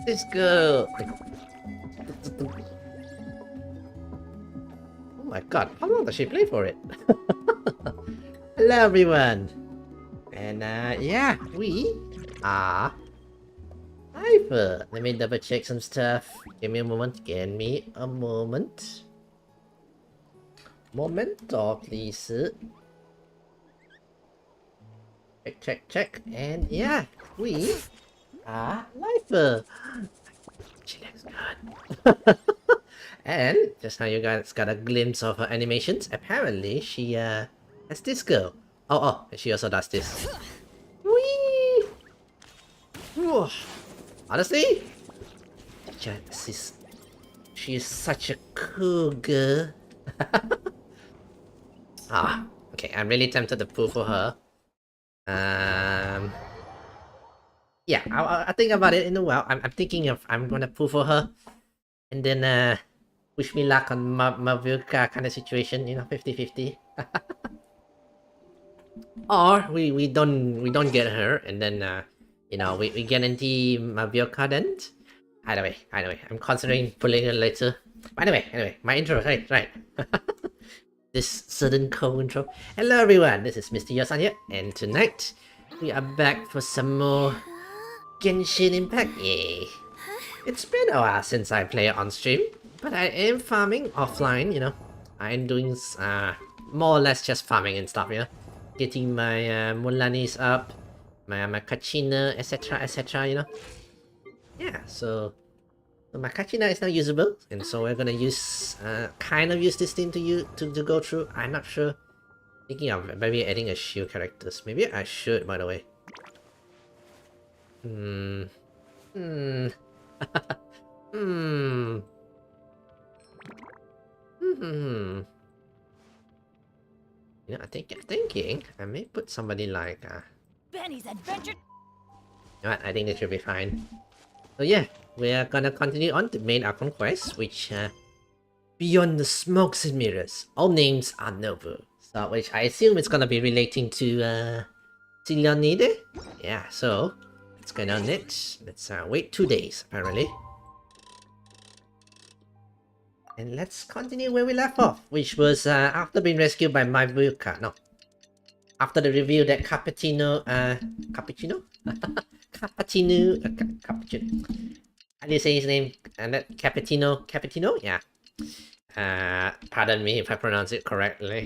Let's go. Oh my god, how long does she play for it? Hello everyone. And yeah, we are Hyper. Let me double check some stuff. Give me a moment. Give me a moment. Momento, please. Check. And yeah, we are Lifer. She looks good. And just now you guys got a glimpse of her animations. Apparently, she has this girl. Oh, she also does this. Whee! Whew. Honestly, she's such a cool girl. Okay, I'm really tempted to pull for her. Yeah, I'll think about it in a while. I'm thinking of I'm gonna pull for her, and then wish me luck on my Vilka kind of situation, 50-50. Or we don't get her, and then we guarantee Mavilka then. Either way, I'm considering pulling her later. But anyway, my intro, right. This sudden cold intro. Hello everyone, this is Mr. Yosan here, and tonight we are back for some more Genshin Impact. Yay! It's been a while since I played on stream, but I am farming offline. I'm doing more or less just farming and stuff. Getting my Mulanis up, my Kachina, etc. Yeah, so my Kachina is now usable, and so we're gonna use use this thing to go through. I'm not sure. Thinking of maybe adding a shield characters. Maybe I should, by the way. I think I'm thinking I may put somebody like Benny's adventure. You know what? I think this should be fine. So yeah, we are gonna continue on to main our conquest, which Beyond the Smokes and Mirrors. All names are noble. So which I assume it's gonna be relating to Leonide. Yeah, so let's get on it. Let's wait 2 days apparently. And let's continue where we left off, which was after being rescued by myvtuber. No. After the review that Cappuccino. How do you say his name? And that Cappuccino? Yeah. Pardon me if I pronounce it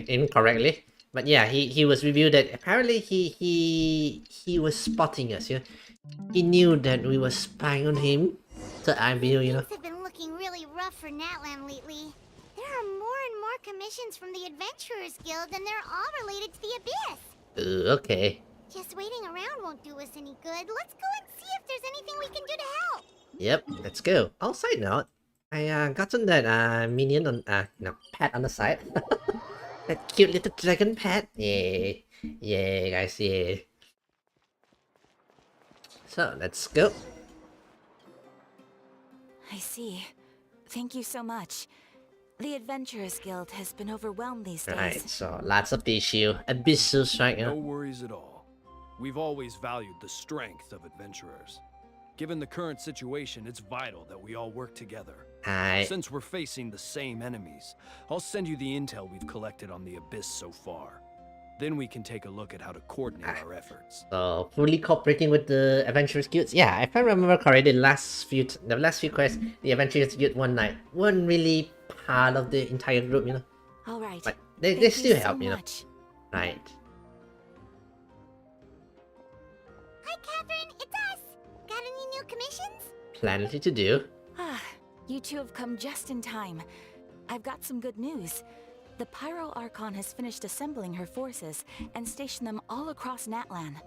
incorrectly. But yeah, he was reviewed that apparently he was spotting us, He knew that we were spying on him. So I view, Things have been looking really rough for Natlan lately. There are more and more commissions from the Adventurers Guild, and they're all related to the Abyss. Okay. Just waiting around won't do us any good. Let's go and see if there's anything we can do to help. Yep, let's go. Oh, side note, I gotten that minion on pet on the side. That cute little dragon pet. Yeah, guys, yeah. So let's go. I see. Thank you so much. The Adventurers Guild has been overwhelmed these days. Right, so lots of issue. Abyssal strike, No worries at all. We've always valued the strength of adventurers. Given the current situation, it's vital that we all work together. Hi. Since we're facing the same enemies, I'll send you the intel we've collected on the Abyss so far. Then we can take a look at how to coordinate our efforts. So fully cooperating with the Adventurers Guild. Yeah, if I remember correctly, the last few quests, the Adventurers Guild weren't really part of the entire group, All right. But they still help, Right. Hi, Catherine. It's us. Got any new commissions? Plenty to do. You two have come just in time. I've got some good news. The Pyro Archon has finished assembling her forces and stationed them all across Natlan.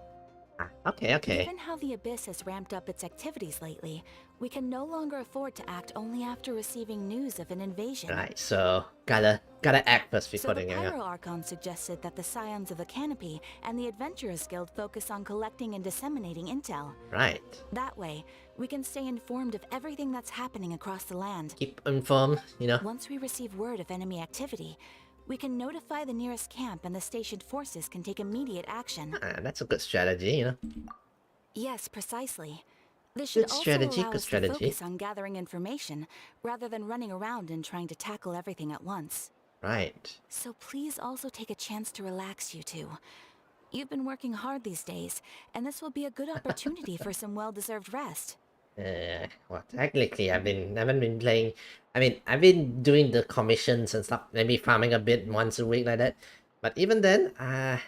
Okay. Given how the Abyss has ramped up its activities lately, we can no longer afford to act only after receiving news of an invasion. Right, so gotta act first before So the doing it. Pyro Archon suggested that the Scions of the Canopy and the Adventurers Guild focus on collecting and disseminating intel. Right. That way, we can stay informed of everything that's happening across the land. Keep informed, Once we receive word of enemy activity, we can notify the nearest camp and the stationed forces can take immediate action. That's a good strategy, Yes, precisely. This should Good also strategy, allow good us to strategy. focus on gathering information rather than running around and trying to tackle everything at once. Right. So please also take a chance to relax, you two. You've been working hard these days, and this will be a good opportunity for some well-deserved rest. Well, technically, I haven't been playing. I mean, I've been doing the commissions and stuff, maybe farming a bit once a week like that. But even then, I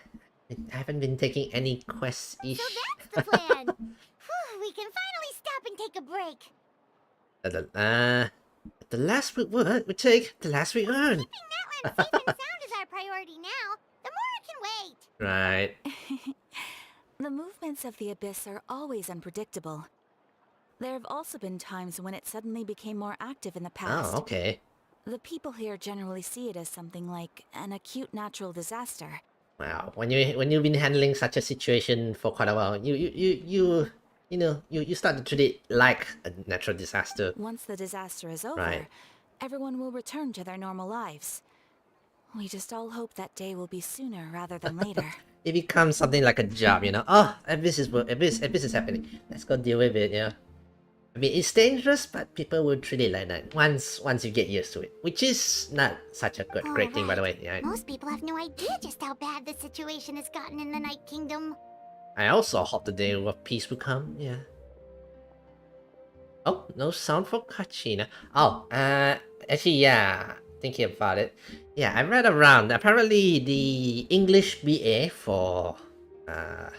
haven't been taking any quests ish. So that's the plan. Whew, we can finally stop and take a break. The last we take, the last we earn. Keeping Natlan safe and sound is our priority now. The more it can wait. Right. The movements of the Abyss are always unpredictable. There have also been times when it suddenly became more active in the past. Oh, okay. The people here generally see it as something like an acute natural disaster. Wow. When you've been handling such a situation for quite a while, you start to treat it like a natural disaster. Once the disaster is over, Right. everyone will return to their normal lives. We just all hope that day will be sooner rather than later. It becomes something like a job, you know. Oh, Abyss is happening. Let's go deal with it, you know. I mean, it's dangerous, but people will treat it like that once you get used to it, which is not such a great thing, by the way. Yeah. Most people have no idea just how bad the situation has gotten in the Night Kingdom. I also hope the day of peace will come. Yeah. Oh, no sound for Kachina. Oh, actually, yeah. Thinking about it, yeah, I read around. Apparently, the English BA for I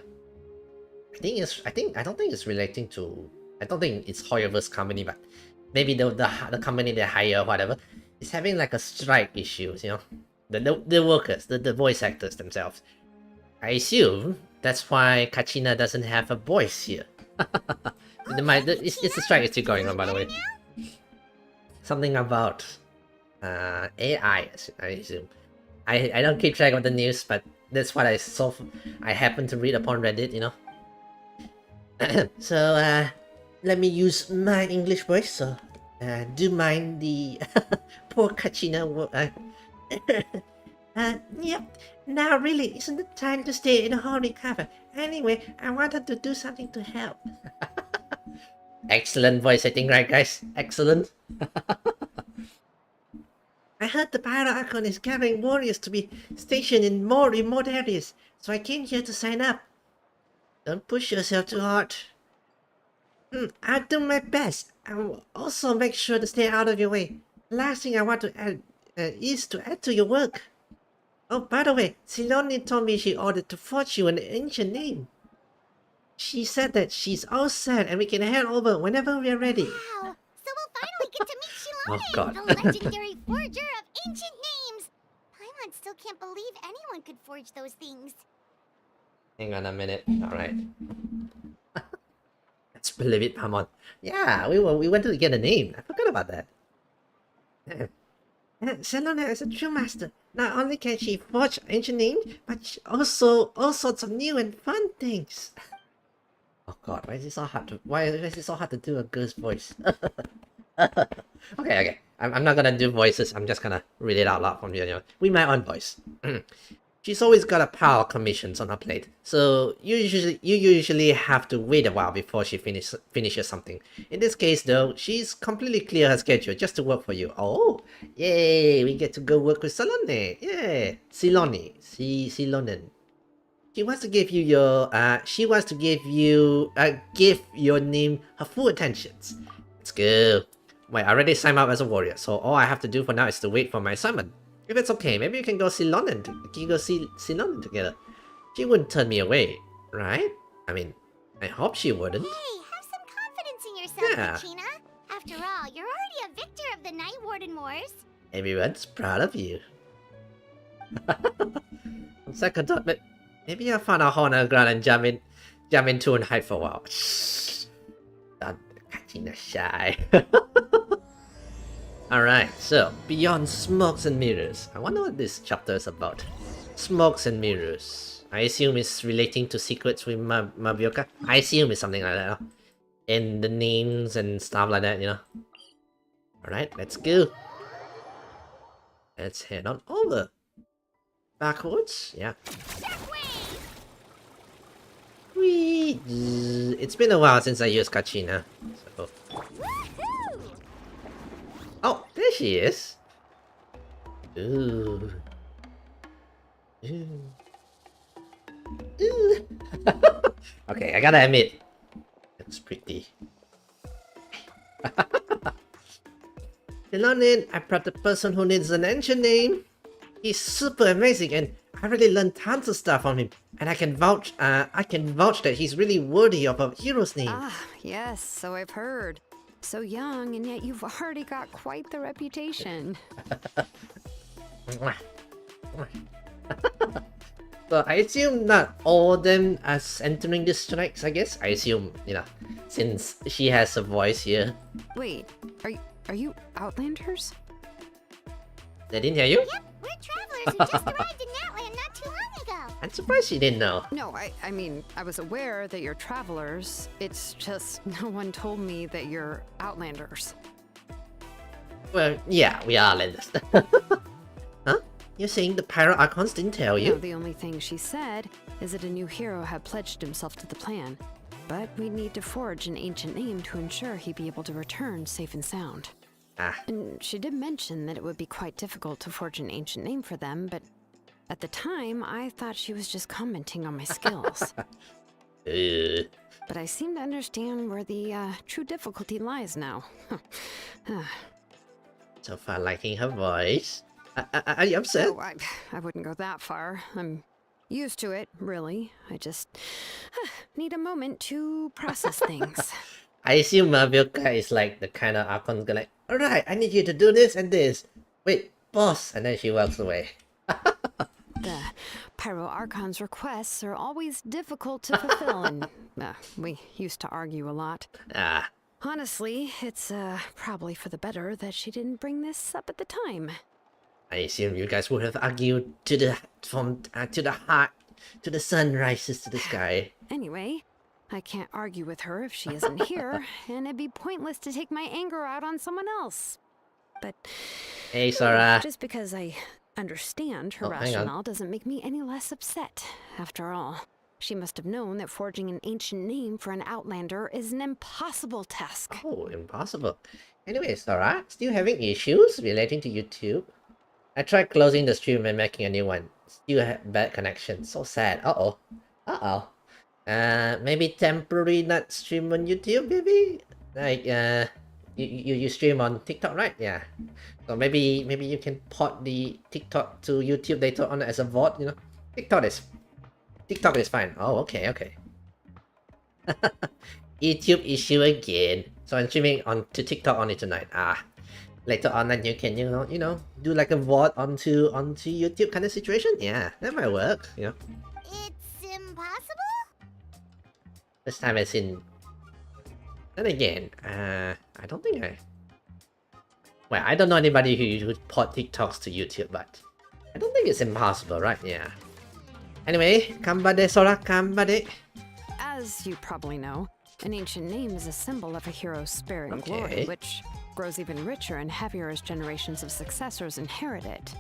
don't think it's relating to. I don't think it's Hoyover's company, but maybe the company they hire or whatever is having like a strike issues. You know, the workers, the voice actors themselves. I assume that's why Kachina doesn't have a voice here. It's a strike is still going on, by the way. Something about AI, I assume. I don't keep track of the news, but that's what I saw. I happened to read upon Reddit, you know. So let me use my English voice. So do mind the poor Kachina. Yep. Now really isn't the time to stay in a whole recover. Anyway, I wanted to do something to help. Excellent voice acting, right, guys? Excellent. I heard the Pyro Archon is gathering warriors to be stationed in more remote areas, so I came here to sign up. Don't push yourself too hard. I'll do my best. I will also make sure to stay out of your way. Last thing I want to add is to add to your work. Oh, by the way, Siloni told me she ordered to forge you an ancient name. She said that she's all set and we can head over whenever we're ready. Wow! So we'll finally get to meet Shilane, Oh, God. the legendary forger of ancient names! Paimon still can't believe anyone could forge those things. Hang on a minute. Alright. Let's believe it, Paimon. Yeah, we went to get a name. I forgot about that. Selena is a true master. Not only can she forge ancient names, but she also all sorts of new and fun things. Oh god, why is it so hard to do a girl's voice? Okay. I'm not gonna do voices. I'm just gonna read it out loud from here. You know, with my own voice. She's always got a pile of commissions on her plate, so you usually have to wait a while before she finishes something. In this case, though, she's completely clear her schedule just to work for you. Oh, yay! We get to go work with Silone. Yeah, Silone. She wants to give you give your name her full attentions. Let's go. Wait, I already signed up as a warrior, so all I have to do for now is to wait for my assignment. If it's okay, maybe we can go see London. Together. She wouldn't turn me away, right? I mean, I hope she wouldn't. Hey, have some confidence in yourself, Yeah. Kachina. After all, you're already a victor of the Night Warden Wars. Everyone's proud of you. On second thought, but maybe I'll find a hole in the ground and jump into and hide for a while. Don't Kachina shy. Alright, so, beyond smokes and mirrors. I wonder what this chapter is about. Smokes and mirrors. I assume it's relating to secrets with Mavioka. I assume it's something like that, huh? And the names and stuff like that, you know. Alright, let's go. Let's head on over. Backwards? Yeah. Whee! It's been a while since I used Kachina. So. Oh, there she is. Ooh. Ooh. Ooh. Okay, I gotta admit, it's pretty. Learning, I brought the person who needs an ancient name. He's super amazing, and I really learned tons of stuff from him. And I can vouch that he's really worthy of a hero's name. Ah, yes, so I've heard. So young, and yet you've already got quite the reputation. So I assume not all of them are entering the strikes, I guess. I assume, since she has a voice here. Wait, are you Outlanders? They didn't hear you? Yep, we're travelers who just arrived in Natland not too long ago. I'm surprised she didn't know. No, I mean, I was aware that you're travelers. It's just no one told me that you're Outlanders. Well, yeah, we are Outlanders. Huh? You're saying the Pyro Archons didn't tell you? No, the only thing she said is that a new hero had pledged himself to the plan. But we need to forge an ancient name to ensure he'd be able to return safe and sound. Ah, And she did mention that it would be quite difficult to forge an ancient name for them, but at the time, I thought she was just commenting on my skills. But I seem to understand where the true difficulty lies now. So far liking her voice. Are you upset? Oh, I wouldn't go that far. I'm used to it, really. I just need a moment to process things. I assume Vilka is like the kind of Archon go like, alright, I need you to do this and this. Wait, boss. And then she walks away. The Pyro Archon's requests are always difficult to fulfill, and we used to argue a lot. Ah, Honestly, it's probably for the better that she didn't bring this up at the time. I assume you guys would have argued to the heart, to the sun rises to the sky. Anyway, I can't argue with her if she isn't here, and it'd be pointless to take my anger out on someone else. But Hey, Sora. just because I understand her Oh, hang on. rationale doesn't make me any less upset. After all, she must have known that forging an ancient name for an Outlander is an impossible task. Oh, impossible. Anyway, Sora, still having issues relating to YouTube? I tried closing the stream and making a new one. Still had bad connection. So sad. Uh-oh. Uh-oh. Maybe temporary not stream on YouTube, maybe? Like, you stream on TikTok, right? Yeah. So maybe you can port the TikTok to YouTube later on as a VOD, TikTok is fine. Oh, okay. YouTube issue again. So I'm streaming to TikTok only tonight. Later on then you can, do like a VOD onto YouTube kind of situation. Yeah, that might work, It's impossible? This time it's in. Then again, I don't think well, I don't know anybody who would port TikToks to YouTube, but I don't think it's impossible, right? Yeah. Anyway, kambade Sora, kambade. As you probably know, an ancient name is a symbol of a hero's spirit and glory, Okay. which grows even richer and heavier as generations of successors inherit it.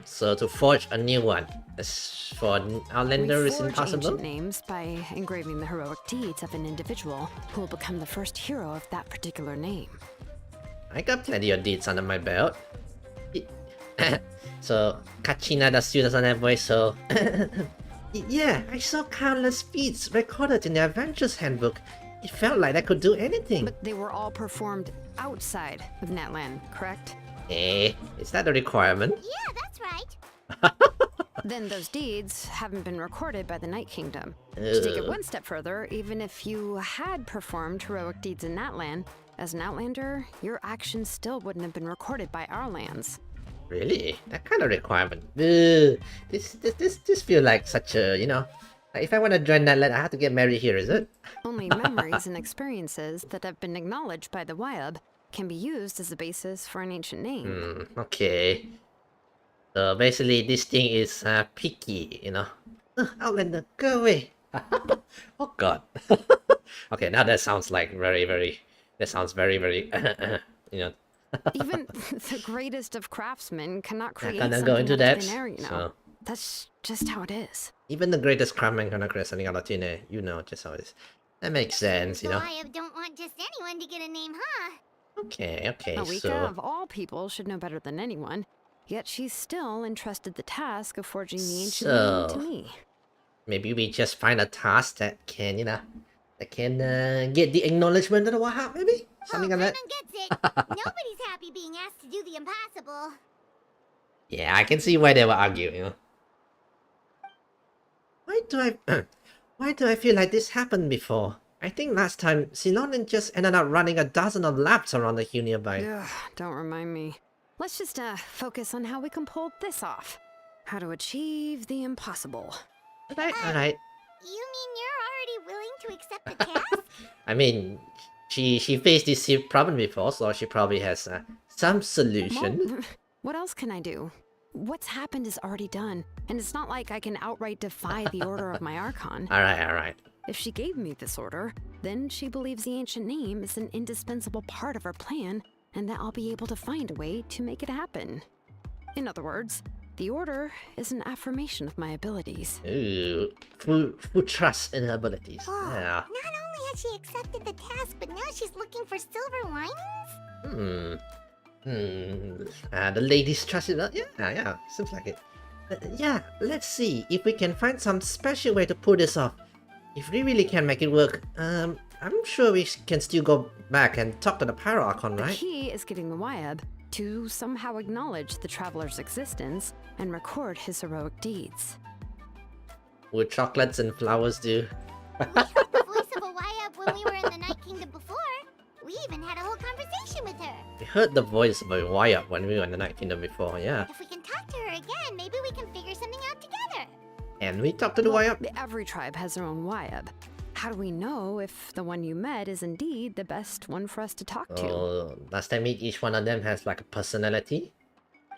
So to forge a new one, as for Outlander We is forge impossible? ancient names by engraving the heroic deeds of an individual who will become the first hero of that particular name. I got plenty of deeds under my belt. So, Kachina still doesn't have voice, so... Yeah, I saw countless feats recorded in the Adventures Handbook. It felt like I could do anything. But they were all performed outside of Natlan, correct? Is that a requirement? Yeah, that's right. Then those deeds haven't been recorded by the Night Kingdom. To take it Ugh. one step further, even if you had performed heroic deeds in Natlan, as an Outlander, your actions still wouldn't have been recorded by our lands. Really? That kind of requirement? Ugh. This feel like such a, like if I want to join that land, I have to get married here, is it? Only memories and experiences that have been acknowledged by the Wyab can be used as a basis for an ancient name. Okay. So basically, this thing is picky, Outlander, go away. Oh god. Okay, now that sounds like very, that sounds very, Even the greatest of craftsmen cannot create gonna something go into out of that. thin air, So That's just how it is. Even the greatest craftsman cannot create something out of thin air. You know just how it is. That makes sense, you The know. Wyab don't want just anyone to get a name, huh? Okay, Awika, so of all people, should know better than anyone. Yet she's still entrusted the task of forging the ancient name to So- me. maybe we just find a task that can, get the acknowledgement of the Wahab, maybe? Something like that. Paimon gets it. Nobody's happy being asked to do the impossible. Yeah, I can see why they were arguing, you know. Why do I feel like this happened before? I think last time, Silonin just ended up running a dozen of laps around the hill nearby. Ugh, don't remind me. Let's just focus on how we can pull this off. How to achieve the impossible. Alright. You mean you're already willing to accept the task? I mean, she faced this problem before, so she probably has some solution. Well, what else can I do? What's happened is already done, and it's not like I can outright defy the order of my Archon. Alright. If she gave me this order, then she believes the ancient name is an indispensable part of her plan, and that I'll be able to find a way to make it happen. In other words, the order is an affirmation of my abilities. Ooh, full trust in her abilities. Oh, Yeah. not only has she accepted the task, but now she's looking for silver linings? The ladies trust it. Yeah, seems like it. Yeah, let's see if we can find some special way to pull this off. If we really can make it work, I'm sure we can still go back and talk to the Pyro Archon, The right? key is getting the Wyab to somehow acknowledge the traveler's existence and record his heroic deeds. Would chocolates and flowers do? We heard the voice of a Wyab when we were in the Night Kingdom before. We even had a whole conversation with her. We heard the voice of a Wyab when we were in the Night Kingdom before, yeah. If we can talk to her again, maybe we can figure something out together. And we talked to the Wyab? Every tribe has their own Wyab. How do we know if the one you met is indeed the best one for us to talk to? Oh, last time each one of them has like a personality?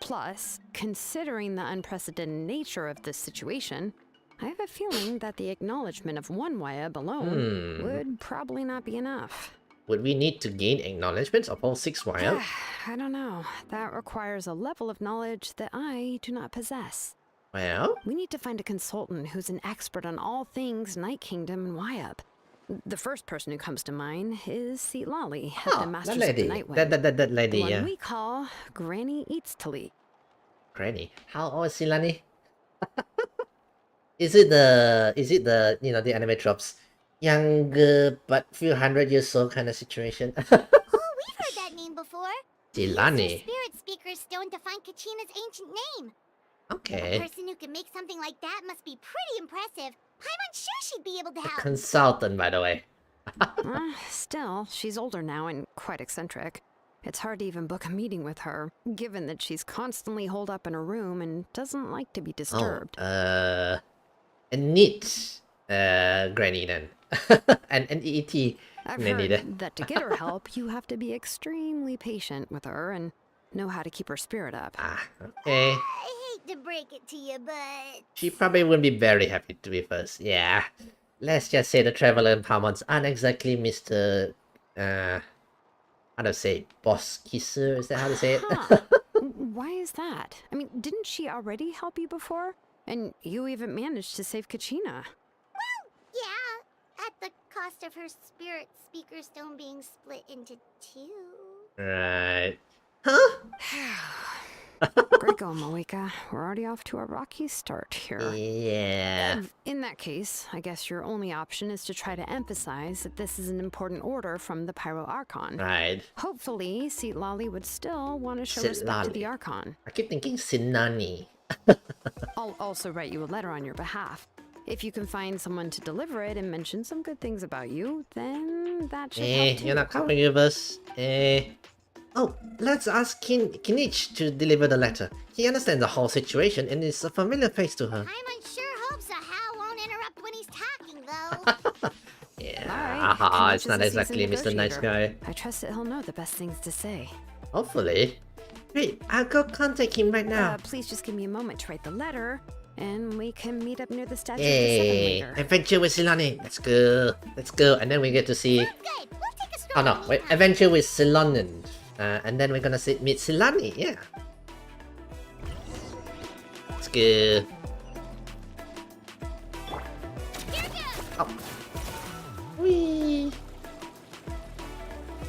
Plus, considering the unprecedented nature of this situation, I have a feeling that the acknowledgement of one Wyab alone would probably not be enough. Would we need to gain acknowledgements of all 6 Wyab? I don't know. That requires a level of knowledge that I do not possess. Well, We need to find a consultant who's an expert on all things Night Kingdom and Wyab. The first person who comes to mind is Lali, head of the that Masters of lady. the Night Wind. That The lady, one yeah. we call Granny Eats Tali. Granny. How old is Silani? Is it the the anime tropes? Younger but few hundred years old kind of situation? Oh, we've heard that name before. Silani. Spirit Speaker's stone to find Kachina's ancient name. A Okay. person who can make something like that must be pretty impressive. I'm sure she'd be able to A help. consultant, by the way. Still, she's older now and quite eccentric. It's hard to even book a meeting with her, given that she's constantly holed up in her room and doesn't like to be disturbed. A neat granny then. an EET I've granny heard then. that to get her help, you have to be extremely patient with her and know how to keep her spirit up. Ah, okay. I hate to break it to you, but She probably wouldn't be very happy to be first. Yeah. Let's just say the traveler empowerments aren't exactly Mr. How to say it? Boss kisser? Is that how to say it? Huh. Why is that? I mean, didn't she already help you before? And you even managed to save Kachina. yeah, at the cost of her Spirit Speaker stone being split into 2. Right. Huh? Great going, Malika. We're already off to a rocky start here. Yeah. In that case, I guess your only option is to try to emphasize that this is an important order from the Pyro Archon. Right. Hopefully, Lali would still want to show respect to the Lali. Archon. I keep thinking Sinani. I'll also write you a letter on your behalf. If you can find someone to deliver it and mention some good things about you, then that should help too. You're not coming with us. Oh, let's ask Kinich to deliver the letter. He understands the whole situation and is a familiar face to her. I'm sure hopes a Hal won't interrupt when he's talking, though. Yeah, All right, haha, Kinich it's is not a exactly seasoned Mr. Nice Guy. negotiator. I trust that he'll know the best things to say. Hopefully. Great, I'll go contact him right now. Please just give me a moment to write the letter, and we can meet up near the statue Hey, of the Seven later. adventure with Silani. Let's go. And then we get to see. Good, we'll take a Oh stroll. no, wait, adventure with Silonin. And then we're gonna meet Silani. Yeah. Let's go.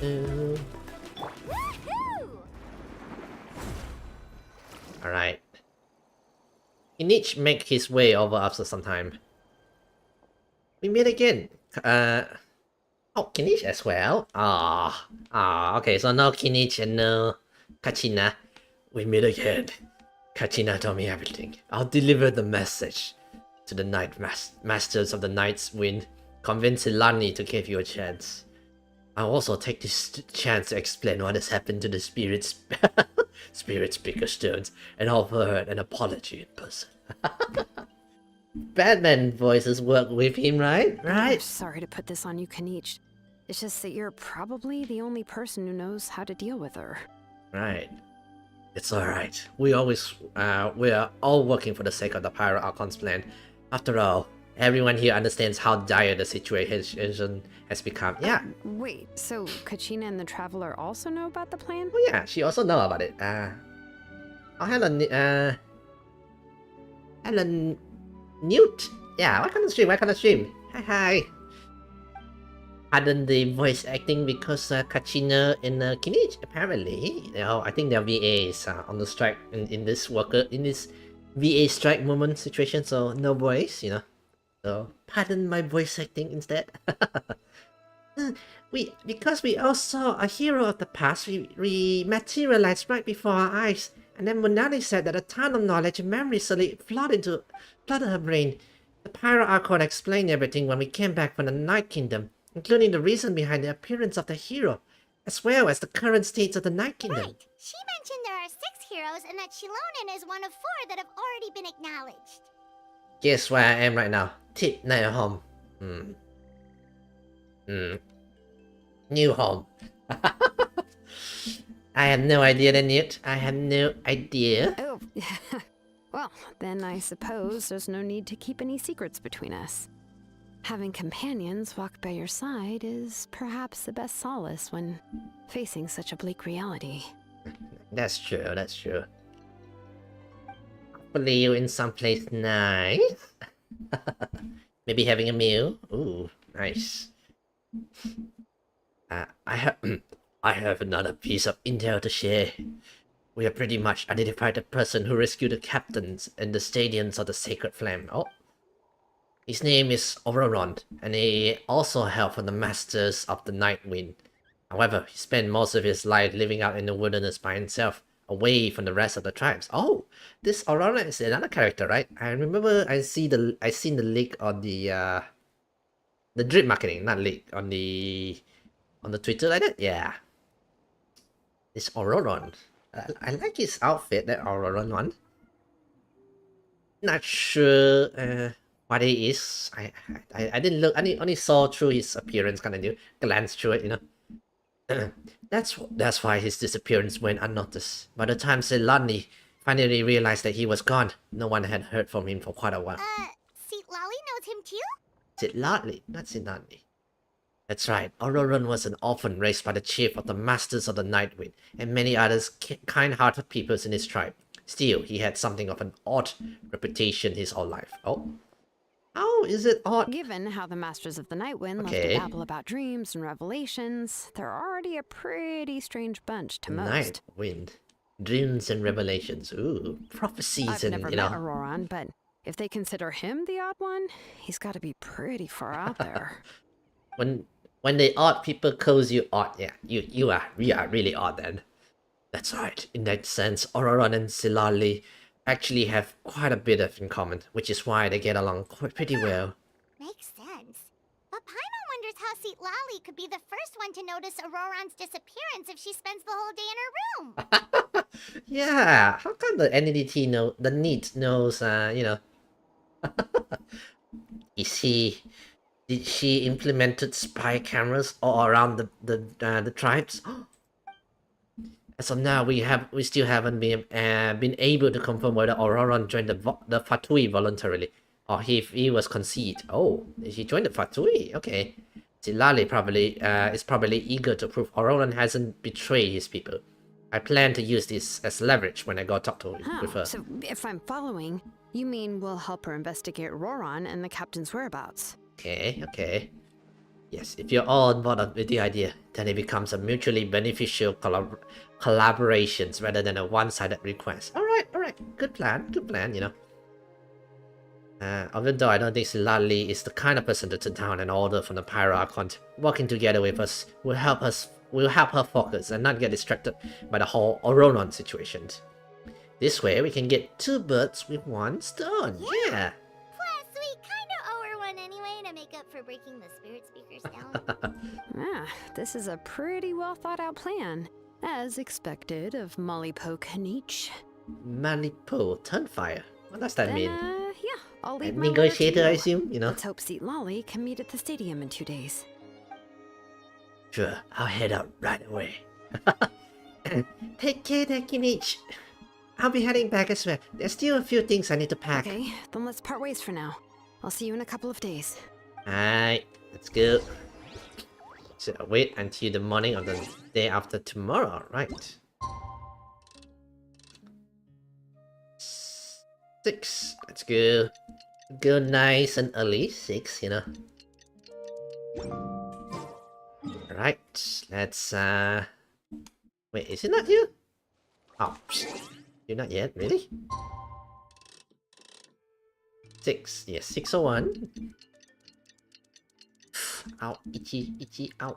Ooh. Woohoo! Alright. He needs to make his way over after some time. We meet again. Oh, Kinich as well. Okay, so no Kinich and no Kachina. We meet again. Kachina told me everything. I'll deliver the message to the Masters of the Night's Wind. Convince Ilani to give you a chance. I'll also take this chance to explain what has happened to the spirits, speaker stones, and offer her an apology in person. Batman voices work with him, right? I'm Right? sorry to put this on you, Kanich. It's just that you're probably the only person who knows how to deal with her. Right. It's alright. We are all working for the sake of the Pyro Archon's plan. After all, everyone here understands how dire the situation has become. Yeah. Wait, so Kachina and the Traveler also know about the plan? Oh yeah, she also know about it. Helen Newt. Yeah, what kind of stream? Hi. Pardon the voice acting because Kachina and Kinich apparently, I think their VA is on the strike in this VA strike moment situation, so no voice, So pardon my voice acting instead. Because we all saw a hero of the past we materialized right before our eyes, and then Munali said that a ton of knowledge and memory suddenly flooded her brain. The Pyro Archon explained everything when we came back from the Night Kingdom, including the reason behind the appearance of the hero, as well as the current states of the Night Kingdom. Right. She mentioned there are 6 heroes and that Shilonen is one of 4 that have already been acknowledged. Guess where I am right now? Tip Night Home. New home. I have no idea, then, Newt. I have no idea. Oh, well, then I suppose there's no need to keep any secrets between us. Having companions walk by your side is perhaps the best solace when facing such a bleak reality. That's true. Hopefully you're in someplace nice. Maybe having a meal. Ooh, nice. I have another piece of intel to share. We have pretty much identified the person who rescued the captains and the stadiums of the Sacred Flame. Oh. His name is Auroron, and he also helped from the Masters of the Night Wind. However, he spent most of his life living out in the wilderness by himself, away from the rest of the tribes. Oh, this Auroron is another character, right? I remember I seen the leak on the drip marketing, not leak, on the Twitter like that. Yeah, this Auroron. I like his outfit, that Auroron one. Not sure what he is. I didn't look. I only saw through his appearance, kind of glance through it, That's why his disappearance went unnoticed. By the time Selani finally realized that he was gone, no one had heard from him for quite a while. Seat Lolly knows him too? Sitlali, not Sitlali. That's right, Auroron was an orphan raised by the chief of the Masters of the Night Wind, and many others kind-hearted peoples in his tribe. Still, he had something of an odd reputation his whole life. Oh? How is it odd? Given how the Masters of the Night Wind love to babble about dreams and revelations, they're already a pretty strange bunch to most. Night Wind. Dreams and revelations. Ooh, prophecies I've and, never met Auroron, but if they consider him the odd one, he's got to be pretty far out there. When the odd people calls you odd, yeah, you are really odd then. That's right. In that sense, Auroron and Silali actually have quite a bit in common, which is why they get along pretty well. Makes sense. But Paimon wonders how Seat Lolly could be the first one to notice Auroron's disappearance if she spends the whole day in her room. Yeah, how come the NDT know the NEET knows? Did she implemented spy cameras all around the tribes? As of now, we still haven't been able to confirm whether Auroron joined the Fatui voluntarily, or if he was conceived. Oh, he joined the Fatui. Okay, Silali is probably eager to prove Auroron hasn't betrayed his people. I plan to use this as leverage when I go talk with her. So if I'm following, you mean we'll help her investigate Auroron and the captain's whereabouts? Okay. Yes, if you're all on board with the idea, then it becomes a mutually beneficial collaborations rather than a one-sided request. Alright, good plan, you know. Even though I don't think Silali is the kind of person to turn down an order from the Pyro Archon, working together with us will help her focus and not get distracted by the whole Oronon situation. This way, we can get 2 birds with 1 stone. Yeah. Plus, we kinda owe her one anyway to make up for breaking the spirit speakers down. This is a pretty well thought out plan. As expected of Malipo Kanich. Malipo Turnfire. What does that mean? Yeah, I'll A leave my word to negotiator, you. I assume, you know? Let's hope Seat Lolly can meet at the stadium in 2 days. Sure, I'll head out right away. Take care, Kinich. I'll be heading back as well. There's still a few things I need to pack. Okay, then let's part ways for now. I'll see you in a couple of days. Alright, let's go. So wait until the morning of the day after tomorrow, right? 6. Let's go. Go nice and early. 6, you know. Alright, let's wait, is it not here? Oh, you're not yet, really? 6, yes, 601. Ow, itchy, ow.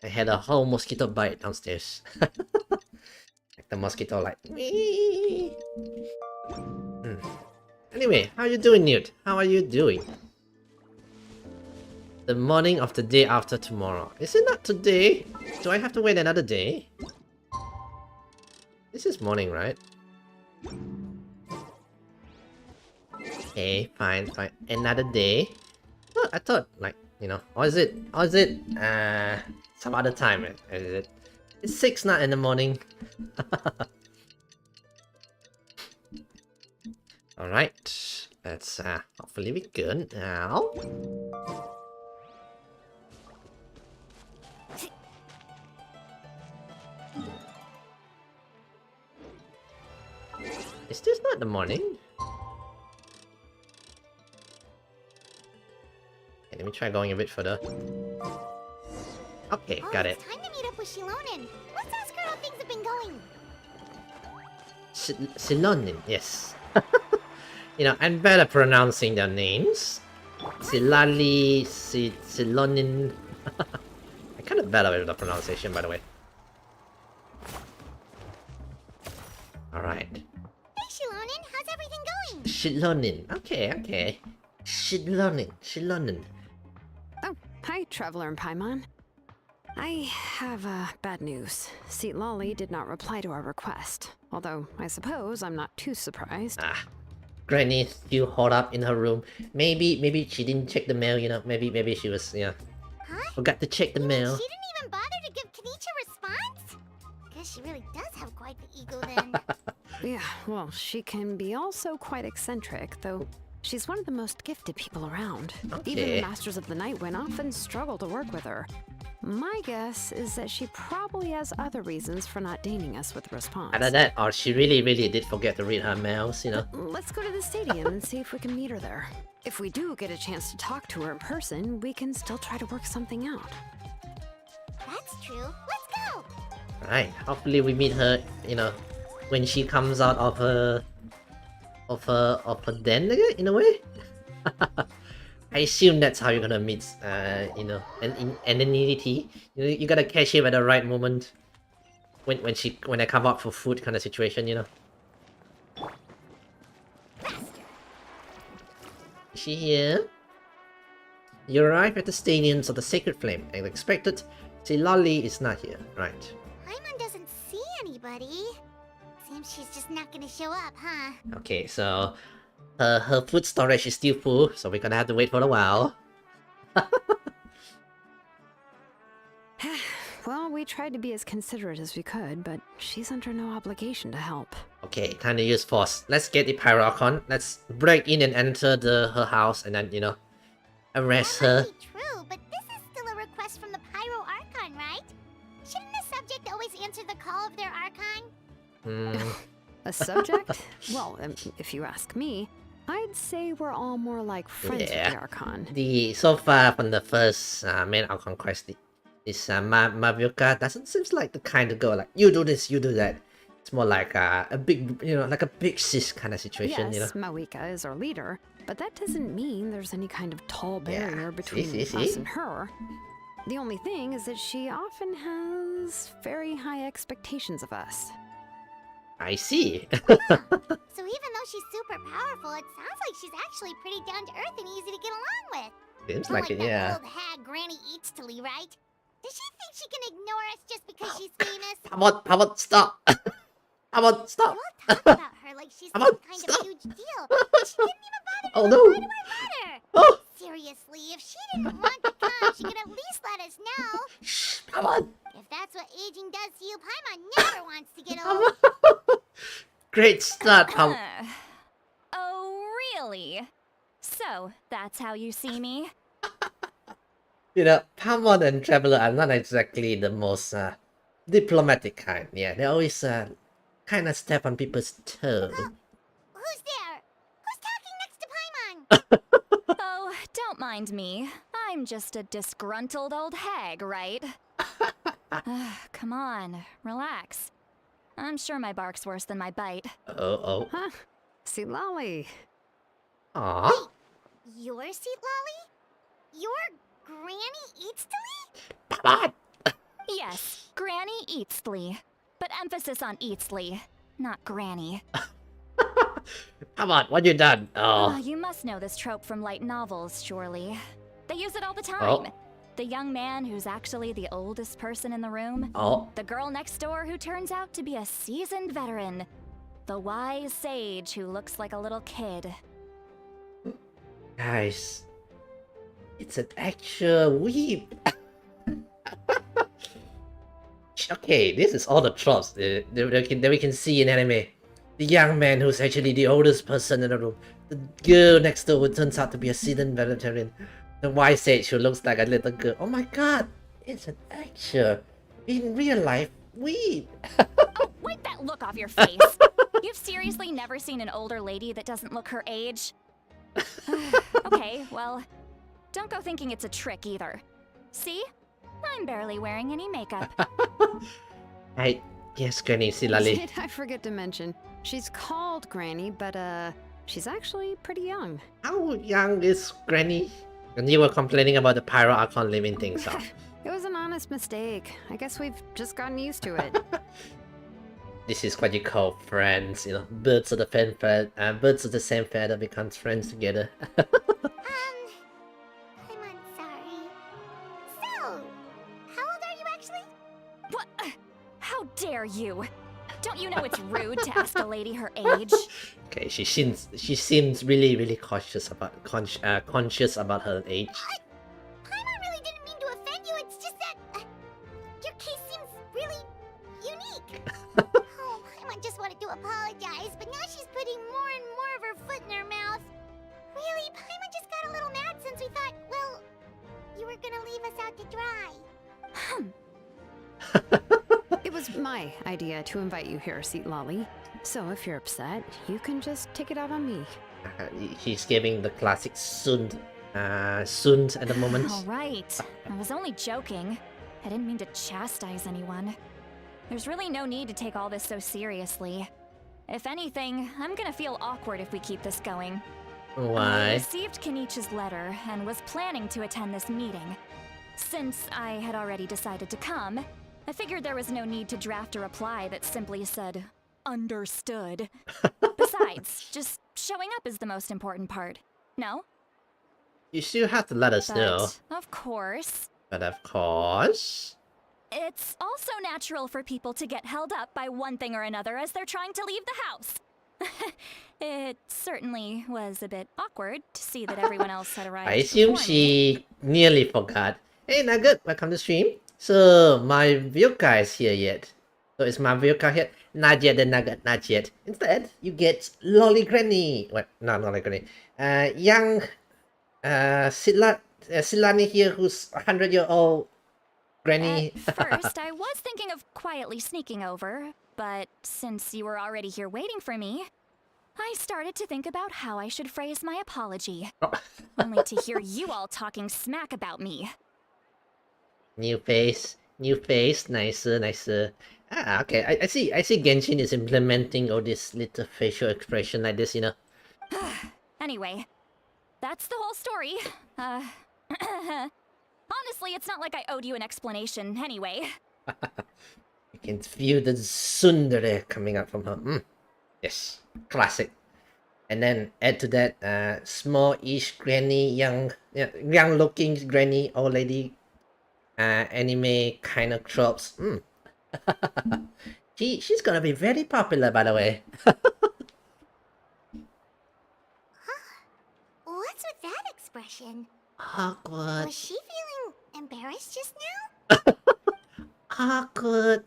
I had a whole mosquito bite downstairs. Like the mosquito like... Anyway, how you doing, Newt? How are you doing? The morning of the day after tomorrow. Is it not today? Do I have to wait another day? This is morning, right? Okay, fine. Another day. Oh, I thought, like, you know, or is it some other time? Is it? It's 6, not in the morning. Alright, let's hopefully be good now. Is this not the morning? Okay, let me try going a bit further. Okay, got it. It's time to meet up with Shilonin. Let's ask her how things have been going. Silonin, yes. You know, I'm better pronouncing their names. Silali, Silonin. I'm kind of better with the pronunciation, by the way. Alright. Hey Shilonin, how's everything going? Shilonin, okay. Shilonin. Oh, hi, Traveler and Paimon. I have bad news. Seat Lolly did not reply to our request. Although, I suppose I'm not too surprised. Granny still holed up in her room. Maybe she didn't check the mail, you know. Maybe she was, yeah. Huh? Forgot to check the You mean mail. she didn't even bother to give Kanichi a response? Guess she really does have quite the ego then. Yeah, well, she can be also quite eccentric, though she's one of the most gifted people around. Even Okay. the Masters of the Night Wind often struggle to work with her. My guess is that she probably has other reasons for not deigning us with a response. Either that, or she really did forget to read her mails, you know. Let's go to the stadium and see if we can meet her there. If we do get a chance to talk to her in person, we can still try to work something out. That's true. Let's go! Right. Hopefully we meet her, you know, when she comes out of her den again, in a way. I assume that's how you're gonna meet, you know, an anonymity. You gotta catch him at the right moment. When I come out for food kind of situation, you know. Is she here? You arrive at the stadiums of the Sacred Flame. As expected, Silali is not here. Right. Paimon doesn't see anybody. Seems she's just not gonna show up, huh? Okay, so her food storage is still full, so we're gonna have to wait for a while. Well, we tried to be as considerate as we could, but she's under no obligation to help. Okay, time to use force. Let's get the Pyrocon. Let's break in and enter her house, and then, you know, arrest That her. might be true, but this is still a request from the Pyro Archon, right? Shouldn't the subject always answer the call of their Archon? Hmm. A subject? Well, if you ask me, I'd say we're all more like friends with Yeah. the Archon. So far from the first main Archon quest, this Mavuka doesn't seems like the kind of girl like you do this, you do that. It's more like a big, like a big sis kind of situation, Yes, Mawika is our leader, but that doesn't mean there's any kind of tall barrier between us and her. The only thing is that she often has very high expectations of us. I see. So even though she's super powerful, it sounds like she's actually pretty down to earth and easy to get along with. Seems Not like it, that yeah. old hag Granny Eatstily, right? Does she think she can ignore us just because she's famous? How about stop? How about stop? You all talk about her like she's Come some on, kind stop. of huge deal. But she didn't even bother to Oh reply no! to our letter. Oh, Seriously, if she didn't want to come, she could at least let us know. shh, come on. If that's what aging does to you, Paimon never wants to get Come old. on. Great start, Pam. Oh, really? So, that's how you see me? Pamon and Traveler are not exactly the most diplomatic kind. Yeah, they always kind of step on people's toe. Who's there? Who's talking next to Paimon? Oh, don't mind me. I'm just a disgruntled old hag, right? Come on, relax. I'm sure my bark's worse than my bite. Oh. Huh? See, Lolly. Aw. Your seat, Lolly? Your Granny Eatstily? Come on. Yes, Granny Eatsley. But emphasis on Eatsley, not Granny. Come on, what you done? Oh, Oh. you must know this trope from light novels, surely. They use it all the time. Oh. The young man who's actually the oldest person in the room. Oh. The girl next door who turns out to be a seasoned veteran. The wise sage who looks like a little kid. Guys. It's an actual weep. Okay, this is all the tropes that we can see in anime. The young man who's actually the oldest person in the room. The girl next door who turns out to be a seasoned veteran. The wise sage who looks like a little girl. Oh my god, it's an actual, in real life, weep. Oh, wipe that look off your face! You've seriously never seen an older lady that doesn't look her age? Okay, well, don't go thinking it's a trick either. See? I'm barely wearing any makeup. Yes, Granny Silali. Did I forget to mention? She's called Granny, but she's actually pretty young. How young is Granny? And you were complaining about the Pyro Archon living things off. It was an honest mistake. I guess we've just gotten used to it. This is what you call friends, birds of the same feather become friends together. I'm sorry. So, how old are you actually? What? How dare you? Don't you know it's rude to ask a lady her age? Okay, she seems really conscious about her age. Paimon really didn't mean to offend you. It's just that your case seems really unique. Oh, Paimon just wanted to apologize, but now she's putting more and more of her foot in her mouth. Really, Paimon just got a little mad since we thought, well, you were gonna leave us out to dry. It was my idea to invite you here, Seat Lolly. So if you're upset, you can just take it out on me. She's giving the classic Sund at the moment. All right. I was only joking. I didn't mean to chastise anyone. There's really no need to take all this so seriously. If anything, I'm gonna feel awkward if we keep this going. I Why? received Kenichi's letter and was planning to attend this meeting. Since I had already decided to come, I figured there was no need to draft a reply that simply said, "Understood." Besides, just showing up is the most important part. No? You still have to let us know. But, of course, But of course. it's also natural for people to get held up by one thing or another as they're trying to leave the house. It certainly was a bit awkward to see that everyone else had arrived. I assume before me. she nearly forgot. Hey Nugget, welcome to stream. So my Vilka is here yet. So is my Vilka here? Not yet, the Nugget, not yet. Instead, you get Lolly Granny. What? Not Lolly Granny. Young Silani here, who's 100-year-old Granny. At first, I was thinking of quietly sneaking over, but since you were already here waiting for me, I started to think about how I should phrase my apology, Oh. only to hear you all talking smack about me. New face, nicer, nicer. Ah, okay. I see. I see. Genshin is implementing all this little facial expression like this, you know. Anyway, that's the whole story. Honestly, it's not like I owed you an explanation anyway. You can feel the tsundere coming out from her. Yes, classic. And then add to that, small-ish granny, young-looking granny, old lady, anime kind of tropes. She's gonna be very popular, by the way. What's with that expression? Awkward. Was she feeling embarrassed just now? Awkward.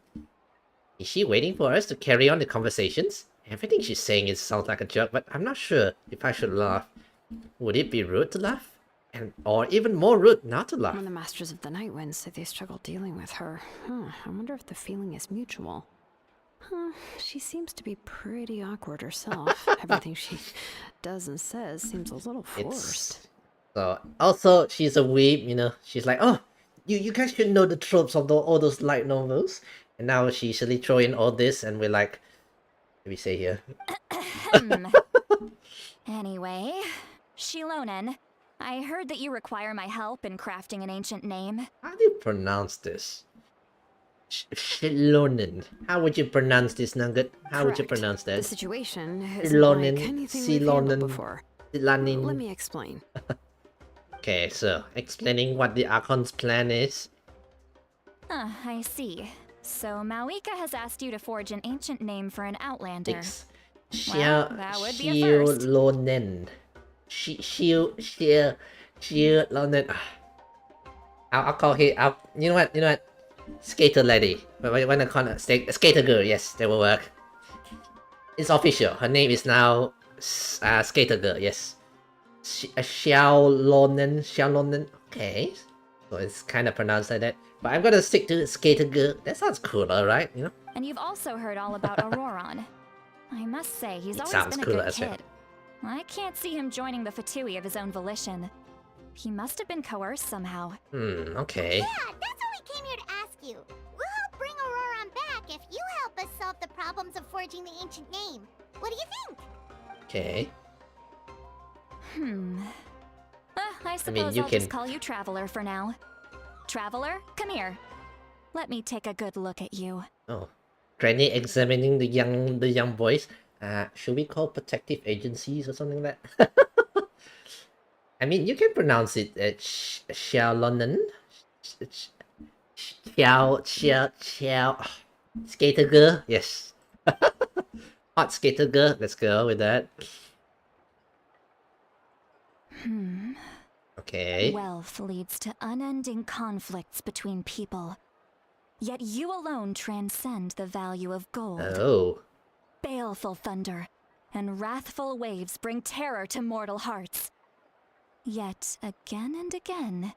Is she waiting for us to carry on the conversations? Everything she's saying sounds like a joke, but I'm not sure if I should laugh. Would it be rude to laugh? Or even more rude not to laugh? When the Masters of the Night Wind say they struggle dealing with her, I wonder if the feeling is mutual. She seems to be pretty awkward herself. Everything she does and says seems a little forced. So, also, she's a weeb, you know. She's like, oh, you guys should know the tropes of all those light novels. And now she usually throw in all this, and we're like, what do we say here? Anyway, Shilonen, I heard that you require my help in crafting an ancient name. How do you pronounce this? Shilonen. How would you pronounce this, Nugget? How would you Correct. pronounce that? The situation isn't Shilonen, like anything we've handled Silonen, before. Silanin. Let me explain. Okay, so explaining what the Archon's plan is. I see. So Malika has asked you to forge an ancient name for an outlander. It's Well, that would be a first. Shilonen. Shilonen. I'll call her. You know what? Skater lady. When I call her skater girl, yes, that will work. It's official. Her name is now skater girl. Yes. Xiaolonen. Okay. So it's kind of pronounced like that. But I'm gonna stick to skater girl. That sounds cooler, right? You know? And you've also heard all about Auroron. I must say, he's It always sounds been a cooler good as well. kid. I can't see him joining the Fatui of his own volition. He must have been coerced somehow. Okay. Yeah, that's why we came here to ask you. We'll help bring Auroron back if you help us solve the problems of forging the ancient name. What do you think? Okay. I suppose you I'll can- just call you Traveler for now. Traveler, come here. Let me take a good look at you. Oh. Granny examining the young boys. Should we call protective agencies or something like that? I mean, you can pronounce it Xiaolonen. Xiao. Skater girl, yes. Hot skater girl, let's go with that. Okay. Wealth leads to unending conflicts between people. Yet you alone transcend the value of gold. Oh. Baleful thunder and wrathful waves bring terror to mortal hearts. Yet again and again,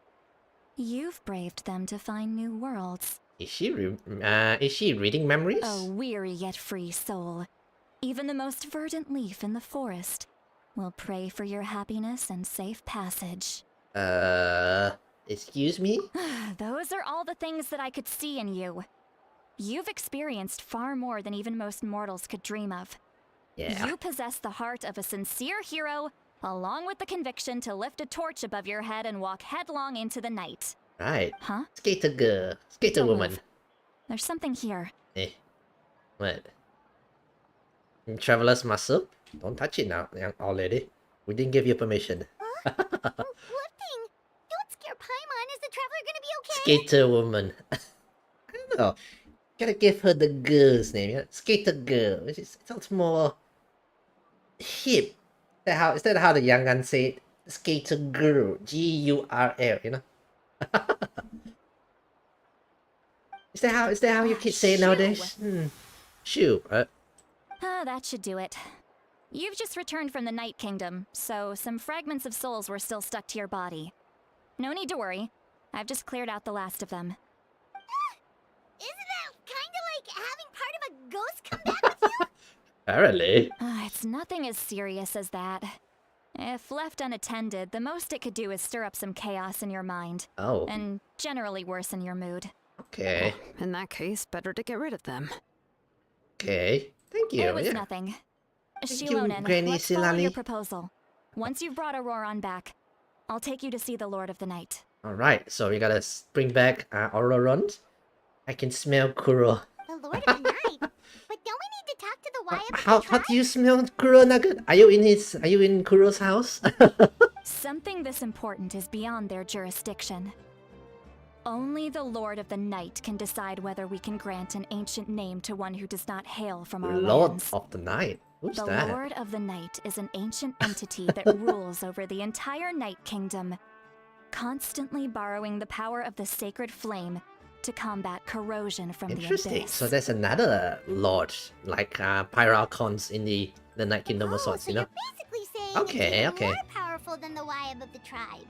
you've braved them to find new worlds. Is she reading memories? A weary yet free soul. Even the most verdant leaf in the forest will pray for your happiness and safe passage. Excuse me? Those are all the things that I could see in you. You've experienced far more than even most mortals could dream of. Yeah. You possess the heart of a sincere hero, along with the conviction to lift a torch above your head and walk headlong into the night. Right. Huh? Skater girl. Skater Don't woman. move. There's something here. What? Traveler's muscle? Don't touch it now, young old lady. We didn't give you permission. What thing? Don't scare Paimon. Is the traveler gonna be okay? Skater woman. I don't know. Gotta give her the girl's name. You know? Skater girl. Which is, it sounds more hip. Is that how the young gun say it? Skater girl. Gurl, you know? Is that how your kids say it nowadays? Shoo. That should do it. You've just returned from the Night Kingdom, so some fragments of souls were still stuck to your body. No need to worry. I've just cleared out the last of them. Isn't that kinda like having part of a ghost come back with you? Apparently. It's nothing as serious as that. If left unattended, the most it could do is stir up some chaos in your mind. Oh, And generally worsen your mood. okay. In that case, better to get rid of them. Okay. Thank you. It was Yeah. nothing. you, Shilonen, Granny let's follow your Silani. proposal. Once you've brought Auroron back, I'll take you to see the Lord of the Night. Alright, so we gotta bring back Auroron. I can smell Kuro. The Lord of the Night? But don't we need to talk to the Wyatt How do you smell Kuro, Nugget? Are you in Kuro's house? Something this important is beyond their jurisdiction. Only the Lord of the Night can decide whether we can grant an ancient name to one who does not hail from our Lord lands. of the Night. Who's The that? Lord of the Night is an ancient entity that rules over the entire Night Kingdom, constantly borrowing the power of the sacred flame to combat corrosion from the Interesting. abyss. So there's another lord, like Pyrarchons in the Night Kingdom of Oh, sorts, so you know? you're basically saying Okay, it's even okay. more powerful than the Wyatt of the tribes.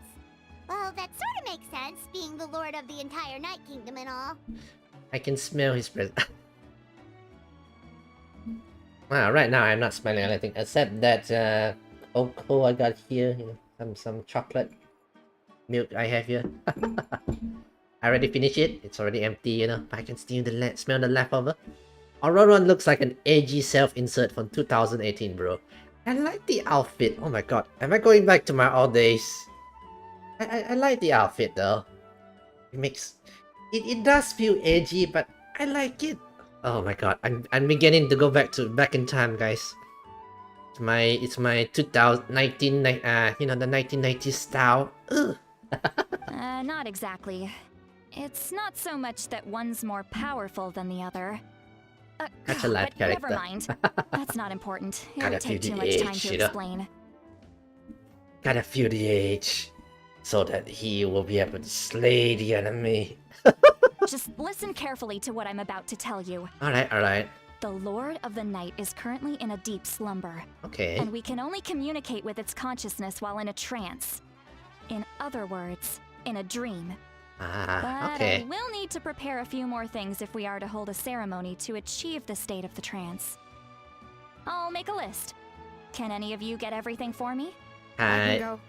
Well, that sort of makes sense, being the lord of the entire Night Kingdom and all. I can smell his presence. Wow, right now I'm not smelling anything except that cocoa I got here, you know, some chocolate milk I have here. I already finished it. It's already empty, you know, but I can still smell the leftover. Auroron looks like an edgy self-insert from 2018, bro. I like the outfit. Oh my god, am I going back to my old days? I like the outfit though. It makes it does feel edgy, but I like it. Oh my god, I'm beginning to go back in time, guys. It's my 2019 you know, the 1990s style. Ugh. Not exactly. It's not so much that one's more powerful than the other. That's a life but character. never mind. That's not important. It Gotta would take feel too the much time age, to you know? explain. Gotta feel the age, so that he will be able to slay the enemy. Just listen carefully to what I'm about to tell you. Alright. The Lord of the Night is currently in a deep slumber, Okay. and we can only communicate with its consciousness while in a trance. In other words, in a dream. But Okay. I will need to prepare a few more things if we are to hold a ceremony to achieve the state of the trance. I'll make a list. Can any of you get everything for me? I can Hi. go.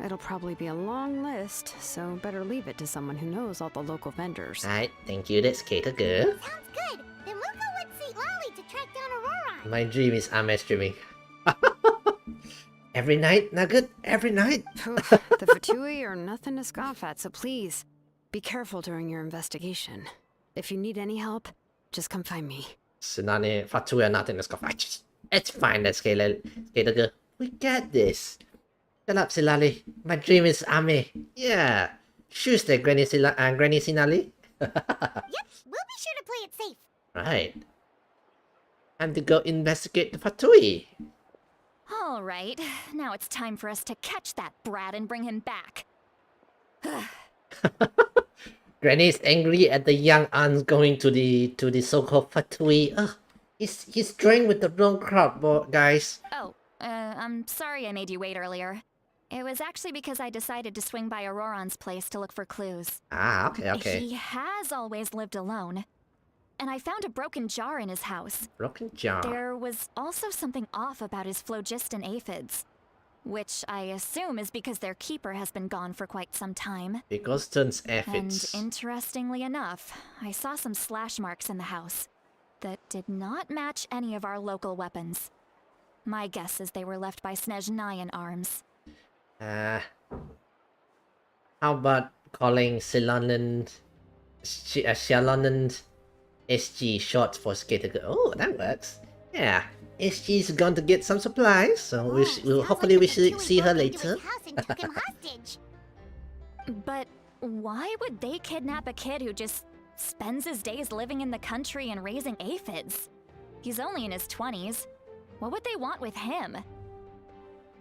It'll probably be a long list, so better leave it to someone who knows all the local vendors. Alright, thank you, that's Skater girl. Sounds good. Then we'll go with St. Lolly to track down Auroron. My dream is Ame streaming. Every night, Nugget? Every night? The Fatui are nothing to scoff at, so please, be careful during your investigation. If you need any help, just come find me. Tsunami, Fatu are nothing, let's go. It's fine, let's Skater girl. We got this. Shut up, Silali. My dream is Ame. Yeah. Shoes there, Granny Sinali. Yep, we'll be sure to play it safe. Right. Time to go investigate the Fatui. All right, now it's time for us to catch that brat and bring him back. Granny's angry at the young aunt going to the so-called Fatui. Ugh, he's drawing with the wrong crowd, guys. Oh, I'm sorry I made you wait earlier. It was actually because I decided to swing by Auroron's place to look for clues. Ah, okay. He has always lived alone. And I found a broken jar in his house. Broken jar. There was also something off about his phlogiston aphids, which I assume is because their keeper has been gone for quite some time. Because turns And aphids. interestingly enough, I saw some slash marks in the house that did not match any of our local weapons. My guess is they were left by Snezhnayan arms. How about calling Shilonen SG short for Skater Girl? Oh, that works. Yeah, SG's going to get some supplies, so hopefully we should see her later. His house and took him hostage. But why would they kidnap a kid who just spends his days living in the country and raising aphids? He's only in his 20s. What would they want with him?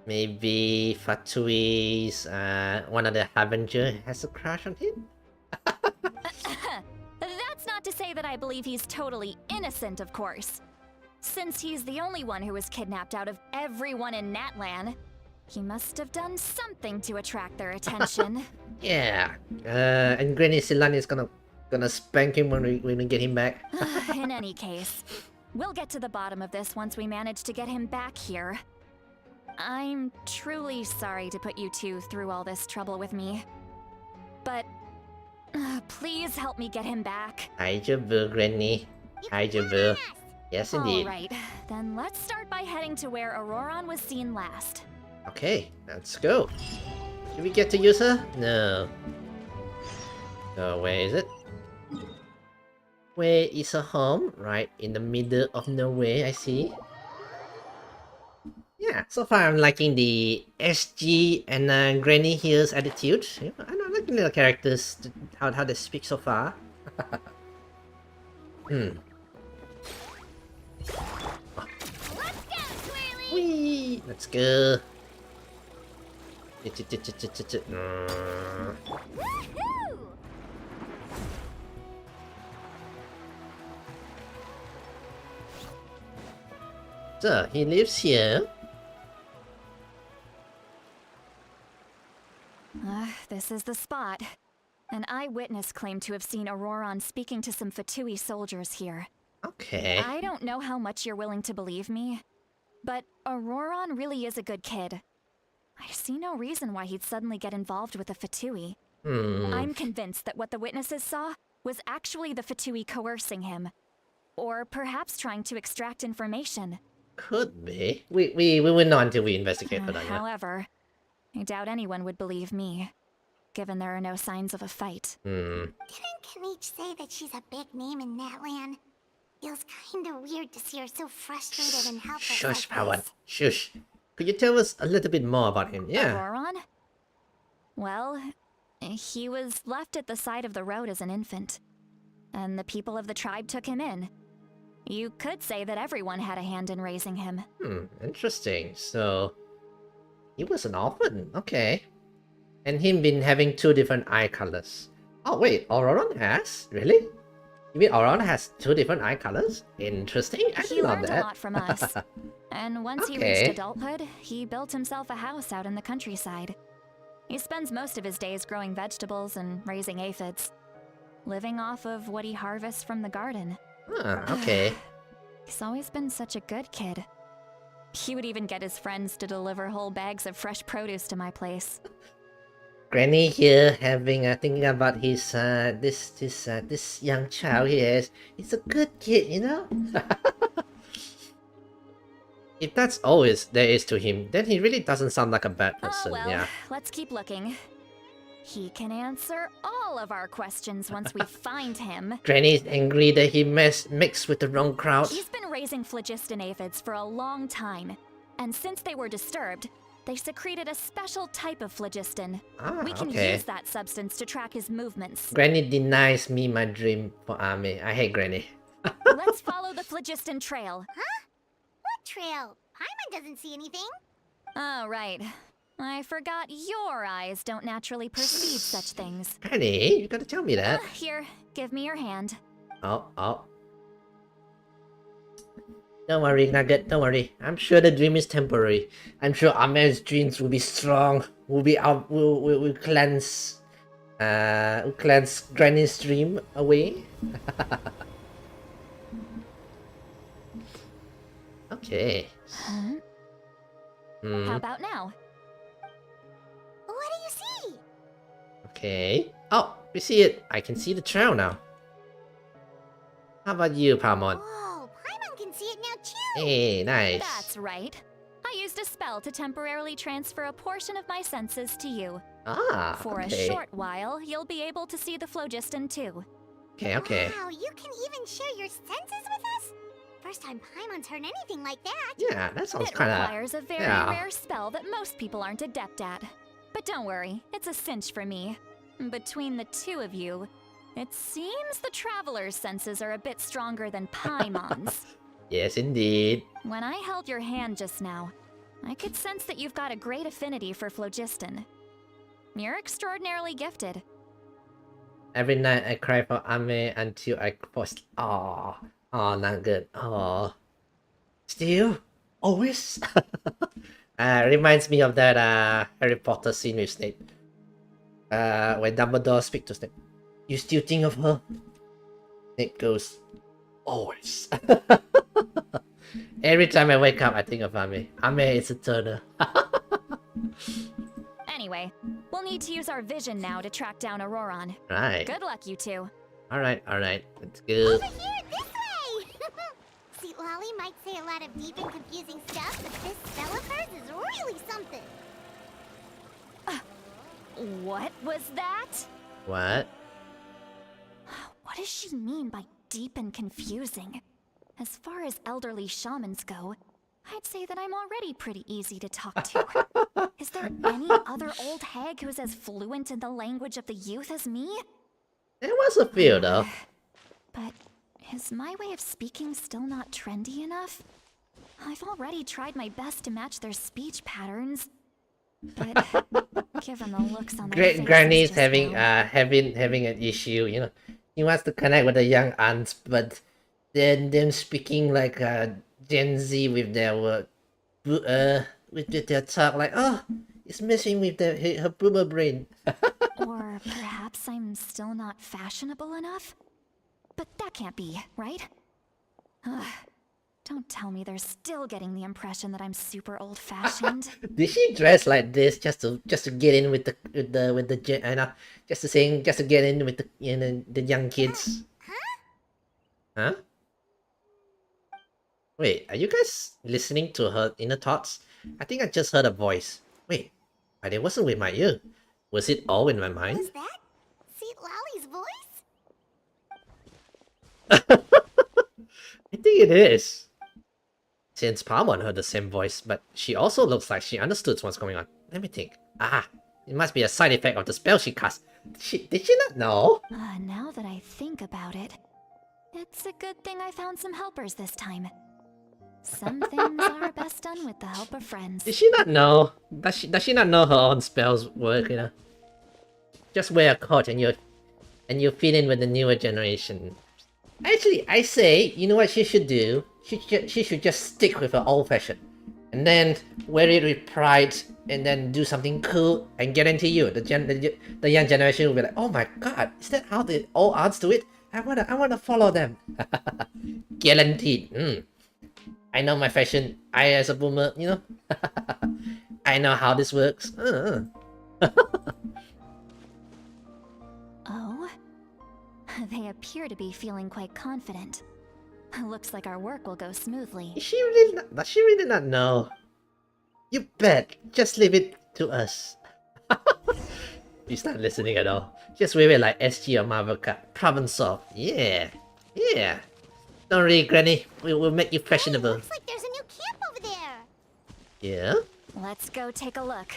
Maybe Fatui's one of the Harbinger has a crush on him? That's not to say that I believe he's totally innocent, of course. Since he's the only one who was kidnapped out of everyone in Natlan, he must have done something to attract their attention. Yeah. And Granny Silani is gonna spank him when we get him back. In any case, We'll get to the bottom of this once we manage to get him back here. I'm truly sorry to put you two through all this trouble with me. But please help me get him back. Vtuber, Granny. Vtuber. Yes, indeed. Alright, then let's start by heading to where Auroron was seen last. Okay, let's go. Did we get to use her? No. So where is it? Where is her home? Right in the middle of nowhere, I see. Yeah, so far I'm liking the SG and Granny here's attitude. Yeah, I'm liking the characters, how they speak so far. Whee! Let's go. So he lives here. This is the spot. An eyewitness claimed to have seen Auroron speaking to some Fatui soldiers here. Okay. I don't know how much you're willing to believe me, but Auroron really is a good kid. I see no reason why he'd suddenly get involved with the Fatui. I'm convinced that what the witnesses saw was actually the Fatui coercing him. Or perhaps trying to extract information. Could be. We will not until we investigate for that. Yeah. However, I doubt anyone would believe me, given there are no signs of a fight. Didn't Kanich say that she's a big name in that land? Feels kinda weird to see her so frustrated and helpless. Shush, like Pawan. this. Shush. Could you tell us a little bit more about him? Yeah. Auroron? Well, he was left at the side of the road as an infant, and the people of the tribe took him in. You could say that everyone had a hand in raising him. Interesting. So he was an orphan. Okay. And him been having 2 different eye colors. Oh wait, Auroron has? Really? You mean Auroron has 2 different eye colors? Interesting. I He didn't know learned a that. lot from us. And once he Okay. reached adulthood, he built himself a house out in the countryside. He spends most of his days growing vegetables and raising aphids, living off of what he harvests from the garden. Okay. He's always been such a good kid. He would even get his friends to deliver whole bags of fresh produce to my place. Granny here having thinking about his this young child here. He's a good kid, you know. If that's all there is to him, then he really doesn't sound like a bad person. Oh well, Yeah. let's keep looking. He can answer all of our questions once we find him. Granny's angry that he mixed with the wrong crowd. He's been raising phlogiston aphids for a long time, and since they were disturbed, they secreted a special type of phlogiston. We can okay. use that substance to track his movements. Granny denies me my dream for army. I hate Granny. Let's follow the phlogiston trail. What trail? Paimon doesn't see anything. Oh, right. I forgot your eyes don't naturally perceive such things. Granny, you gotta tell me that. Here, give me your hand. Oh. Don't worry, Nugget, don't worry. I'm sure the dream is temporary. I'm sure Ahmed's dreams will be strong. Will cleanse Granny's dream away. Okay. How about now? What do you see? Okay. Oh, we see it. I can see the trail now. How about you, Palmon? Whoa, Paimon can see it now too. Hey, nice. That's right. I used a spell to temporarily transfer a portion of my senses to you. Ah, For okay. a short while, you'll be able to see the phlogiston too. Okay. Wow, you can even share your senses with us? First time Paimon's heard anything like that. Yeah, that sounds It kind of... requires a very yeah. rare spell that most people aren't adept at. But don't worry, it's a cinch for me. Between the two of you, it seems the Traveler's senses are a bit stronger than Paimon's. Yes, indeed. When I held your hand just now, I could sense that you've got a great affinity for phlogiston. You're extraordinarily gifted. Every night I cry for Ame until I post. Oh, not good. Oh, still, always. Reminds me of that Harry Potter scene with Snape. When Dumbledore speaks to Snape, you still think of her? Snape goes, always. Every time I wake up, I think of Ame. Ame is a turner. Anyway, we'll need to use our vision now to track down Auroron. Right. Good luck, you two. Alright. Let's go. Over here, this way! Sweet Lolly might say a lot of deep and confusing stuff, but this spell of hers is really something. What was that? What? What does she mean by deep and confusing? As far as elderly shamans go, I'd say that I'm already pretty easy to talk to. Is there any other old hag who's as fluent in the language of the youth as me? There was a few though. But is my way of speaking still not trendy enough? I've already tried my best to match their speech patterns. But given the looks on their faces Granny's just having now, having an issue, you know. He wants to connect with the young aunts, but then them speaking like Gen Z with their with their talk, like, oh, it's messing with her boomer brain. Or perhaps I'm still not fashionable enough? But that can't be, right? Ugh, don't tell me they're still getting the impression that I'm super old-fashioned. Did she dress like this just to get in with the just to get in with the young kids? Huh? Wait, are you guys listening to her inner thoughts? I think I just heard a voice. Wait, but it wasn't with my ear. Was it all in my mind? Was that Sweet Lolly's voice? I think it is. Since Palmon heard the same voice, but she also looks like she understood what's going on. Let me think. Ah, it must be a side effect of the spell she cast. Did she not know? Now that I think about it, it's a good thing I found some helpers this time. Some things are best done with the help of friends. Did she not know? Does she not know her own spells work, you know? Just wear a coat and you fit in with the newer generation. Actually, I say, you know what she should do? She should just stick with her old fashion. And then wear it with pride and then do something cool and guarantee you the young generation will be like, oh my god, is that how the old aunts do it? I wanna follow them. Guaranteed. I know my fashion. I as a boomer, you know. I know how this works. Oh? They appear to be feeling quite confident. Looks like our work will go smoothly. Is she really not, does she really not know? You bet. Just leave it to us. She's not listening at all. Just wear it like SG or Marvel Cup. Problem solved. Yeah. Don't worry, Granny. We will make you fashionable. Looks like there's a new camp over there. Yeah? Let's go take a look.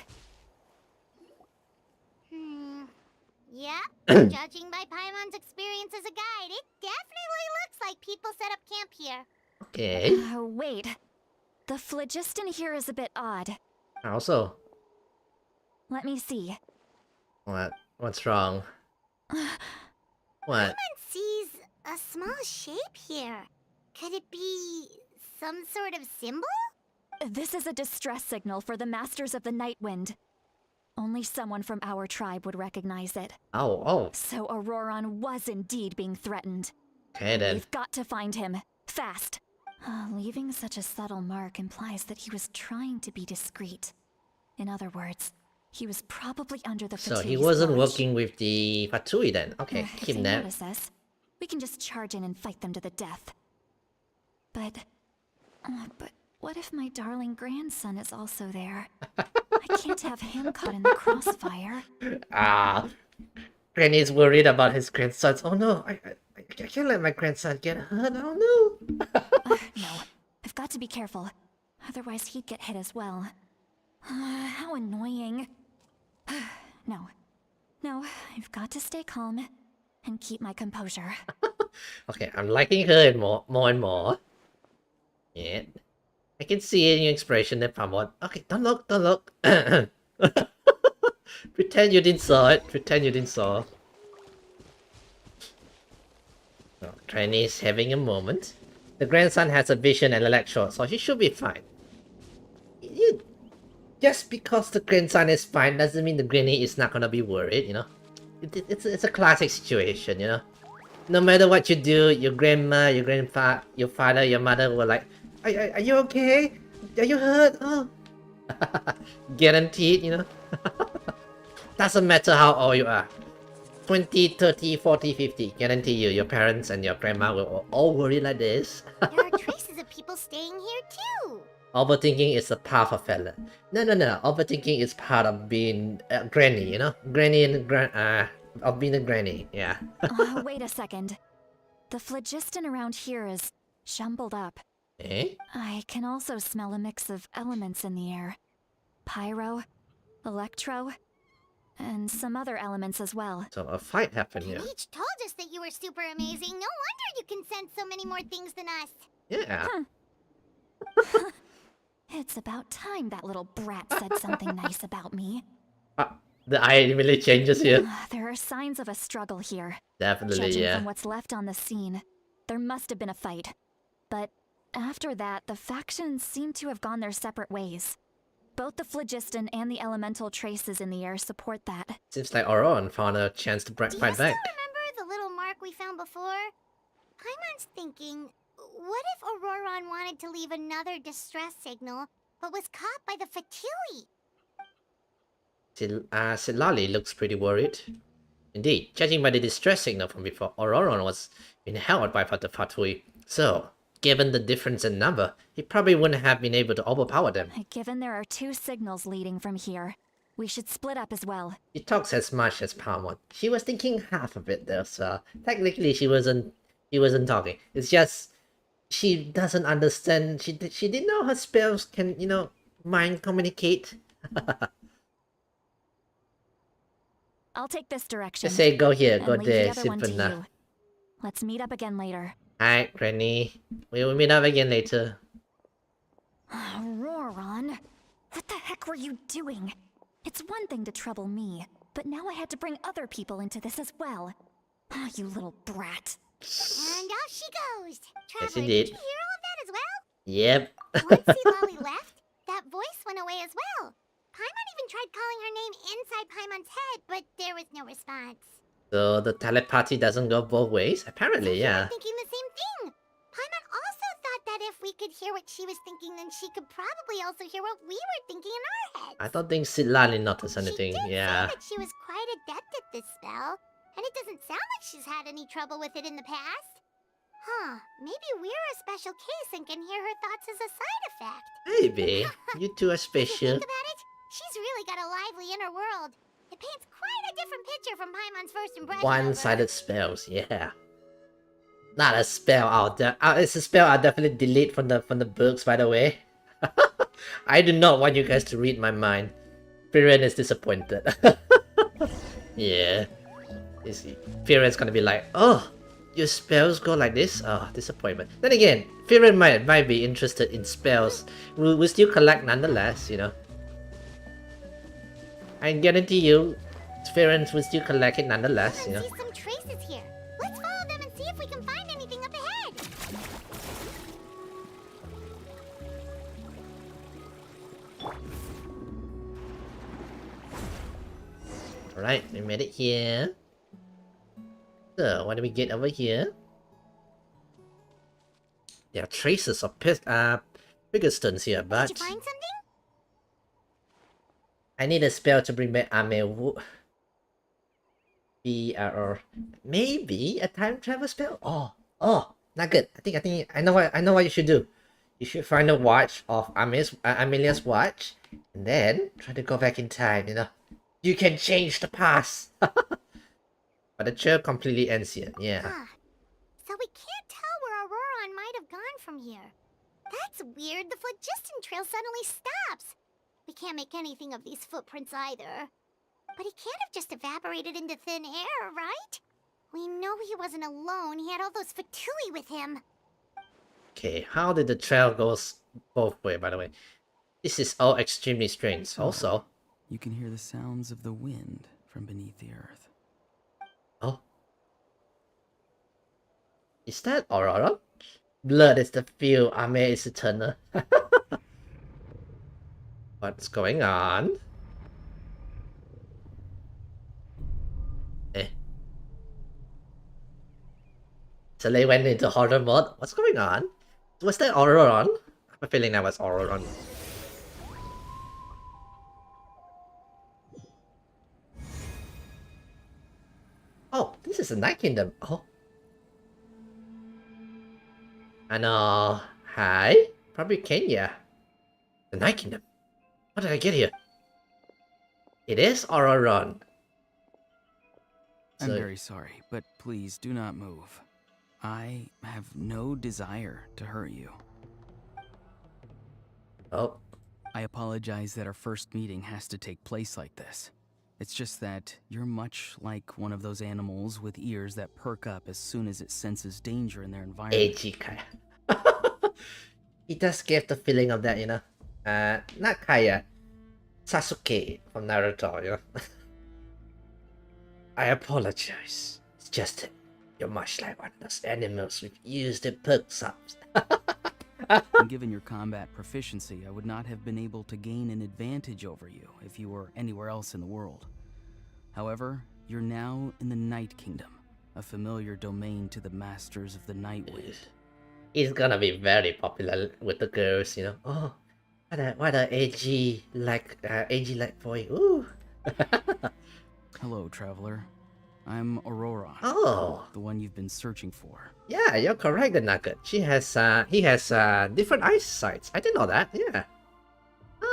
Yeah, judging by Paimon's experience as a guide, it definitely looks like people set up camp here. Okay. Wait. The phlogiston here is a bit odd. Also, Let me see. what's wrong? What? Paimon sees a small shape here. Could it be some sort of symbol? This is a distress signal for the Masters of the Night Wind. Only someone from our tribe would recognize it. Oh. So Auroron was indeed being threatened. Okay then. We've got to find him. Fast. Leaving such a subtle mark implies that he was trying to be discreet. In other words, he was probably under the So Fatoui's he wasn't watch. working with the Fatui then. Okay, If keep they that. notice us, we can just charge in and fight them to the death. But what if my darling grandson is also there? I can't have him caught in the crossfire. Granny's worried about his grandsons. Oh no, I can't let my grandson get hurt. Oh no. No, I've got to be careful. Otherwise he'd get hit as well. How annoying. No, I've got to stay calm and keep my composure. Okay, I'm liking her more and more. Yeah. I can see it in your expression that Pamon. Okay, don't look. Pretend you didn't saw it. Oh, Granny's having a moment. The grandson has a vision and a leg short, so he should be fine. Just because the grandson is fine doesn't mean the granny is not gonna be worried, you know? It's a classic situation, you know? No matter what you do, your grandma, your grandpa, your father, your mother will like Are you okay? Are you hurt? Oh. Guaranteed, you know. Doesn't matter how old you are. 20, 30, 40, 50. Guarantee you, your parents and your grandma will all worry like this. There are traces of people staying here too. Overthinking is a part of fella. No. Overthinking is part of being a granny, you know? Granny and of being a granny, yeah. Wait a second. The phlogiston around here is jumbled up. Eh? I can also smell a mix of elements in the air. Pyro, electro, and some other elements as well. So a fight happened here. Peach told us that you were super amazing. No wonder you can sense so many more things than us. Yeah. It's about time that little brat said something nice about me. The eye immediately changes here. There are signs of a struggle here. Definitely, Judging yeah. from what's left on the scene, there must have been a fight. But after that, the factions seem to have gone their separate ways. Both the phlogiston and the elemental traces in the air support that. Seems like Auron found a chance to Do you fight still back. remember the little mark we found before? Paimon's thinking, what if Auroron wanted to leave another distress signal, but was caught by the Fatui? Silali looks pretty worried. Indeed, judging by the distress signal from before, Auroron was being held by the Fatui. So, given the difference in number, he probably wouldn't have been able to overpower them. Given there are 2 signals leading from here, we should split up as well. She talks as much as Palmon. She was thinking half of it though, so technically she wasn't talking. It's just she doesn't understand. She didn't know her spells can, you know, mind communicate. I'll take this direction. Just say go here, and go leave there, the other one to simple enough. you. Let's meet up again later. Alright, Granny. We will meet up again later. Roron, what the heck were you doing? It's one thing to trouble me, but now I had to bring other people into this as well. Ah, you little brat. And off she goes. Yes, Traveler, you did did. you hear all of that as well? Yep. Once Silali left, that voice went away as well. Paimon even tried calling her name inside Paimon's head, but there was no response. So the telepathy doesn't go both ways? Apparently, You yeah. were thinking the same thing. Paimon also thought that if we could hear what she was thinking, then she could probably also hear what we were thinking in our heads. I don't think Silali noticed anything, She did yeah. say that she was quite adept at this spell, and it doesn't sound like she's had any trouble with it in the past. Huh, maybe we're a special case and can hear her thoughts as a side effect. Maybe. You two are If you special. think about it, she's really got a lively inner world. It paints quite a different picture from Paimon's first impression of her. One-sided spells, yeah. Not a spell out there. It's a spell I'll definitely delete from the books, by the way. I do not want you guys to read my mind. Firen is disappointed. Yeah. Firen's gonna be like, oh, your spells go like this? Oh, disappointment. Then again, Firen might be interested in spells. We'll still collect nonetheless, you know. I guarantee you, Firen will still collect it nonetheless, you I know. see some traces here. Let's follow them and see if we can find anything up ahead. Alright, we made it here. So, what do we get over here? There are traces of bigger stones here, Did but you find something? I need a spell to bring back Ame. BRR. Maybe a time travel spell? Oh, not good. I think I know what you should do. You should find a watch of Amelia's watch, and then try to go back in time, you know. You can change the past. But the trail completely ends here, yeah. So we can't tell where Auroron might have gone from here. That's weird. The phlogiston trail suddenly stops. We can't make anything of these footprints either. But he can't have just evaporated into thin air, right? We know he wasn't alone. He had all those Fatui with him. Okay, how did the trail go both way, by the way? This is all extremely strange. Also, You can hear the sounds of the wind from beneath the earth. oh. Is that Aurora? Blood is the fuel, Ame is eternal. What's going on? So they went into horror mode. What's going on? Was that Auroron? I have a feeling that was Auroron. Oh, this is the Night Kingdom. Oh. And hi? Probably Kenya. The Night Kingdom. How did I get here? It is Auroron. I'm very sorry, but please do not move. I have no desire to hurt you. Oh. I apologize that our first meeting has to take place like this. It's just that you're much like one of those animals with ears that perk up as soon as it senses danger in their environment. AG Kaya. He does give the feeling of that, you know. Not Kaya. Sasuke from Naruto, you know. I apologize. It's just that you're much like one of those animals with ears that perks up. And given your combat proficiency, I would not have been able to gain an advantage over you if you were anywhere else in the world. However, you're now in the Night Kingdom, a familiar domain to the masters of the Night Wind. He's gonna be very popular with the girls, you know. Oh, what a AG like boy. Ooh. Hello, traveler. I'm Aurora. Oh. The one you've been searching for. Yeah, you're correct, the Nugget. He has different eyesights. I didn't know that. Yeah.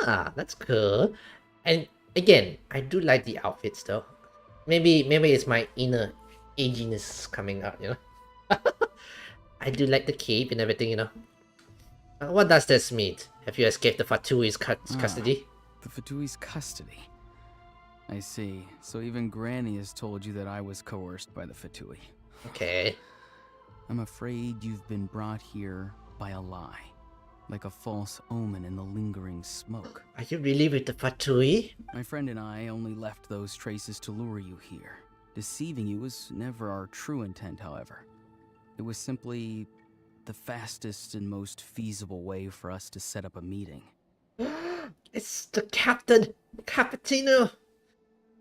Ah, that's cool. And again, I do like the outfits though. Maybe it's my inner aginess coming out, you know. I do like the cape and everything, you know. What does this mean? Have you escaped the Fatui's custody? The Fatui's custody. I see. So even Granny has told you that I was coerced by the Fatui. Okay. I'm afraid you've been brought here by a lie. Like a false omen in the lingering smoke. Are you really with the Fatui? My friend and I only left those traces to lure you here. Deceiving you was never our true intent, however. It was simply the fastest and most feasible way for us to set up a meeting. It's the Captain! Cappuccino!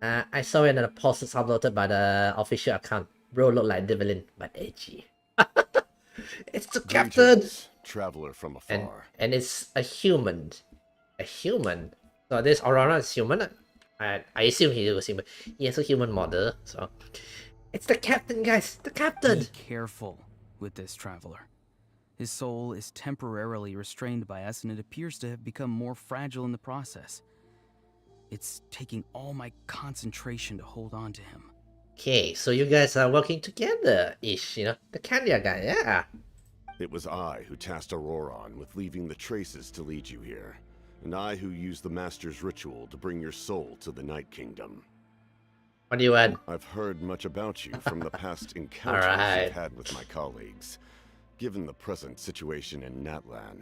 I saw it in a post uploaded by the official account. Bro look like Devlin, but edgy. It's the Captain! Greetings, traveler from afar. And it's a human. A human. So this Aurora is human. I assume he was human. He has a human model, so... It's the Captain, guys! The Captain! Be careful with this traveler. His soul is temporarily restrained by us, and it appears to have become more fragile in the process. It's taking all my concentration to hold on to him. Okay, so you guys are working together-ish, you know? The Kenya guy, yeah. It was I who tasked Auroron with leaving the traces to lead you here, and I who used the Master's ritual to bring your soul to the Night Kingdom. What do you want? I've heard much about you from the past encounters Alright. I've had with my colleagues. Given the present situation in Natlan,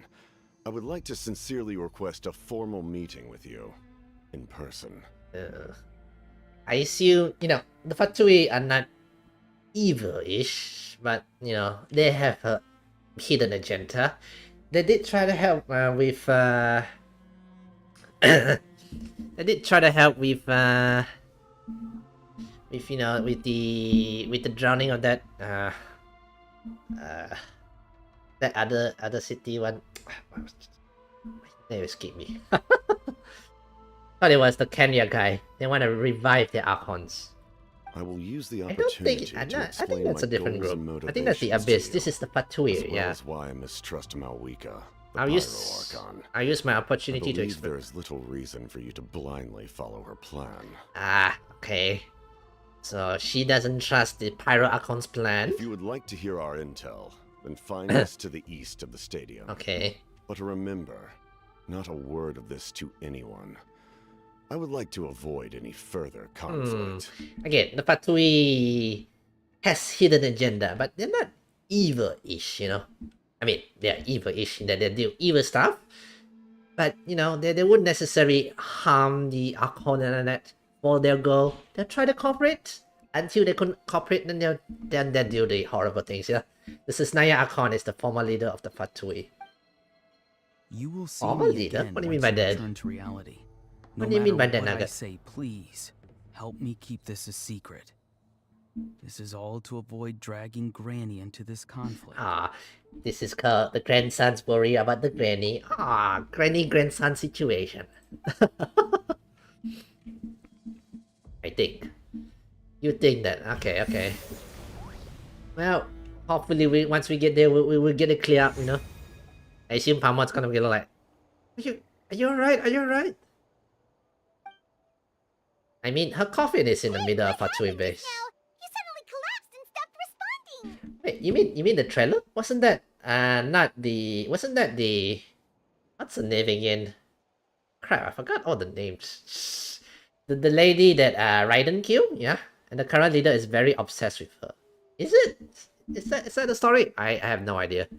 I would like to sincerely request a formal meeting with you, in person. I assume, you know, the Fatui are not evil-ish, but, you know, they have a hidden agenda. They did try to help with, they did try to help with, you know, with the drowning of that, that other city one. They escaped me. Thought it was the Kenya guy. They want to revive the Archons. I will use the I don't opportunity think. to I explain think that's my a different goals group. and I think that's the motivations to Abyss. you, This is the Fatui. as well Yeah. as why I mistrust Malwika, the I'll Pyro use. Archon. I'll use my I opportunity to believe explain. there is little reason for you to blindly follow her plan. Ah, okay. So she doesn't trust the Pyro Archon's plan. If you would like to hear our intel, then find us to the east of the stadium. Okay. But remember, not a word of this to anyone. I would like to avoid any further conflict. Again, the Fatui has hidden agenda, but they're not evil-ish, you know. I mean, they're evil-ish in that they do evil stuff, but you know, they wouldn't necessarily harm the Archon and that for their goal. They'll try to cooperate until they couldn't cooperate, then they do the horrible things. Yeah, this is Naya Archon is the former leader of the Fatui. You will see Former me leader? again What do you mean once by I that? return to reality. What No do you mean by matter that, what I Nugget? say, please help me keep this a secret. This is all to avoid dragging Granny into this conflict. This is called the grandson's worry about the granny. Granny grandson situation. I think. You think that? Okay. Well, hopefully once we get there, we will get it clear up, you know. I assume Pamon's gonna be like, are you alright? Are you alright? I mean, her coffin is in the middle of her twin base. Now, you suddenly collapsed and stopped responding. Wait, you mean the trailer? Wasn't that wasn't that the what's the name again? Crap, I forgot all the names. The lady that Raiden killed, yeah? And the current leader is very obsessed with her. Is it? Is that the story? I have no idea.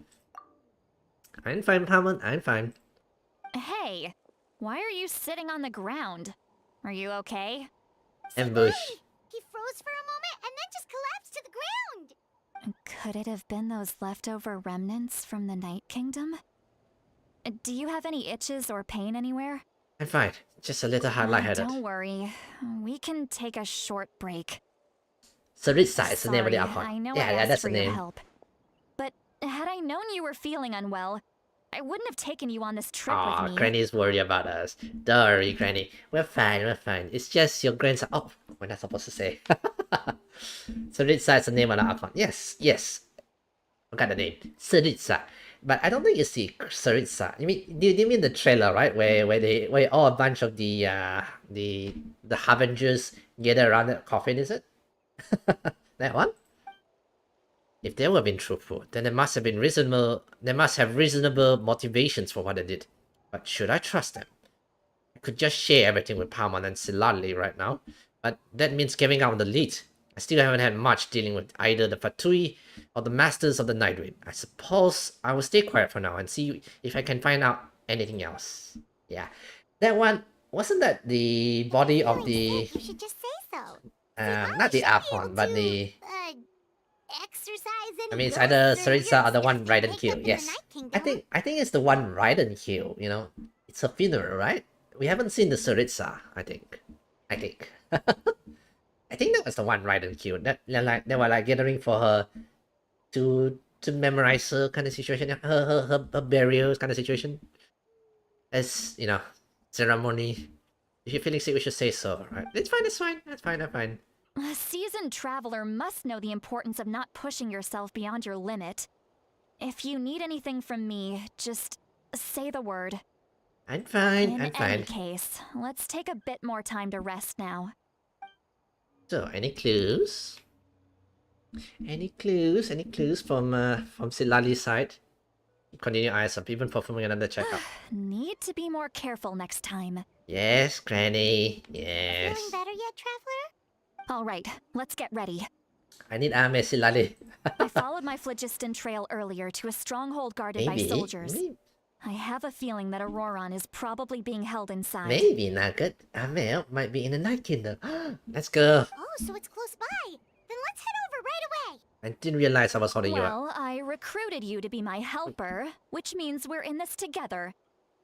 I'm fine, Pamon, I'm fine. Hey, why are you sitting on the ground? Are you okay? Ambush. He froze for a moment and then just collapsed to the ground. Could it have been those leftover remnants from the Night Kingdom? Do you have any itches or pain anywhere? I'm fine. Just a little lightheaded. Don't worry. We can take a short break. Saritsa is the name of the Sorry, alcohol. I know I Yeah, asked that's for the your name. help. But had I known you were feeling unwell, I wouldn't have taken you on this trip with me. Granny's worried about us. Don't worry, Granny. We're fine. It's just your grandson. Oh, we're not supposed to say. Saritsa is the name of the alcohol. Yes. Forgot the name. Saritsa. But I don't think it's the Saritsa. You mean do you mean the trailer, right? Where all a bunch of the Harbingers gather around the coffin, is it? That one? If they were being truthful, then there must have reasonable motivations for what they did. But should I trust them? I could just share everything with Palmon and Silali right now, but that means giving out the lead. I still haven't had much dealing with either the Fatui or the Masters of the Nightwind. I suppose I will stay quiet for now and see if I can find out anything else. Yeah. That one, wasn't that the body of the... You should just say so. not the Archon, but the... Exercise I mean, it's either Saritsa or the one Raiden picked killed. up in the Yes, Night Kingdom. I think it's the one Raiden killed. You know, it's a funeral, right? We haven't seen the Saritsa. I think. I think that was the one Raiden killed. That they were like gathering for her to memorize her kind of situation, her burial kind of situation. As you know, ceremony. If you're feeling sick, we should say so, right? It's fine. I'm fine. A seasoned traveler must know the importance of not pushing yourself beyond your limit. If you need anything from me, just say the word. I'm fine. In any case, let's take a bit more time to rest now. So, any clues? Any clues from Silali's side? Continue eyes up, even performing another checkup. Need to be more careful next time. Yes, Granny. Yes. Feeling better yet, traveler? All right, let's get ready. I need army, Silali. I followed my phlogiston trail earlier to a stronghold guarded by soldiers. I have a feeling that Auroron is probably being held inside. Maybe Nugget. Amel might be in the Night Kingdom. Let's go. Oh, so it's close by. Then let's head over right away. I didn't realize I was holding you up. Well, I recruited you to be my helper, which means we're in this together.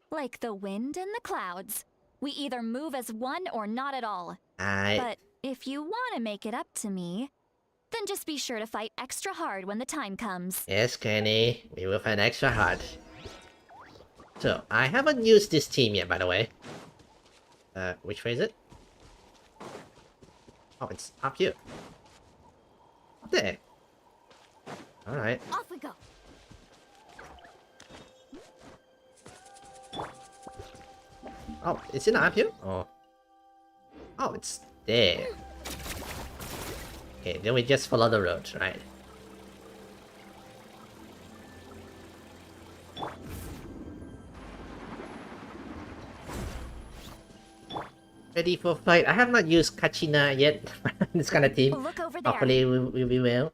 Like the wind and the clouds. We either move as one or not at all. But if you want to make it up to me, then just be sure to fight extra hard when the time comes. Yes, Granny. We will fight extra hard. So, I haven't used this team yet, by the way. Which way is it? Oh, it's up here. Up there. Alright. Off we go. Oh, is it not up here? Oh, it's there. Okay, then we just follow the road, right? Ready for fight. I have not used Kachina yet. This kind of team. Look over there. Hopefully we will.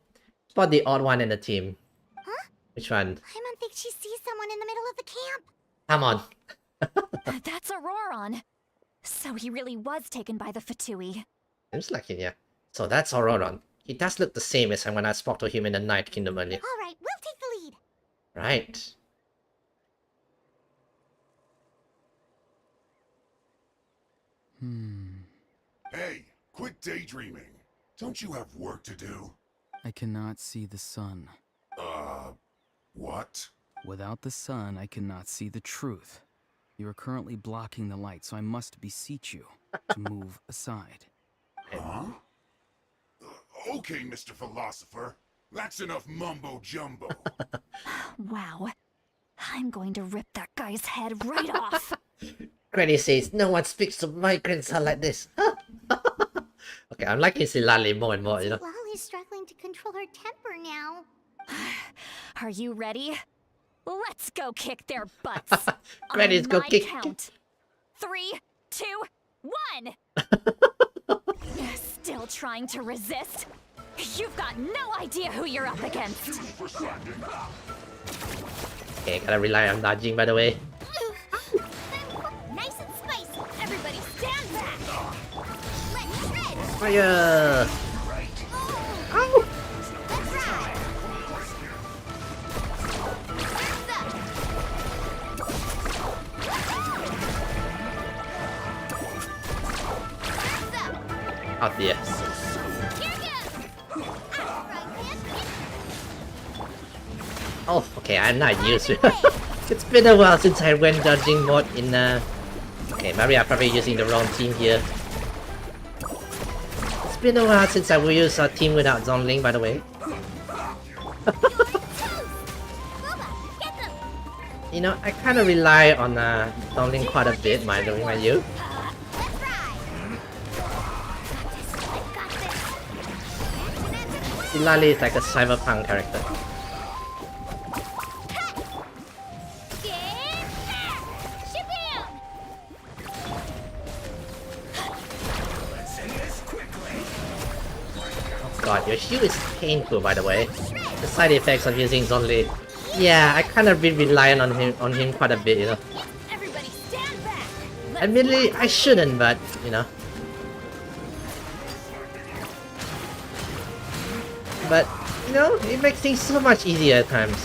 Spot the odd one in the team. Huh? Which one? I don't think she sees someone in the middle of the camp. Come on. That's Auroron. So he really was taken by the Fatui. Seems like it, yeah. So that's Auroron. He does look the same as when I spoke to him in the Night Kingdom earlier. All right, we'll take the lead. Right. Hey, quit daydreaming. Don't you have work to do? I cannot see the sun. What? Without the sun, I cannot see the truth. You are currently blocking the light, so I must beseech you to move aside. Huh? Okay, Mr. Philosopher. That's enough mumbo-jumbo. Wow. I'm going to rip that guy's head right off. Granny says, no one speaks to my grandson like this. Okay, I'm liking Silali more and more, you know. Lolly's struggling to control her temper now. Are you ready? Let's go kick their butts. Granny's On go my kick. count. 3, 2, 1. Still trying to resist? You've got no idea who you're up against. Okay, gotta rely on dodging, by the way. Nice and spicy. Everybody stand back. Let's shred. Fire! Ow! Let's ride. Oh dear. Oh, okay, I'm not used to it. It's been a while since I went dodging mode in Okay, maybe I'm probably using the wrong team here. It's been a while since I will use a team without zombling, by the way. You know, I kind of rely on zombling quite a bit, my you. Lali is like a cyberpunk character. God, your shield is painful, by the way. The side effects of using Zonli. Yeah, I kind of been reliant on him quite a bit, you know. Admittedly, I shouldn't, but you know. But you know, it makes things so much easier at times.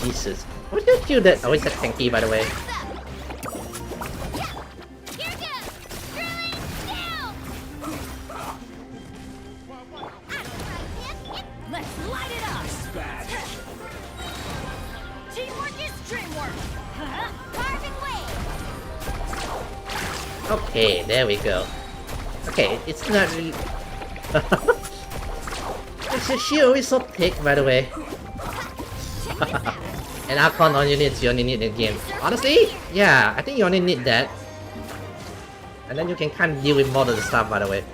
Jesus. What did you do that? Oh, it's a tanky, by the way. Let's light it up! Teamwork is dreamwork! Carving waves! Okay, there we go. Okay, it's not really... Is she always so thick, by the way? And Archon on units you only need in the game. Honestly, yeah, I think you only need that. And then you can kind of deal with more of the stuff, by the way.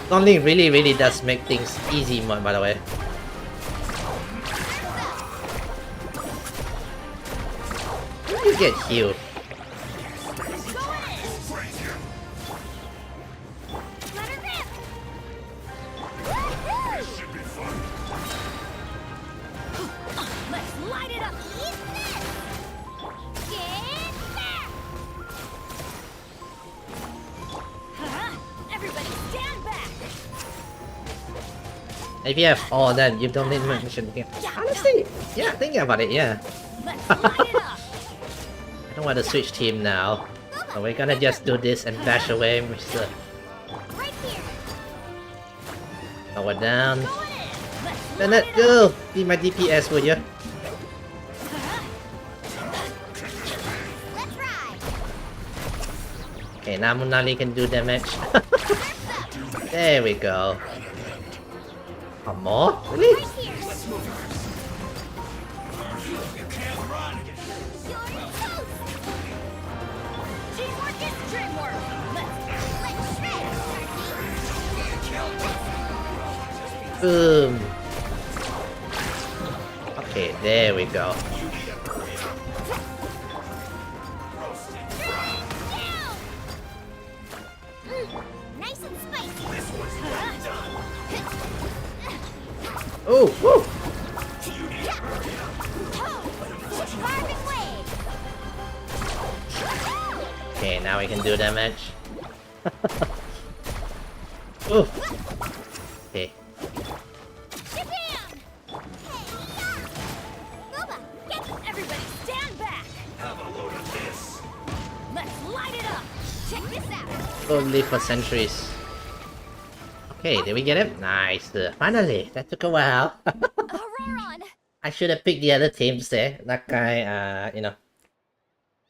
Zombling really does make things easy, by the way. How do you get healed? Let's light it up! Everybody stand back! If you have all that, you don't need much in the game. Honestly, yeah, thinking about it, yeah. Let's light it up! I don't want to switch team now. So we're gonna just do this and bash away, Mr. Right here. Power down. Going in! Let's Then light let it go! up! Be my DPS, will you? Let's ride. Okay, now Munali can do damage. There we go. One more? Really? Right here. Teamwork is dreamwork! Let's shred, turkey. Boom. Okay, there we go. Nice and spicy. Oh, woo! Carving waves. Okay, now we can do damage. Oh. Okay. Ship Both live for centuries. Okay, did we get him? Nice. Finally, that took a while. Auroron! I should have picked the other teams there. That guy, you know.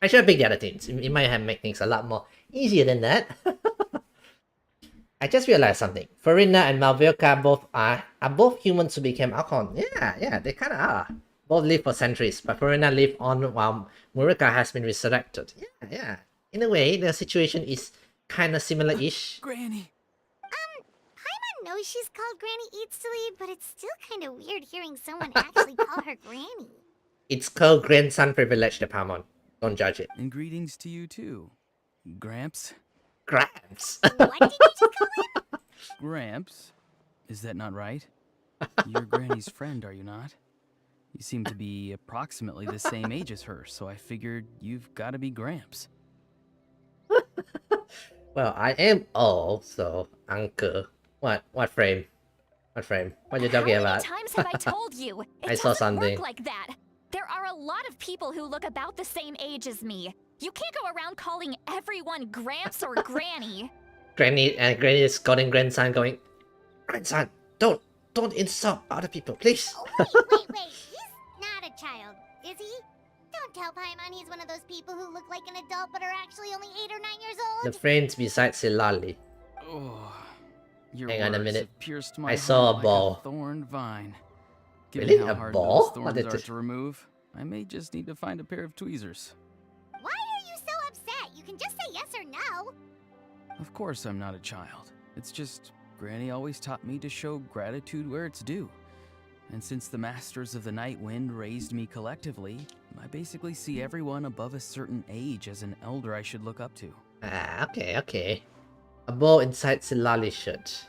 I should have picked the other teams. It might have made things a lot more easier than that. I just realized something. Farina and Malvilka both are both humans who became Archon. Yeah, they kinda are. Both live for centuries, but Farina lived on while Murica has been resurrected. Yeah. In a way, the situation is kinda similar-ish. Granny! Paimon knows she's called Granny Eatsley, but it's still kind of weird hearing someone actually call her Granny. It's called grandson privilege, the Paimon. Don't judge it. And greetings to you too, Gramps. Gramps. What did you just call him? Gramps? Is that not right? You're Granny's friend, are you not? You seem to be approximately the same age as her, so I figured you've got to be Gramps. Well, I am old, so uncle. What frame? What frame? What are you talking How about? many times have I told you? It I saw doesn't something. work like that. There are a lot of people who look about the same age as me. You can't go around calling everyone Gramps or Granny. Granny is calling grandson going, grandson, don't insult other people, please. Oh, wait. He's not a child, is he? Don't tell Paimon he's one of those people who look like an adult but are actually only 8 or 9 years The old. friends beside Silali. Oh, your Hang on a words minute. have pierced my I saw heart a like ball. a thorned vine. Given Really? how A hard ball? those What thorns is are it? to remove, I may just need to find a pair of tweezers. Why are you so upset? You can just say yes or no. Of course I'm not a child. It's just Granny always taught me to show gratitude where it's due. And since the Masters of the Night Wind raised me collectively, I basically see everyone above a certain age as an elder I should look up to. Ah, okay. A ball inside Silali's shirt.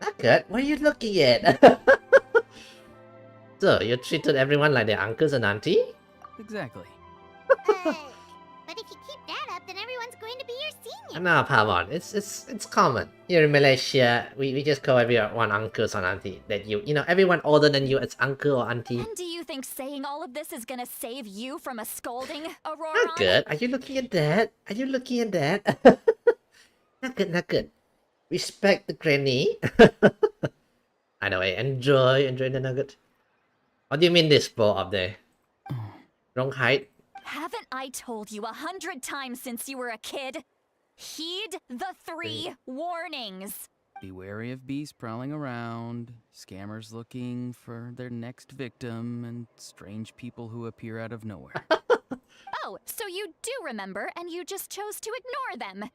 Not good. What are you looking at? So, you treated everyone like their uncles and auntie? Exactly. But if you keep that up, then everyone's going to be your senior. No, Paimon, it's common. Here in Malaysia, we just call everyone uncles and auntie. That you know, everyone older than you is uncle or auntie. And do you think saying all of this is gonna save you from a scolding, Auroron? Not good. Are you looking at that? Not good. Respect the granny. Anyway, enjoy the nugget. What do you mean this ball up there? Wrong height? Haven't I told you 100 times since you were a kid? Heed the 3 warnings. Be wary of beasts prowling around, scammers looking for their next victim, and strange people who appear out of nowhere. Oh, so you do remember, and you just chose to ignore them.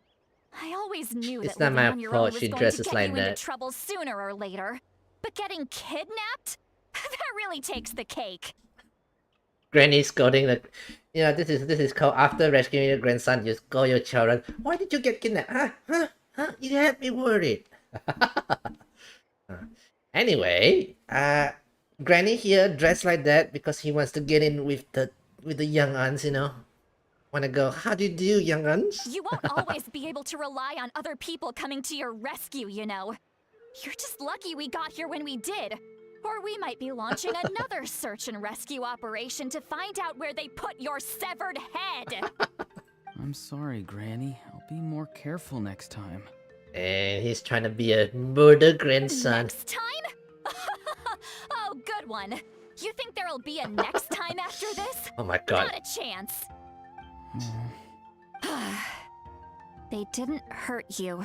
I always knew It's that not living my on your fault own was she going dresses to get like you that. into trouble sooner or later. But getting kidnapped? That really takes the cake. Granny scolding the... You know, this is called after rescuing your grandson, you scold your children. Why did you get kidnapped? Huh? You had me worried. Anyway, Granny here dressed like that because he wants to get in with the young uns, you know. Wanna go, how do you do, young uns? You won't always be able to rely on other people coming to your rescue, you know. You're just lucky we got here when we did. Or we might be launching another search and rescue operation to find out where they put your severed head. I'm sorry, Granny. I'll be more careful next time. And he's trying to be a murder grandson. Next time? Oh, good one. You think there'll be a next time after this? Oh my god. Not a chance. They didn't hurt you,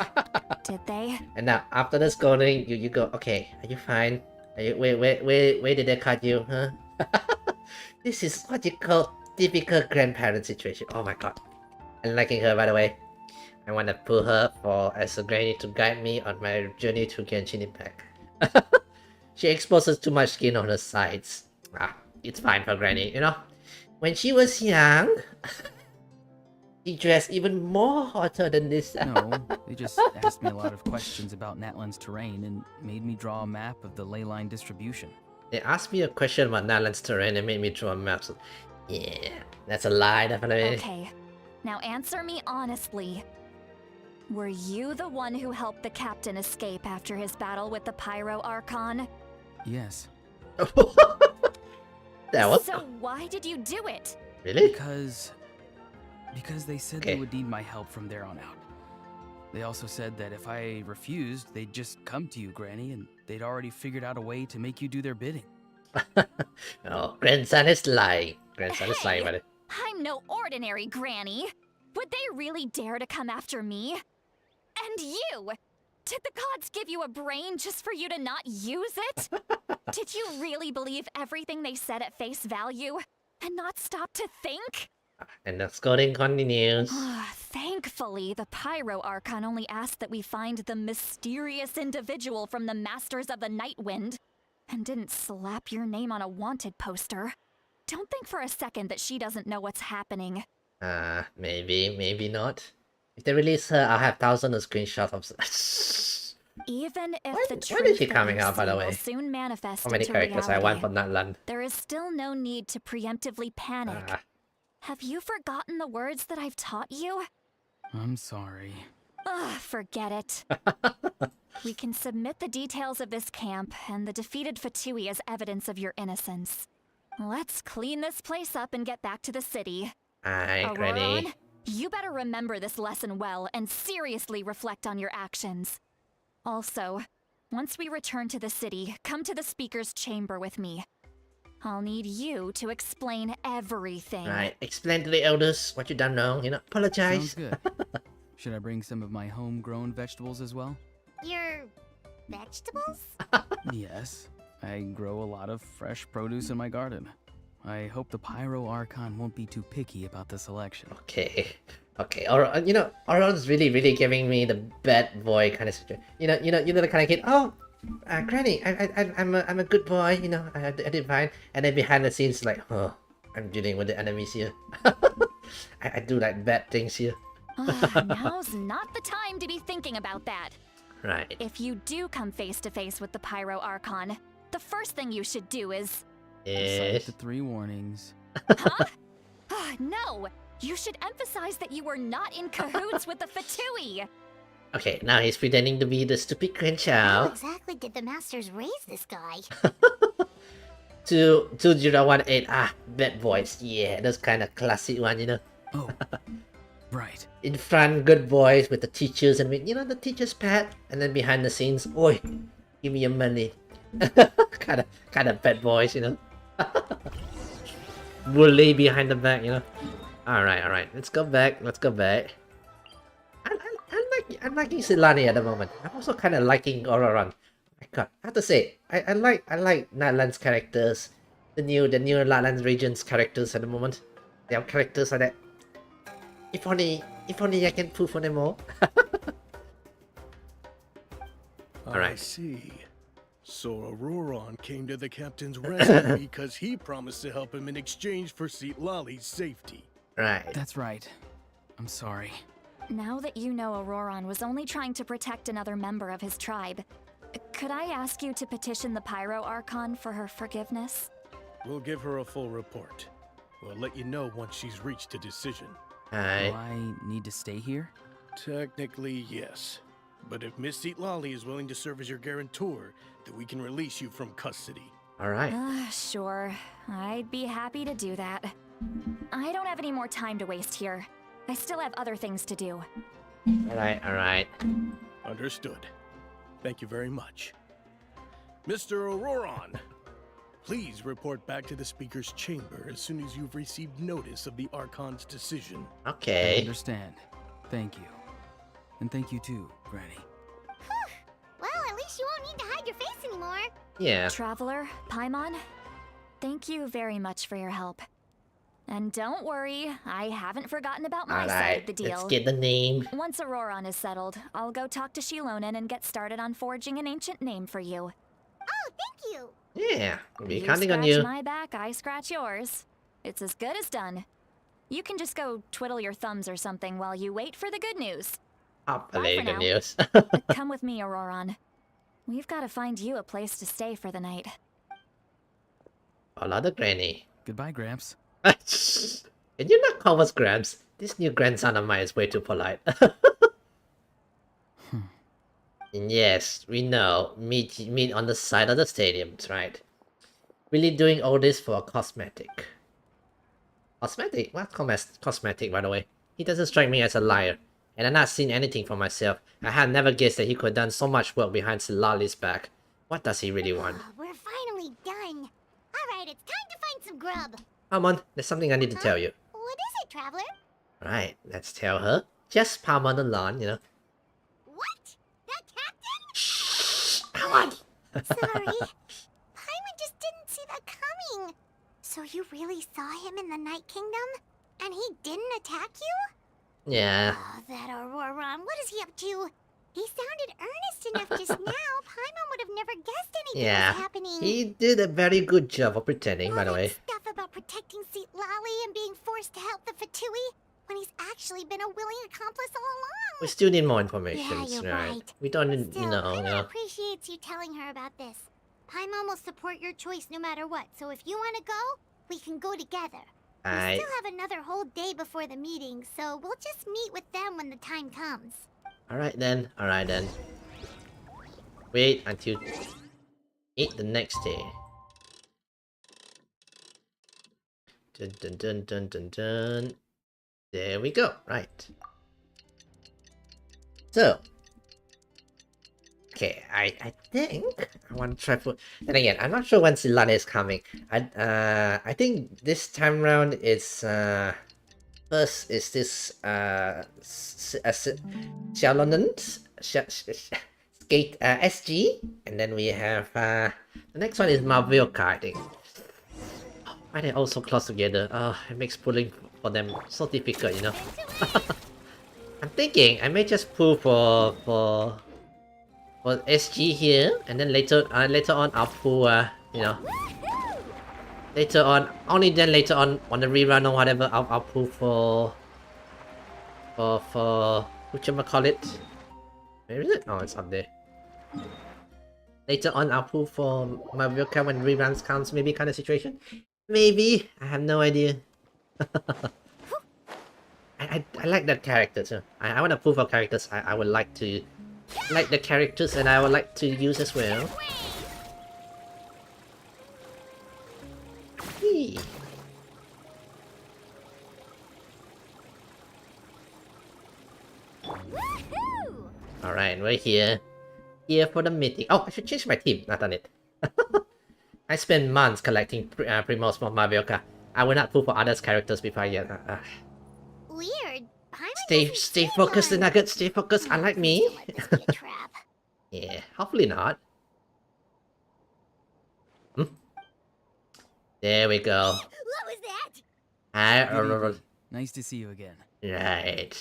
did they? And now, after the scolding, you go, okay, are you fine? Are you, where did they cut you, huh? This is what you call typical grandparent situation. Oh my god. I'm liking her, by the way. I want to pull her as a granny to guide me on my journey to Genshiниmpact. She exposes too much skin on her sides. It's fine for granny, you know? When she was young, she dressed even more hotter than this. No, they just asked me a lot of questions about Natlan's terrain and made me draw a map of the ley line distribution. They asked me a question about Natlan's terrain and made me draw a map. So, yeah, that's a lie, definitely. Okay, now answer me honestly. Were you the one who helped the captain escape after his battle with the Pyro Archon? Yes. That was So why did you do it? really? Because they said Okay. they would need my help from there on out. They also said that if I refused, they'd just come to you, Granny, and they'd already figured out a way to make you do their bidding. Oh, grandson is lying. Grandson is lying Hey! about it. I'm no ordinary granny. Would they really dare to come after me? And you! Did the gods give you a brain just for you to not use it? Did you really believe everything they said at face value and not stop to think? And the scolding continues. Thankfully, the Pyro Archon only asked that we find the mysterious individual from the Masters of the Night Wind and didn't slap your name on a wanted poster. Don't think for a second that she doesn't know what's happening. Maybe, maybe not. If they release her, I'll have thousands of screenshots of. Even if When- the when is truth she that coming you out, by the see way? will soon manifest How many into characters I want reality, for Natlan? there is still no need to preemptively panic. Ah, Have you forgotten the words that I've taught you? I'm sorry. Ugh, forget it. We can submit the details of this camp and the defeated Fatui as evidence of your innocence. Let's clean this place up and get back to the city. aye, Granny. Auroron, you better remember this lesson well and seriously reflect on your actions. Also, once we return to the city, come to the speaker's chamber with me. I'll need you to explain everything. Right, explain to the elders what you done wrong, Sounds apologize. good. Should I bring some of my homegrown vegetables as well? Your vegetables? Yes. I grow a lot of fresh produce in my garden. I hope the Pyro Archon won't be too picky about the selection. Okay, okay. Or Auron's really giving me the bad boy kind of situation. You know the kind of kid. Oh, Granny, I'm a good boy. I did fine. And then behind the scenes, like, oh, I'm dealing with the enemies here. I do like bad things here. Now's not the time to be thinking about that. Right. If you do come face to face with the Pyro Archon, the first thing you should do is... Recite Yes. the 3 warnings. Huh? No! You should emphasize that you were not in cahoots with the Fatui! Okay, now he's pretending to be the stupid How grandchild. exactly did the masters raise this guy? 2018. Bad boys. Yeah, those kind of classic one. Oh, right. In front, good boys with the teachers and the teacher's pet, and then behind the scenes, oi, give me your money. kind of bad boys. Bully behind the back. All right. Let's go back. I'm liking Silani at the moment. I'm also kind of liking Auroron. My God, I have to say, I like Natlan's characters, the new Natlan's regions characters at the moment. Their characters are that. If only I can prove for them more. I Alright. see. So Auroron came to the captain's rescue because he promised to help him in exchange for Lali's safety. Right. That's right. I'm sorry. Now that you know Auroron was only trying to protect another member of his tribe, could I ask you to petition the Pyro Archon for her forgiveness? We'll give her a full report. We'll let you know once she's reached a decision. Do Alright. I need to stay here? Technically, yes. But if Miss Lali is willing to serve as your guarantor, then we can release you from custody. Alright. Sure. I'd be happy to do that. I don't have any more time to waste here. I still have other things to do. Alright. Understood. Thank you very much. Mr. Auroron, please report back to the speaker's chamber as soon as you've received notice of the Archon's decision. I Okay. understand. Thank you. And thank you too, Granny. Well, at least you won't need to hide your face anymore. Yeah. Traveler, Paimon, thank you very much for your help. And don't worry, I haven't forgotten about my side of the Alright. deal. Let's get the name. Once Auroron is settled, I'll go talk to Shilonen and get started on forging an ancient name for you. Oh, thank you. Yeah. We'll be You counting on scratch you. my back, I scratch yours. It's as good as done. You can just go twiddle your thumbs or something while you wait for the good news. Hopefully, for good now. news. Come with me, Auroron. We've got to find you a place to stay for the night. Another granny. Goodbye, Gramps. Can you not call us Gramps? This new grandson of mine is way too polite. And yes, we know. Meet on the side of the stadiums, right? Really doing all this for a cosmetic. Cosmetic? What cosmetic, by the way? He doesn't strike me as a liar, and I've not seen anything for myself. I had never guessed that he could have done so much work behind Silali's back. What does he really want? We're finally done. Alright, it's time to find some grub. Palmon, there's something I need to tell you. What is it, Traveler? Right, let's tell her. Just Palmon alone, you know. What? That captain? Shh! Palmon! Sorry. Paimon just didn't see that coming. So you really saw him in the Night Kingdom? And he didn't attack you? Yeah. Oh, that Auroron, what is he up to? He sounded earnest enough just now. Paimon would have never guessed anything Yeah. was happening. He did a very good job of pretending, by the All way. that stuff about protecting Seat Lally and being forced to help the Fatui when he's actually been a willing accomplice all along. We still need more information, Yeah, you're right? right. We don't, Still, you know, Paimon appreciates you telling her about this. Paimon will support your choice no matter what, so if you want to go, we can go together. We still have another whole day before the meeting, so we'll just meet with them when the time comes. Alright then, alright then. Wait until the next day. Dun dun dun dun dun dun. There we go, right. So. Okay, I think I want to try for. And again, I'm not sure when Silana is coming. I think this time round it's first is this Xiaolonen's Skate SG, and then we have the next one is Mavilka, I think. Why they're all so close together? It makes pulling for them so difficult, you know. I'm thinking I may just pull for SG here, and then later on I'll pull you know, later on later on the rerun or whatever I'll pull for whatchamacallit. Where is it? Oh, it's up there. Later on I'll pull for Mavilka when reruns counts, maybe, kind of situation. Maybe, I have no idea. I like that character too. I want to pull for characters I would like to like the characters and I would like to use as well. Hey. Alright, we're here. Here for the meeting. Oh, I should change my team. Not done it. I spent months collecting Primos from Mavilka. I will not pull for others characters before I get... Weird. Stay focused, the Nugget. Stay focused, unlike me. Let this be a trap. Yeah, hopefully not. There we go. What was that? Nice to see you again. Right.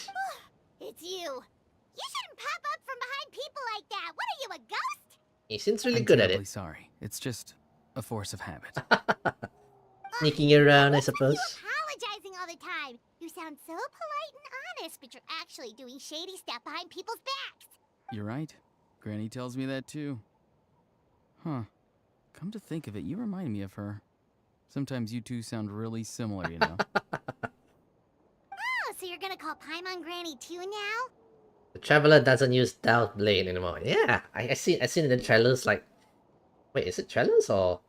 It's you. You shouldn't pop up from behind people like that. What are you, a ghost? He seems really I'm good at terribly it. sorry. It's just a force of habit. Sneaking around, I suppose. You apologizing all the time. You sound so polite and honest, but you're actually doing shady stuff behind people's backs. You're right. Granny tells me that too. Huh. Come to think of it, you remind me of her. Sometimes you two sound really similar, you know. Oh, so you're gonna call Paimon Granny too now? The Traveler doesn't use Stealth Blade anymore. Yeah, I seen in the trailers, like... Wait, is it trailers or...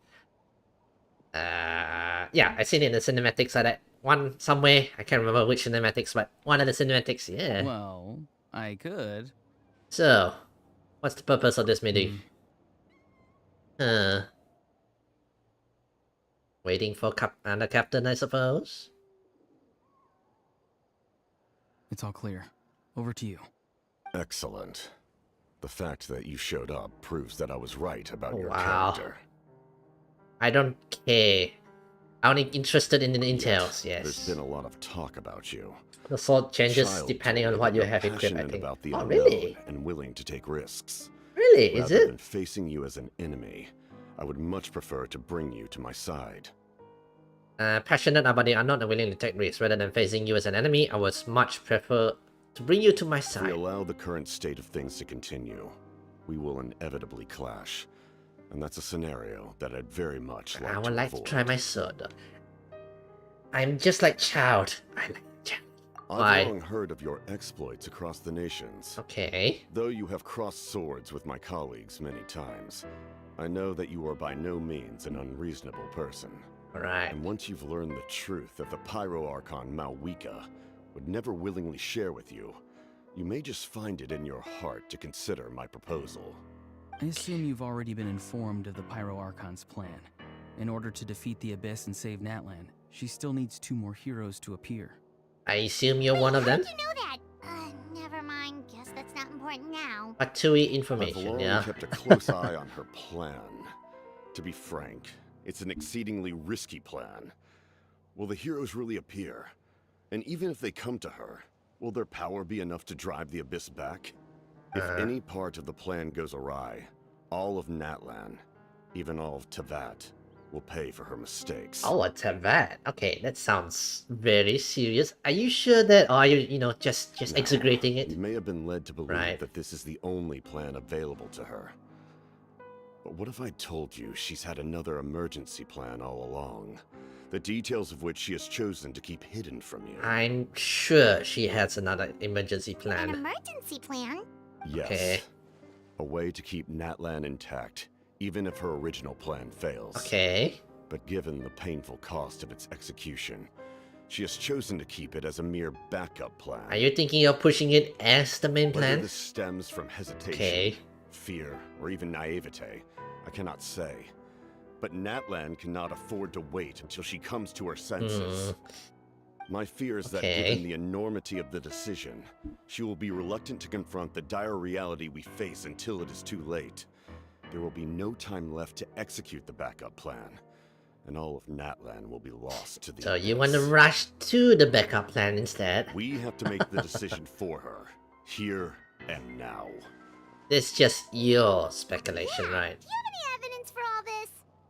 yeah, I seen it in the cinematics like that. One, somewhere, I can't remember which cinematics, but one of the cinematics, yeah. Well, I could. So, what's the purpose of this meeting? Waiting for the captain, I suppose? It's all clear. Over to you. Excellent. The fact that you showed up proves that I was right about your Wow. character. I don't care. I'm only interested in the intel, yes. There's been a lot of talk about you. The sword changes Child depending on told me what that you you're have equipped, I passionate think. about the Oh, unknown really? and willing to take risks. Really? Is Rather it? than facing you as an enemy, I would much prefer to bring you to my side. Passionate about the unknown and willing to take risks. Rather than facing you as an enemy, I would much prefer to bring you to my If we side. allow the current state of things to continue, we will inevitably clash. And that's a scenario that I'd very much like I to would like to avoid. try my sword. I'm just like Child. I like Child. Why? I've long heard of your exploits across the nations. Okay. Though you have crossed swords with my colleagues many times, I know that you are by no means an unreasonable person. Alright. And once you've learned the truth of the Pyro Archon Malwika, would never willingly share with you, you may just find it in your heart to consider my proposal. I assume you've already been informed of the Pyro Archon's plan. In order to defeat the Abyss and save Natlan, she still needs 2 more heroes to appear. I assume you're one of them. How'd you know that? Never mind. Guess that's not important now. But TUI I've information, long yeah. kept a close eye on her plan. To be frank, it's an exceedingly risky plan. Will the heroes really appear? And even if they come to her, will their power be enough to drive the Abyss back? If any part of the plan goes awry, all of Natlan, even all of Tevat, will pay for her mistakes. Oh, what's that? Okay, that sounds very serious. Are you sure that, or are you, just Now, exaggerating it? You may have been led to believe Right. that this is the only plan available to her. But what if I told you she's had another emergency plan all along? The details of which she has chosen to keep hidden from you. I'm sure she has another emergency An plan. emergency plan? Yes. Okay. A way to keep Natlan intact, even if her original plan fails. Okay. But given the painful cost of its execution, she has chosen to keep it as a mere backup plan. Are you thinking of pushing it as the main Whether plan? this stems from hesitation, Okay. fear, or even naivete, I cannot say. But Natlan cannot afford to wait until she comes to her senses. My fear is that Okay. given the enormity of the decision, she will be reluctant to confront the dire reality we face until it is too late. There will be no time left to execute the backup plan, and all of Natlan will be lost to the So you want to abyss. rush to the backup plan instead? We have to make the decision for her, here and now. This just your speculation, right? Do you have any evidence for all this?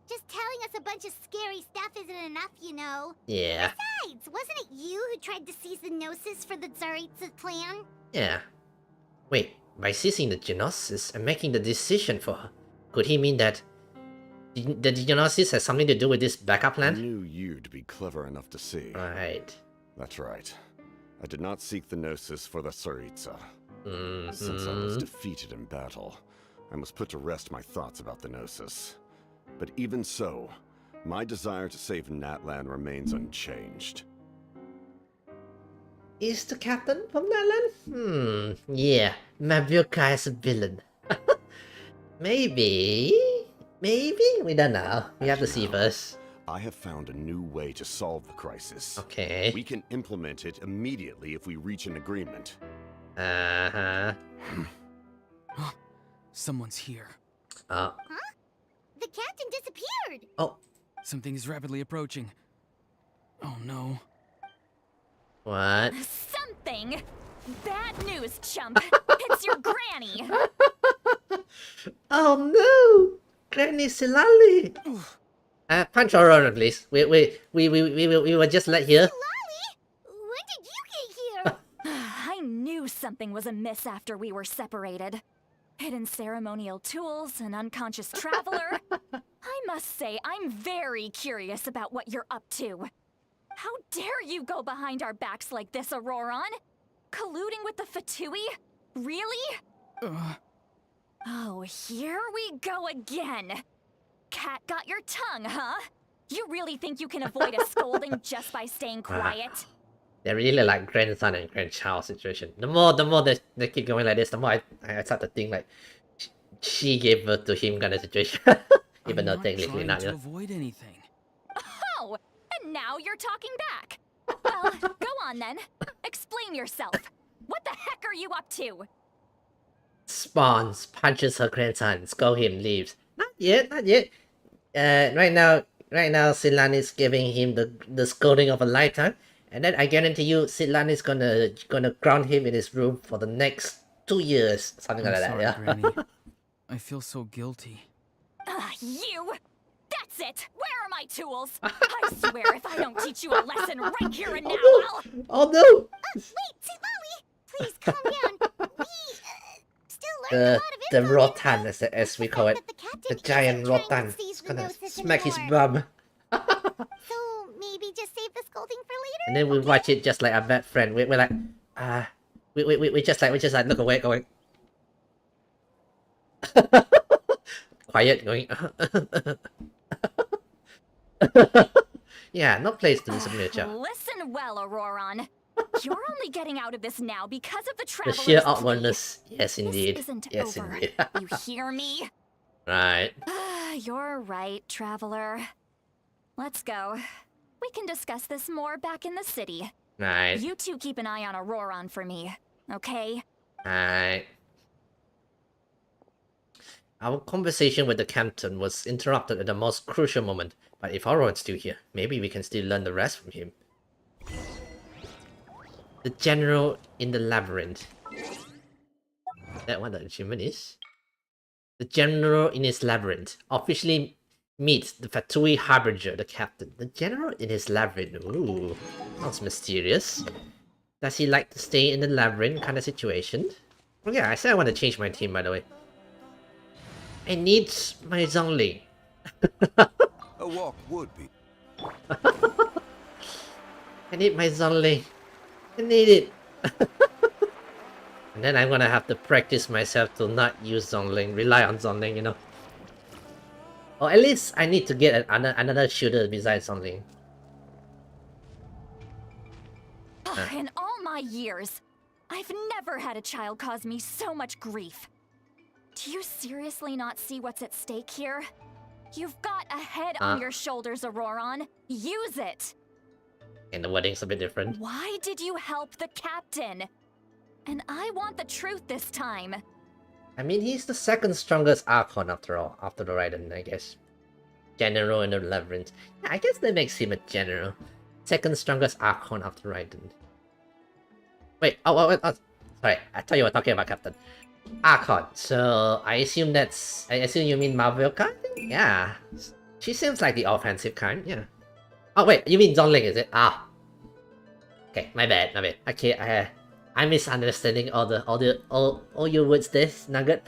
Just telling us a bunch of scary stuff isn't enough, you know. Yeah. Besides, wasn't it you who tried to seize the Gnosis for the Tsaritsa plan? Yeah. Wait, by seizing the Genosis and making the decision for her, could he mean that the Genosis has something to do with this backup I plan? knew you'd be clever enough to see. Right. That's right. I did not seek the Gnosis for the Tsaritsa. Since I was defeated in battle, I must put to rest my thoughts about the Gnosis. But even so, my desire to save Natlan remains unchanged. Is the captain from Natlan? Yeah. Mavioka is a villain. Maybe? We don't know. We have to see first. I have found a new way to solve the crisis. Okay. We can implement it immediately if we reach an agreement. Uh-huh. Someone's here. The captain disappeared! Oh, Something is rapidly approaching. Oh no. what? Something? Bad news, chump. It's your granny. Oh no! Granny Silali! Punch her around, please. We were just let here. Lolly? When did you get here? I knew something was amiss after we were separated. Hidden ceremonial tools, an unconscious traveler. I must say, I'm very curious about what you're up to. How dare you go behind our backs like this, Auroron? Colluding with the Fatui? Really? Oh, here we go again. Cat got your tongue, huh? You really think you can avoid a scolding just by staying quiet? They're really like grandson and grandchild situation. The more they keep going like this, the more I start to think like she gave birth to him kind of situation. Even though I'm technically trying not. to Yeah. avoid anything. Oh, and now you're talking back. Well, go on then. Explain yourself. What the heck are you up to? Spawns, punches her grandson, scold him, leaves. Not yet. Right now, Silan is giving him the scolding of a lifetime, and then I guarantee you, Silan is gonna ground him in his room for the next 2 years, something I'm like sorry, that. Yeah. Granny. I feel so guilty. You! That's it! Where are my tools? I swear if I don't teach you a lesson right here and now, I'll... Oh no! Wait, Lolly! Please calm down. We, still learning a lot of The info. rotan, as we call it, That the captain the giant isn't trying to rotan. seize It's the gonna Gnosis smack his anymore. bum. So maybe just save the scolding for later? And then we watch it just like a bad friend. We're like, we just like look away, going quiet, going. Yeah, no place to listen to. Listen well, Auroron. You're only getting out of this now because of the The traveler's sheer plea. awkwardness. Yes, indeed. This isn't Yes, over. indeed. You hear me? Right. You're right, traveler. Let's go. We can discuss this more back in the city. Right. You two keep an eye on Auroron for me, okay? Right. Our conversation with the captain was interrupted at the most crucial moment, but if Auron's still here, maybe we can still learn the rest from him. The general in the labyrinth. That what the achievement is? The general in his labyrinth officially meets the Fatui Harbinger, the captain. The general in his labyrinth. Ooh, sounds mysterious. Does he like to stay in the labyrinth kind of situation? Oh yeah, I said I want to change my team, by the way. I need my Zhongli. A walk would be. I need my Zhongli. I need it. And then I'm gonna have to practice myself to not use Zhongling, rely on Zhongling, you know. Or at least I need to get another shooter besides Zhongling. In all my years, I've never had a child cause me so much grief. Do you seriously not see what's at stake here? You've got a head on your shoulders, Auroron. Use it! And the wording's a bit different. Why did you help the captain? And I want the truth this time. I mean, he's the second strongest Archon after all, after the Raiden, I guess. General in the Labyrinth. Yeah, I guess that makes him a general. Second strongest Archon after Raiden. Wait, oh, sorry, I thought you were talking about Captain. Archon, so I assume you mean Marvel card? Yeah. She seems like the offensive kind, yeah. Oh wait, you mean Zhongling, is it? Ah. Okay, my bad. Okay, I'm misunderstanding all your words there, Nugget.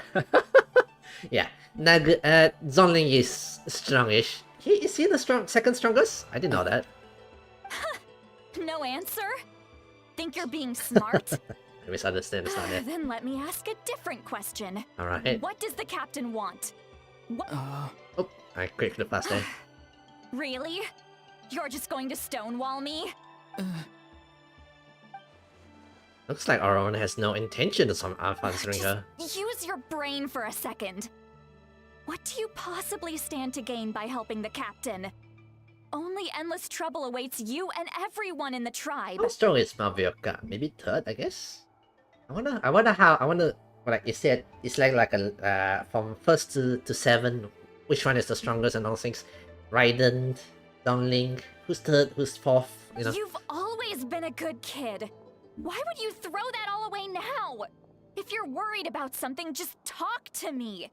Yeah, Nugget, Zhongling is strongish. Is he the second strongest? I didn't know that. No answer? Think you're being smart? I misunderstand, it's not that. Then let me ask a different question. Alright. What does the captain want? What? Oh, I clicked the past there. Really? You're just going to stonewall me? Looks like Auron has no intention of answering her. Use your brain for a second. What do you possibly stand to gain by helping the captain? Only endless trouble awaits you and everyone in the tribe. How strong is Mavioka? Maybe third, I guess. I wonder like you said, it's like a from first to 7, which one is the strongest and all things. Raiden, Dongling, who's third, who's fourth, you know. You've always been a good kid. Why would you throw that all away now? If you're worried about something, just talk to me.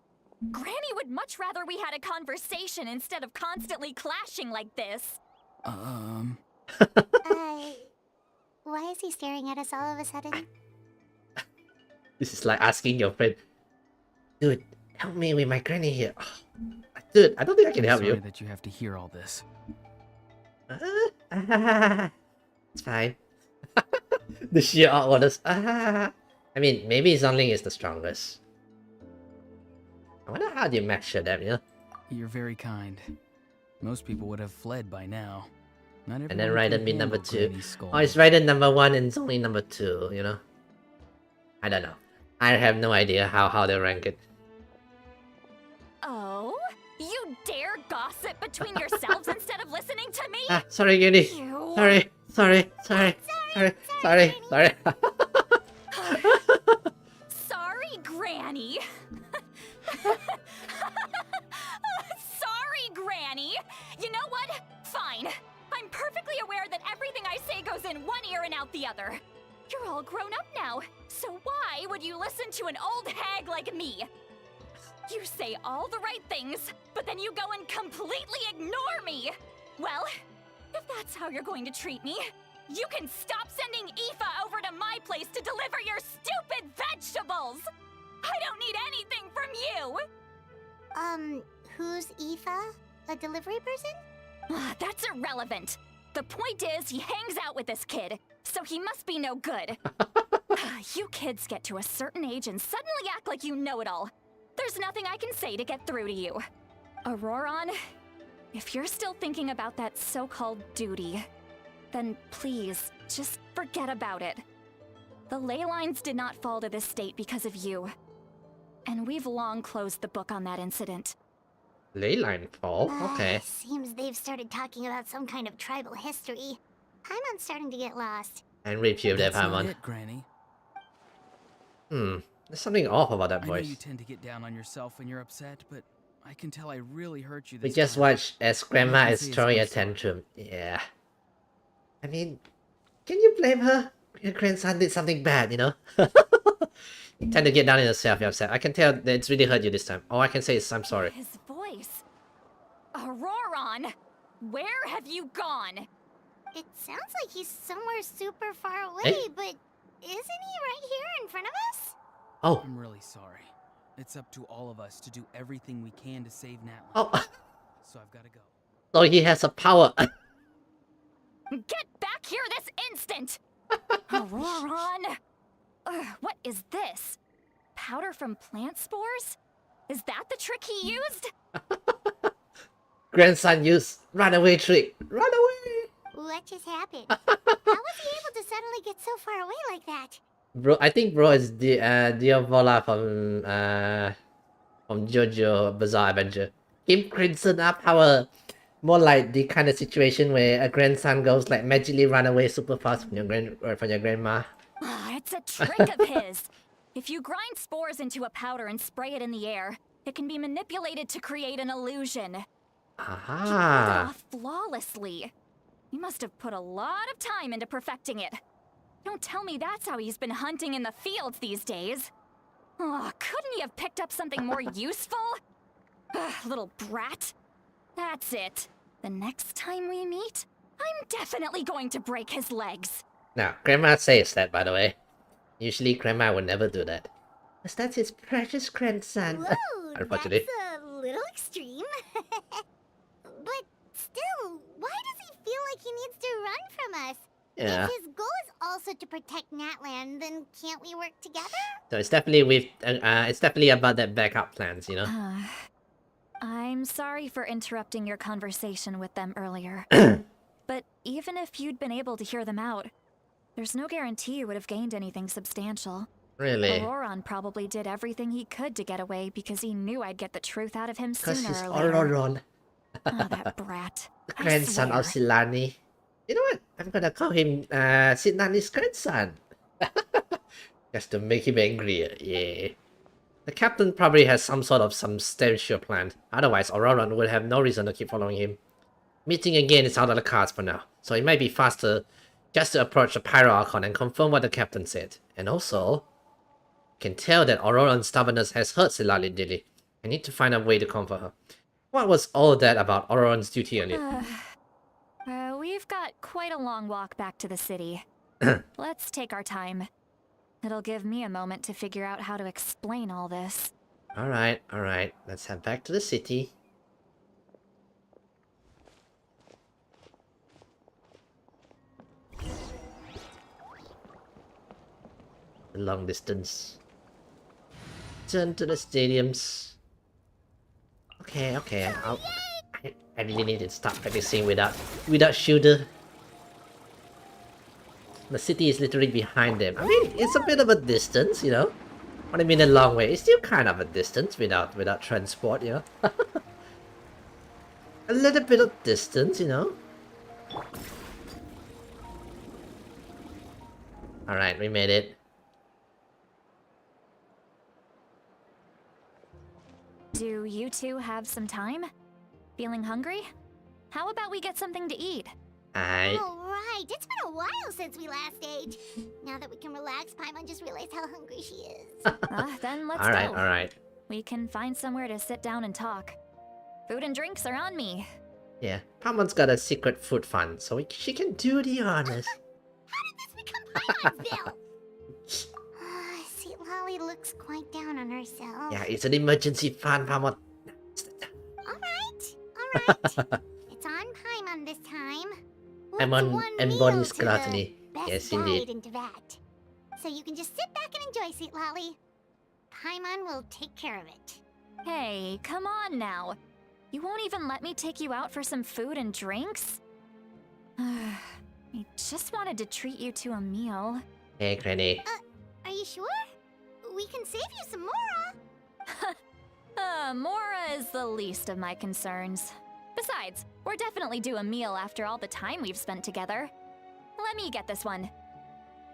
Granny would much rather we had a conversation instead of constantly clashing like this. Why is he staring at us all of a sudden? This is like asking your friend, dude, help me with my granny here. Dude, I don't think I can help you. Sorry that you have to hear all this. It's fine. The sheer awkwardness. I mean, maybe Zhongling is the strongest. I wonder how do you measure them, you know? You're very kind. Most people would have fled by now. Not And then everyone can Raiden be handle number 2. Granny's scolding. Oh, it's Raiden number 1 and Zhongling number 2, you know? I don't know. I have no idea how they rank it. Oh? You dare gossip between yourselves instead of listening to me? Sorry, Granny. You. Sorry. Sorry, Granny. Sorry, Granny. You know what? Fine. I'm perfectly aware that everything I say goes in one ear and out the other. You're all grown up now, so why would you listen to an old hag like me? You say all the right things, but then you go and completely ignore me. Well, if that's how you're going to treat me, you can stop sending Aoife over to my place to deliver your stupid vegetables! I don't need anything from you! Who's Aoife? A delivery person? That's irrelevant. The point is, he hangs out with this kid, so he must be no good. You kids get to a certain age and suddenly act like you know it all. There's nothing I can say to get through to you. Auroron, if you're still thinking about that so-called duty, then please, just forget about it. The ley lines did not fall to this state because of you. And we've long closed the book on that incident. Ley line fall? Okay. Seems they've started talking about some kind of tribal history. Paimon's starting to get lost. And repeal that That's not Paimon. it, Granny. There's something off about that I know you voice. tend to get down on yourself when you're upset, but I can tell I really hurt you We this just time. watched as Grandma can is say is throwing I'm a sorry. tantrum. Yeah. I mean, can you blame her? Your grandson did something bad, you know? You tend to get down on yourself, you're upset. I can tell that it's really hurt you this time. All I can say is I'm sorry. His voice. Auroron! Where have you gone? It sounds like he's somewhere super far away, Hey. but isn't he right here in front of us? Oh, I'm really sorry. It's up to all of us to do everything we can to save Natlan. oh, So I've got to go. so he has a power. Get back here this instant! Auroron! What is this? Powder from plant spores? Is that the trick he used? Grandson used runaway trick. Run away! What just happened? How was he able to suddenly get so far away like that? Bro, I think bro is the Diavola from JoJo Bizarre Adventure. Give Crimson up power. More like the kind of situation where a grandson goes like magically run away super fast from your grandma. It's a trick of his. If you grind spores into a powder and spray it in the air, it can be manipulated to create an illusion. He pulled it Aha! off flawlessly. He must have put a lot of time into perfecting it. Don't tell me that's how he's been hunting in the fields these days. Oh, couldn't he have picked up something more useful? Little brat. That's it. The next time we meet, I'm definitely going to break his legs. Now, Grandma says that, by the way. Usually, Grandma would never do that. Because that's his precious grandson. Whoa, Unfortunately. that's a little extreme. But still, why does he feel like he needs to run from us? Yeah. If his goal is also to protect Natlan, then can't we work together? So it's definitely about that backup plans, you know? I'm sorry for interrupting your conversation with them earlier. But even if you'd been able to hear them out, there's no guarantee you would have gained anything substantial. Really? Auroron probably did everything he could to get away because he knew I'd get the truth out of him Because sooner he's or later. Auroron, Oh, that brat. the I grandson of swear. Silani. You know what? I'm gonna call him Silani's grandson. Just to make him angrier, yeah. The captain probably has some sort of substantial plan. Otherwise, Auroron would have no reason to keep following him. Meeting again is out of the cards for now, so it might be faster just to approach the Pyro Archon and confirm what the captain said. And also, can tell that Auroron's stubbornness has hurt Silali dearly. I need to find a way to comfort her. What was all that about Auroron's duty on it? We've got quite a long walk back to the city. Let's take our time. It'll give me a moment to figure out how to explain all this. Alright, let's head back to the city. The long distance. Turn to the stadiums. Okay, I really need to start practicing without shooter. The city is literally behind them. I mean, it's a bit of a distance, you know? What I mean a long way. It's still kind of a distance without transport, you know? A little bit of distance, you know? Alright, we made it. Do you two have some time? Feeling hungry? How about we get something to eat? Alright. All right, it's been a while since we last ate. Now that we can relax, Paimon just realized how hungry she is. Then let's Alright, go. alright. We can find somewhere to sit down and talk. Food and drinks are on me. Yeah, Paimon's got a secret food fund, so she can do the honors. How did this become Paimon's bill? Sweet Lolly looks quite down on herself. Yeah, it's an emergency fund, Paimon. Alright. It's on Paimon this time. What's Paimon one embodies meal to gluttony. the best Yes, guide indeed. into that? So you can just sit back and enjoy, Sweet Lolly. Paimon will take care of it. Hey, come on now. You won't even let me take you out for some food and drinks? I just wanted to treat you to a meal. Hey, Granny. Are you sure? We can save you some Mora. Mora is the least of my concerns. Besides, we're definitely due a meal after all the time we've spent together. Let me get this one.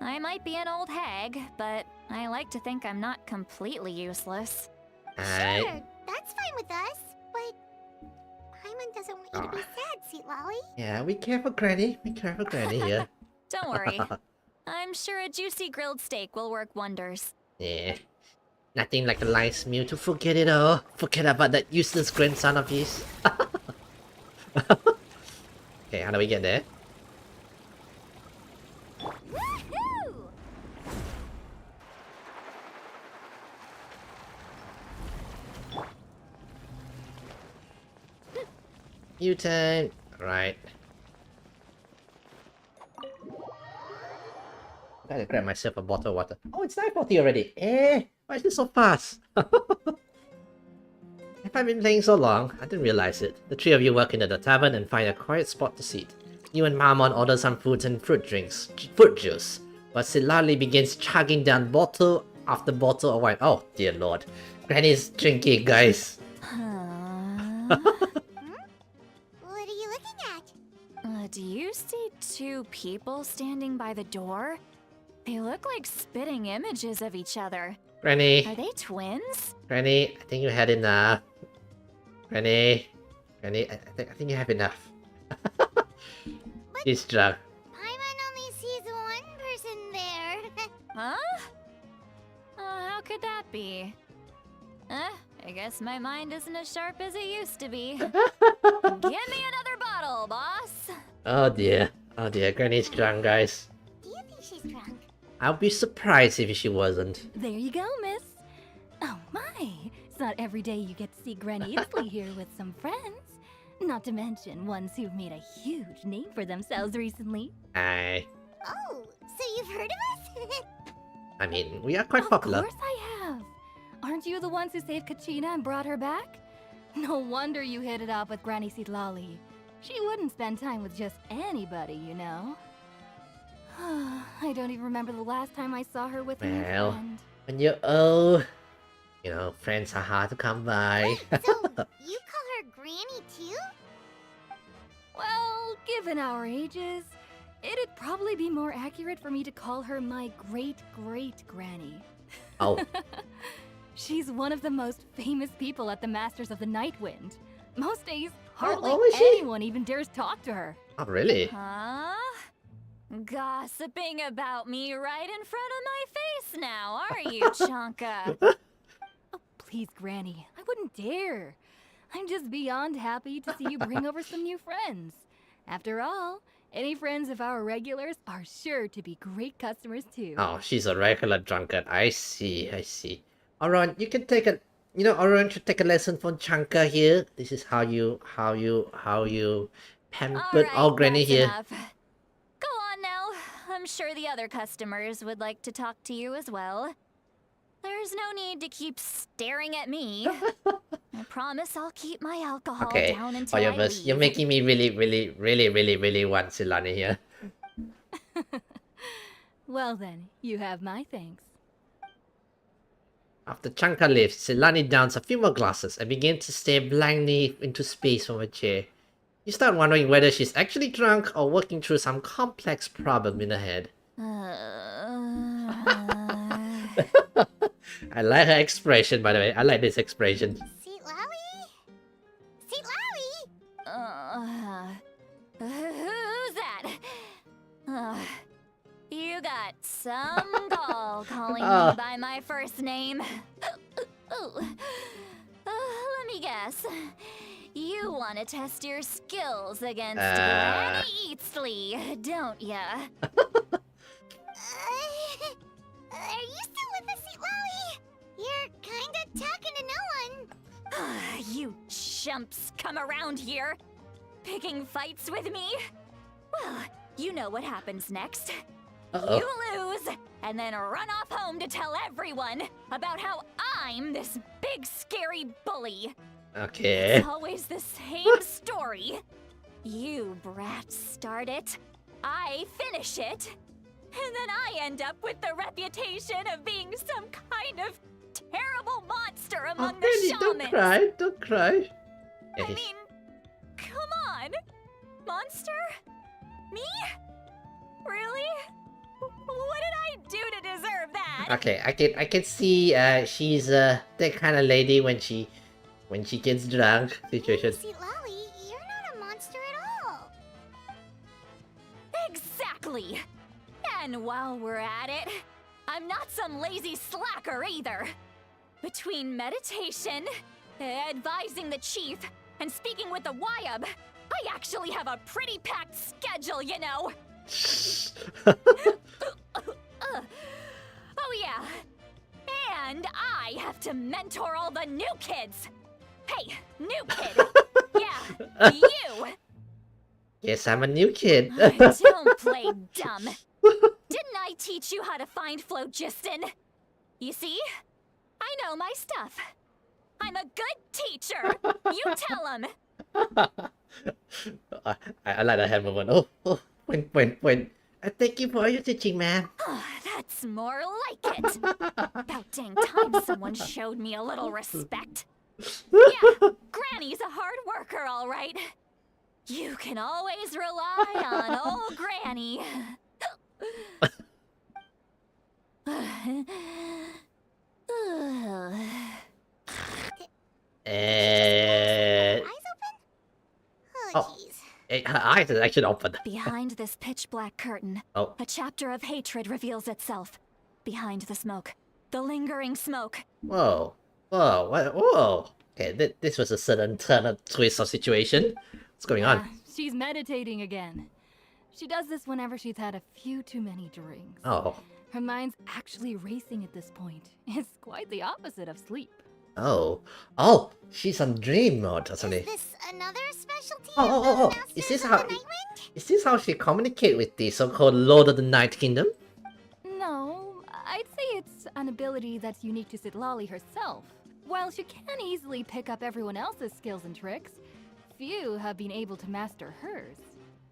I might be an old hag, but I like to think I'm not completely useless. Sure, that's fine with us. But Paimon doesn't want you to be sad, Sweet Lolly. Yeah, be careful, Granny. Be careful, Granny here. Don't worry. I'm sure a juicy grilled steak will work wonders. Yeah. Nothing like a nice meal to forget it all. Forget about that useless grandson of his. Okay, how do we get there? Woohoo! U-turn. Right. Gotta grab myself a bottle of water. Oh, it's 9:40 already. Why is it so fast? Have I been playing so long? I didn't realize it. The three of you walk into the tavern and find a quiet spot to sit. You and Marmon order some food and fruit juice. But Silali begins chugging down bottle after bottle of wine. Oh, dear lord. Granny's drinking, guys. Huh? What are you looking at? Do you see two people standing by the door? They look like spitting images of each other. Granny. Are they twins? Granny, I think you had enough. Granny. Granny, I think you have enough. She's drunk. Paimon only sees one person there. Huh? How could that be? I guess my mind isn't as sharp as it used to be. Give me another bottle, boss! Oh dear. Oh dear, Granny's drunk, guys. Do you think she's drunk? I'll be surprised if she wasn't. There you go, miss. Oh my, it's not every day you get to see Granny Isley here with some friends. Not to mention ones who've made a huge name for themselves recently. I Oh, so you've heard of us? I mean, we are quite popular. Of course I have. Aren't you the ones who saved Kachina and brought her back? No wonder you hit it off with Granny Sitlali. She wouldn't spend time with just anybody, you know. I don't even remember the last time I saw her with a new Well, friend. when you're old, you know, friends are hard to come by. So, you call her Granny too? Well, given our ages, it'd probably be more accurate for me to call her my great-great-granny. Oh, She's one of the most famous people at the Masters of the Nightwind. Most days, hardly oh, is she? anyone even dares talk to her. oh really? Huh? Gossiping about me right in front of my face now, are you, Chonka? Oh, please, Granny, I wouldn't dare. I'm just beyond happy to see you bring over some new friends. After all, any friends of our regulars are sure to be great customers too. Oh, she's a regular drunkard. I see, I see. Oron, you can take a, you know, Oron should take a lesson from Chanka here. This is how you pampered all Granny that's here. enough. Go on now. I'm sure the other customers would like to talk to you as well. There's no need to keep staring at me. I promise I'll keep my alcohol Okay, down until I Fireverse, leave. you're making me really want Silani here. Well then, you have my thanks. After Chanka leaves, Silani downs a few more glasses and begins to stare blankly into space from her chair. You start wondering whether she's actually drunk or working through some complex problem in her head. I like her expression, by the way. I like this expression. Seat Lally? Seat Lally? Who's that? You got some gall calling me by my first name. Let me guess. You want to test your skills against Granny Eatsley, don't ya? Are you still with us, Seat Lally? You're kinda talking to no one. You chumps come around here, picking fights with me? Well, you know what happens next. You lose, and then run off home to tell everyone about how I'm this big scary bully. Okay. It's always the same story. You brats start it. I finish it, and then I end up with the reputation of being some kind of terrible monster among the Penny, shamans. don't cry, don't cry. I mean, come on. Monster? Me? Really? What did I do to deserve that? Okay, I can see she's that kind of lady when she gets drunk situation. See, Lolly, you're not a monster at all. Exactly. And while we're at it, I'm not some lazy slacker either. Between meditation, advising the chief, and speaking with the Wyab, I actually have a pretty packed schedule, you know. Oh yeah. And I have to mentor all the new kids. Hey, new kid. Yeah, you. Yes, I'm a new kid. Don't play dumb. Didn't I teach you how to find Phlogiston? You see? I know my stuff. I'm a good teacher. You tell him. I like that hand movement. Oh, when. Thank you for your teaching, ma'am. That's more like it. About dang time someone showed me a little respect. Yeah, Granny's a hard worker, all right. You can always rely on old Granny. Eyes open? Oh, jeez. Her eyes are actually open. Behind this pitch black curtain, Oh. a chapter of hatred reveals itself. Behind the smoke, the lingering smoke. Whoa. Whoa. Okay, this was a sudden turn of twist of situation. What's going on? She's meditating again. She does this whenever she's had a few too many drinks. Oh. Her mind's actually racing at this point. It's quite the opposite of sleep. Oh, she's on dream mode or something. Is this another specialty? Oh. of the Is this Masters of how? the Nightwind? Is this how she communicate with the so-called Lord of the Night Kingdom? No, I'd say it's an ability that's unique to Sitlali herself. While she can easily pick up everyone else's skills and tricks, few have been able to master hers.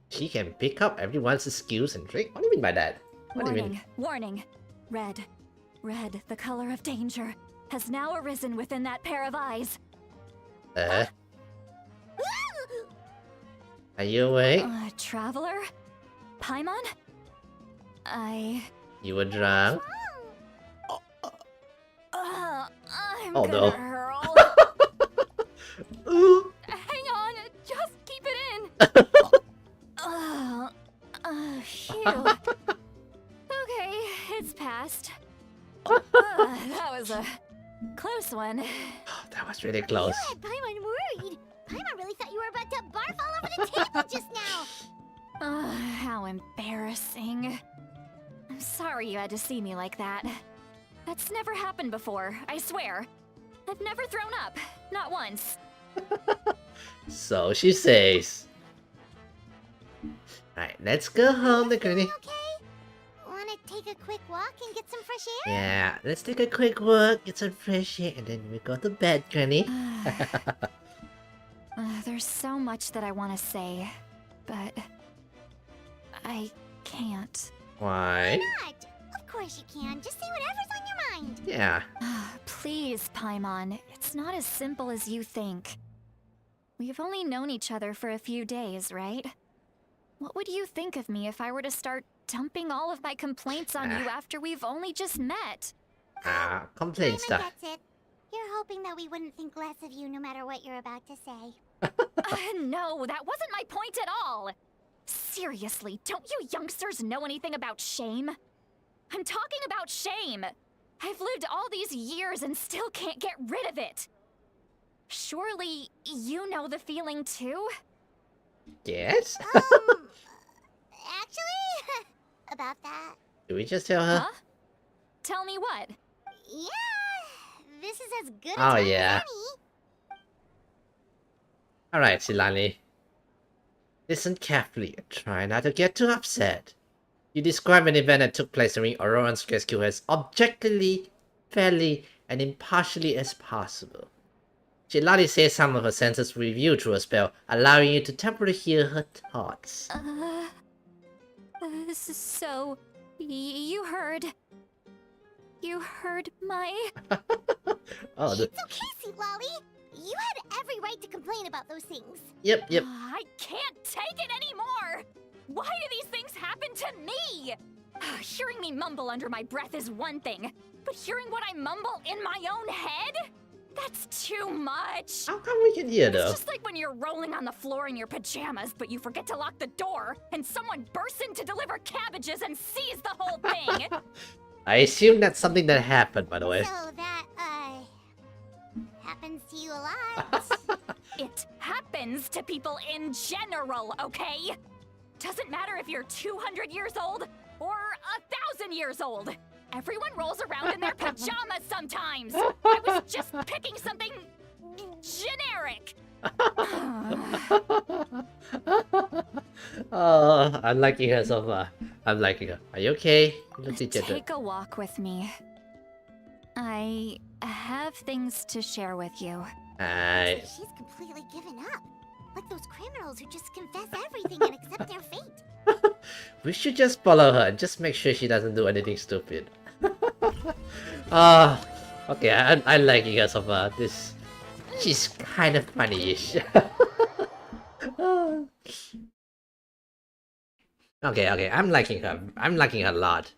She can pick up everyone's skills and trick. What do you mean by that? What do you mean? Warning. Red, the color of danger, has now arisen within that pair of eyes. Are you awake? Traveler? Paimon? You were drunk? I'm Oh, gonna no. hurl. Ooh. Hang on, just keep it in. Phew. Okay, it's passed. That was a close one. That was really close. You had Paimon worried. Paimon really thought you were about to barf all over the table just now. How embarrassing. I'm sorry you had to see me like that. That's never happened before, I swear. I've never thrown up, not once. So she says. Alright, let's go home, the granny. Okay? Wanna take a quick walk and get some fresh air? Yeah, let's take a quick walk, get some fresh air, and then we go to bed, granny. There's so much that I want to say, but I can't. Why? Not. Of course you can. Just say whatever's on your mind. Yeah. Please, Paimon, it's not as simple as you think. We've only known each other for a few days, right? What would you think of me if I were to start dumping all of my complaints on you after we've only just met? Complain Paimon stuff. gets it. You're hoping that we wouldn't think less of you no matter what you're about to say. No, that wasn't my point at all! Seriously, don't you youngsters know anything about shame? I'm talking about shame! I've lived all these years and still can't get rid of it! Surely, you know the feeling too? Yes? Actually, about that. Do we just tell her? Huh? Tell me what? Yeah, this is as good a Oh, time yeah. as any. Alright, Silani. Listen carefully and try not to get too upset. You describe an event that took place during Auroran's rescue as objectively, fairly, and impartially as possible. Chilali says some of her senses review through a spell, allowing you to temporarily hear her thoughts. So, you heard. You heard my. Oh, It's okay, Sweet Lolly. You had every right to complain about those things. yep. I can't take it anymore! Why do these things happen to me? Hearing me mumble under my breath is one thing, but hearing what I mumble in my own head? That's too much! How come we can hear It's though? just like when you're rolling on the floor in your pajamas, but you forget to lock the door, and someone bursts in to deliver cabbages and sees the whole thing! I assume that's something that happened, by the way. So that, happens to you a lot. It happens to people in general, okay? Doesn't matter if you're 200 years old or 1,000 years old. Everyone rolls around in their pajamas sometimes. I was just picking something generic. Oh, I'm liking her so far. I'm liking her. Are you okay? You look dejected. Take a walk with me. I have things to share with you. Alright. She's completely given up. Like those criminals who just confess everything and accept their fate. We should just follow her and just make sure she doesn't do anything stupid. Okay, I'm liking her so far. She's kind of funny-ish. Okay, I'm liking her. I'm liking her a lot.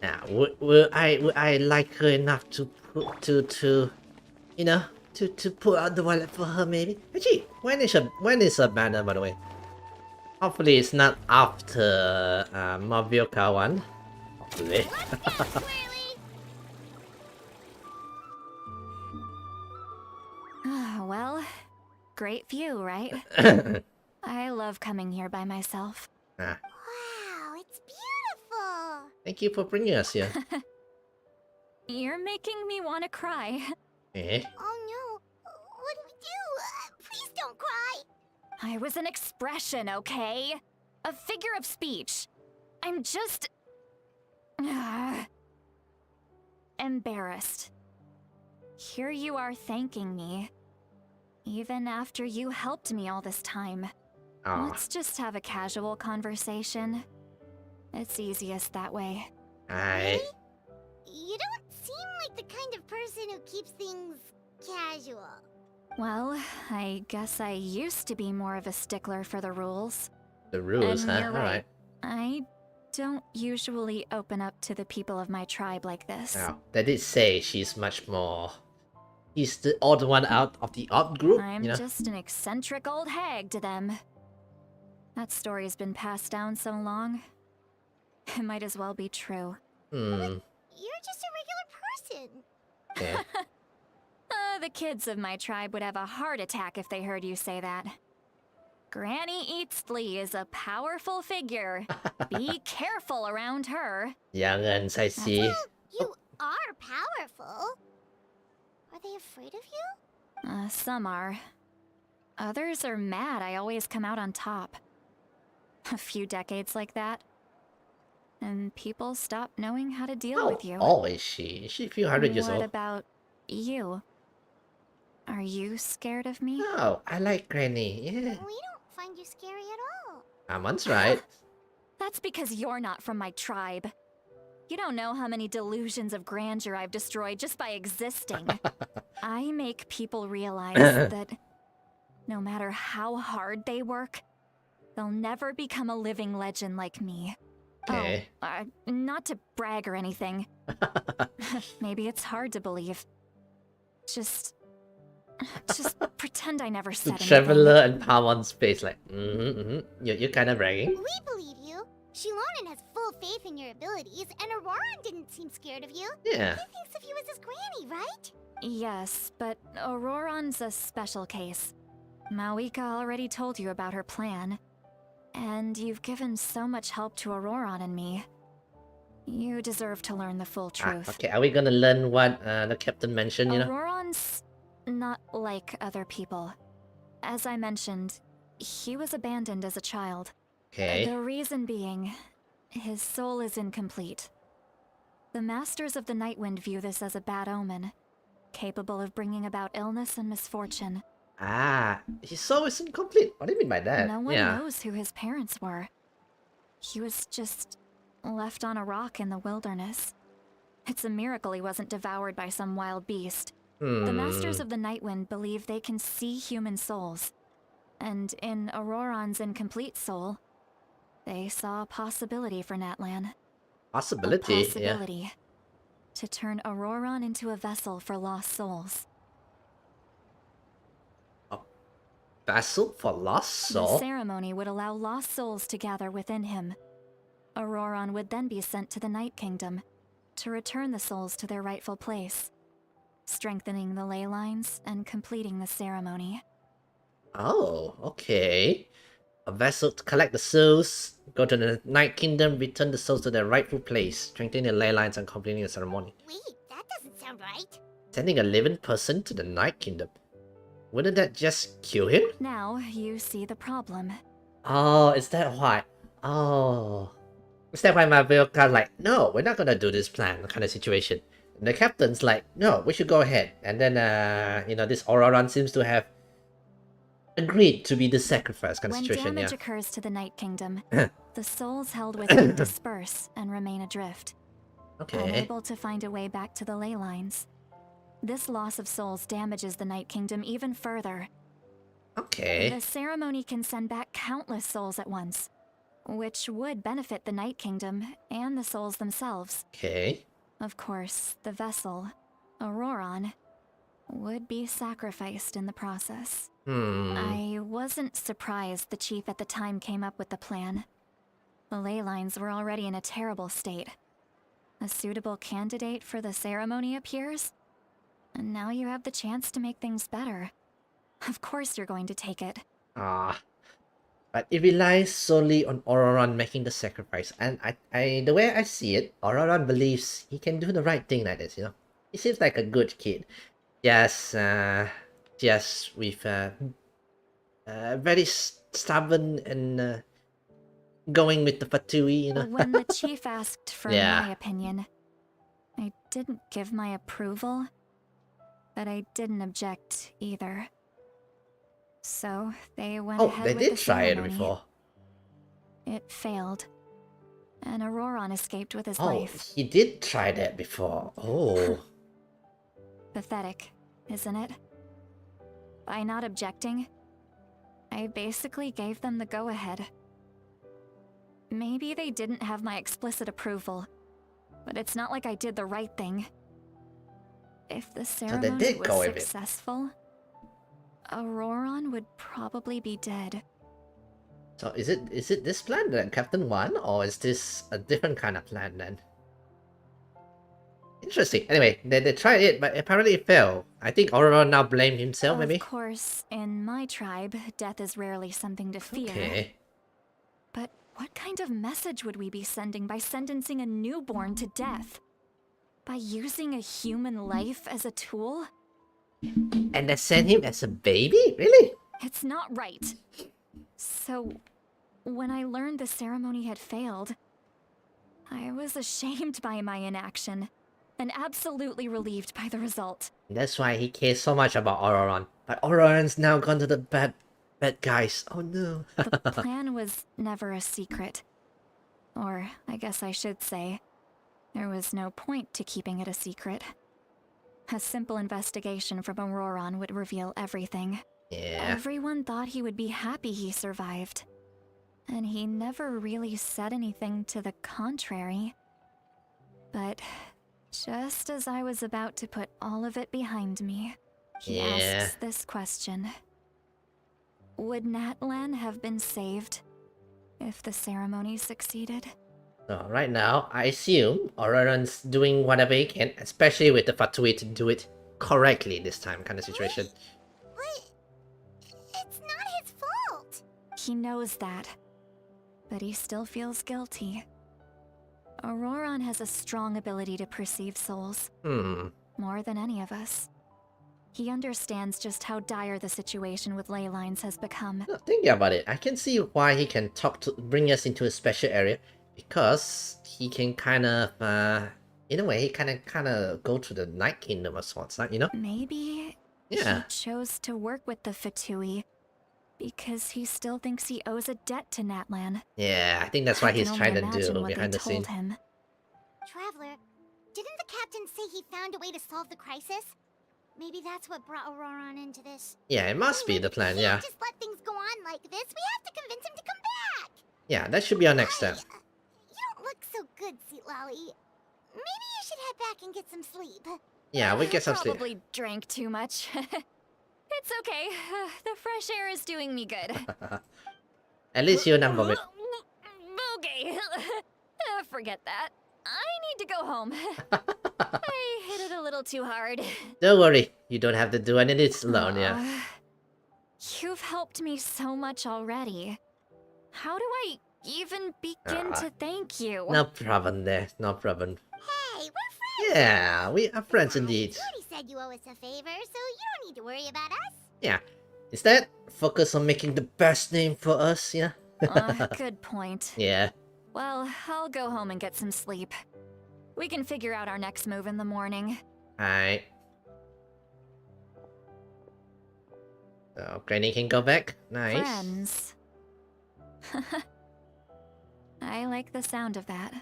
Now, would I like her enough to you know, to pull out the wallet for her maybe? Actually, when is her banner, by the way? Hopefully it's not after Mavioka one. Hopefully. Well, great view, right? I love coming here by myself. Ah, Wow, it's beautiful. thank you for bringing us here. You're making me want to cry. Eh? Oh no, what do we do? Please don't cry. I was an expression, okay? A figure of speech. I'm just... embarrassed. Here you are thanking me. Even after you helped me all this time. Aw. Let's just have a casual conversation. It's easiest that way. Alright. You don't seem like the kind of person who keeps things casual. Well, I guess I used to be more of a stickler for the rules. The rules, And huh? you're right. Alright. I don't usually open up to the people of my tribe like this. Now, they did say she's much more... He's the odd one out of the odd group, I'm you know? just an eccentric old hag to them. That story's been passed down so long. It might as well be true. You're just a regular person. Yeah. The kids of my tribe would have a heart attack if they heard you say that. Granny Eatsley is a powerful figure. Be careful around her. Young'uns, I see. You are powerful. Are they afraid of you? Some are. Others are mad I always come out on top. A few decades like that, and people stop knowing how to deal with you. Oh, is she? Is she a few hundred years What old? about you? Are you scared of me? No, I like Granny. Yeah. We don't find you scary at all. Amon's right. That's because you're not from my tribe. You don't know how many delusions of grandeur I've destroyed just by existing. I make people realize that no matter how hard they work, they'll never become a living legend like me. Okay. Oh, not to brag or anything. Maybe it's hard to believe. Just pretend I never said anything. Traveler and Pamon's face like, You're kind of bragging. We believe you. Shilonen has full faith in your abilities, and Auroran didn't seem scared of you. Yeah. He thinks of you as his granny, right? Yes, but Auroran's a special case. Mawika already told you about her plan. And you've given so much help to Auroran and me. You deserve to learn the full truth. Okay, are we gonna learn what the captain mentioned, you know? Auroran's not like other people. As I mentioned, he was abandoned as a child. Okay. The reason being, his soul is incomplete. The Masters of the Nightwind view this as a bad omen, capable of bringing about illness and misfortune. Ah, his soul is incomplete. What do you mean by that? No one Yeah. knows who his parents were. He was just left on a rock in the wilderness. It's a miracle he wasn't devoured by some wild beast. The Masters of the Nightwind believe they can see human souls. And in Auroron's incomplete soul, they saw a possibility for Natlan. Possibility, A possibility to turn Auroron into a vessel for lost souls. yeah. A vessel for lost The soul? ceremony would allow lost souls to gather within him. Auroron would then be sent to the Night Kingdom to return the souls to their rightful place, strengthening the ley lines and completing the ceremony. Oh, okay. A vessel to collect the souls, go to the Night Kingdom, return the souls to their rightful place, strengthening the ley lines and completing the ceremony. Wait, that doesn't sound right. Sending a living person to the Night Kingdom. Wouldn't that just kill him? Now you see the problem. Oh, is that why? Oh. Is that why Marvel kind of like, no, we're not gonna do this plan kind of situation. And the captain's like, no, we should go ahead. And then, this Auroron seems to have agreed to be the sacrifice kind of When situation, damage yeah. occurs to the Night Kingdom, the souls held within disperse and remain adrift, Okay. unable to find a way back to the ley lines. This loss of souls damages the Night Kingdom even further. Okay. The ceremony can send back countless souls at once, which would benefit the Night Kingdom and the souls themselves. Okay. Of course, the vessel, Auroron, would be sacrificed in the process. I wasn't surprised the chief at the time came up with the plan. The ley lines were already in a terrible state. A suitable candidate for the ceremony appears, and now you have the chance to make things better. Of course you're going to take it. Ah. But it relies solely on Auroron making the sacrifice. And the way I see it, Auroron believes he can do the right thing like this, He seems like a good kid. Just with very stubborn and going with the fatui, When the chief asked for Yeah. my opinion, I didn't give my approval, but I didn't object either. So they went Oh, ahead they with did the try it ceremony. before. It failed, and Auroron escaped with his Oh, life. he did try that before. Oh. Pathetic, isn't it? By not objecting, I basically gave them the go-ahead. Maybe they didn't have my explicit approval, but it's not like I did the right thing. If the ceremony did go was with it. successful, Auroron would probably be dead. So is it this plan that Captain won, or is this a different kind of plan then? Interesting. Anyway, they tried it, but apparently it failed. I think Auroron now blamed himself, maybe? Of course, in my tribe, death is rarely something to fear. Okay. But what kind of message would we be sending by sentencing a newborn to death? By using a human life as a tool? And they sent him as a baby? Really? It's not right. So, when I learned the ceremony had failed, I was ashamed by my inaction, and absolutely relieved by the result. That's why he cares so much about Auroron. But Auroron's now gone to the bad guys. Oh no. The plan was never a secret. Or, I guess I should say, there was no point to keeping it a secret. A simple investigation from Auroron would reveal everything. Yeah. Everyone thought he would be happy he survived. And he never really said anything to the contrary. But just as I was about to put all of it behind me, he asks this question. Would Natlan have been saved if the ceremony succeeded? So right now, I assume Auroron's doing whatever he can, especially with the Fatui to do it correctly this time kind of situation. But it's not his fault. He knows that, but he still feels guilty. Auroron has a strong ability to perceive souls, more than any of us. He understands just how dire the situation with ley lines has become. No, thinking about it, I can see why he can bring us into a special area, because he can kind of, in a way, he kind of go to the Night Kingdom of sorts, you know? Maybe Yeah. He chose to work with the Fatui because he still thinks he owes a debt to Natlan. Yeah, I think that's what I he's can trying only to imagine do what behind they the scene. told him. Traveler, didn't the captain say he found a way to solve the crisis? Maybe that's what brought Auroran into this. Yeah, it must be the plan, we yeah. can't just let things go on like this. We have to convince him to come back. Yeah, that should be our next step. You don't look so good, Sweet Lolly. Maybe you should head back and get some sleep. Yeah, we get some sleep. Probably drank too much. It's okay. The fresh air is doing me good. At least you're not vomit. Okay. Forget that. I need to go home. I hit it a little too hard. Don't worry, you don't have to do any of this alone, yeah. You've helped me so much already. How do I even begin to thank you? No problem there, no problem. Hey, we're friends. Yeah, we are friends indeed. You already said you owe us a favor, so you don't need to worry about us. Yeah. Instead, focus on making the best name for us, yeah? Good point. Yeah. Well, I'll go home and get some sleep. We can figure out our next move in the morning. Alright. So, Granny can go back. Nice. Friends. I like the sound of that.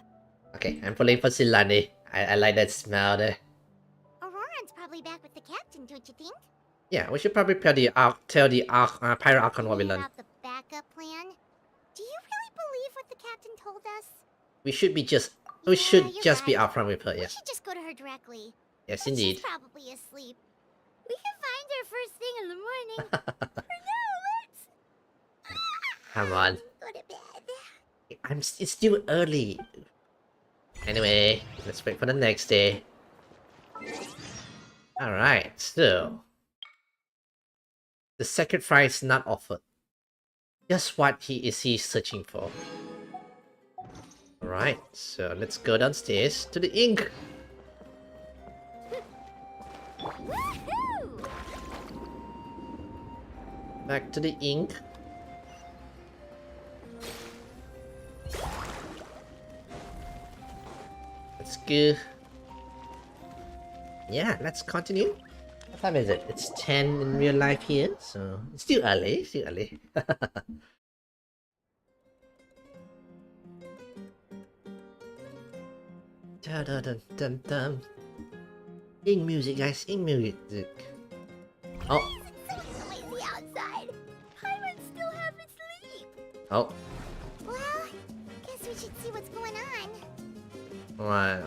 Okay, I'm pulling for Silani. I like that smell there. Auroran's probably back with the captain, don't you think? Yeah, we should probably tell the Pirate Archon what we learned. About the backup plan? Do you really believe what the captain told us? We should be just you're just be right. upfront with her, We yeah. should just go to her directly. Yes, But indeed. She's probably asleep. We can find her first thing in the morning. For now, let's Come on. go to bed. It's still early. Anyway, let's wait for the next day. Alright, so the sacrifice not offered. Just what he searching for. Alright, so let's go downstairs to the ink. Woohoo! Back to the ink. Let's go. Yeah, let's continue. What time is it? It's 10 in real life here, so it's still early, still early. Dun dun dun dun dun. Ink music, guys, ink music. Oh. It's so noisy outside. Pirates still haven't sleep. Oh. Well, guess we should see what's going on. Wow.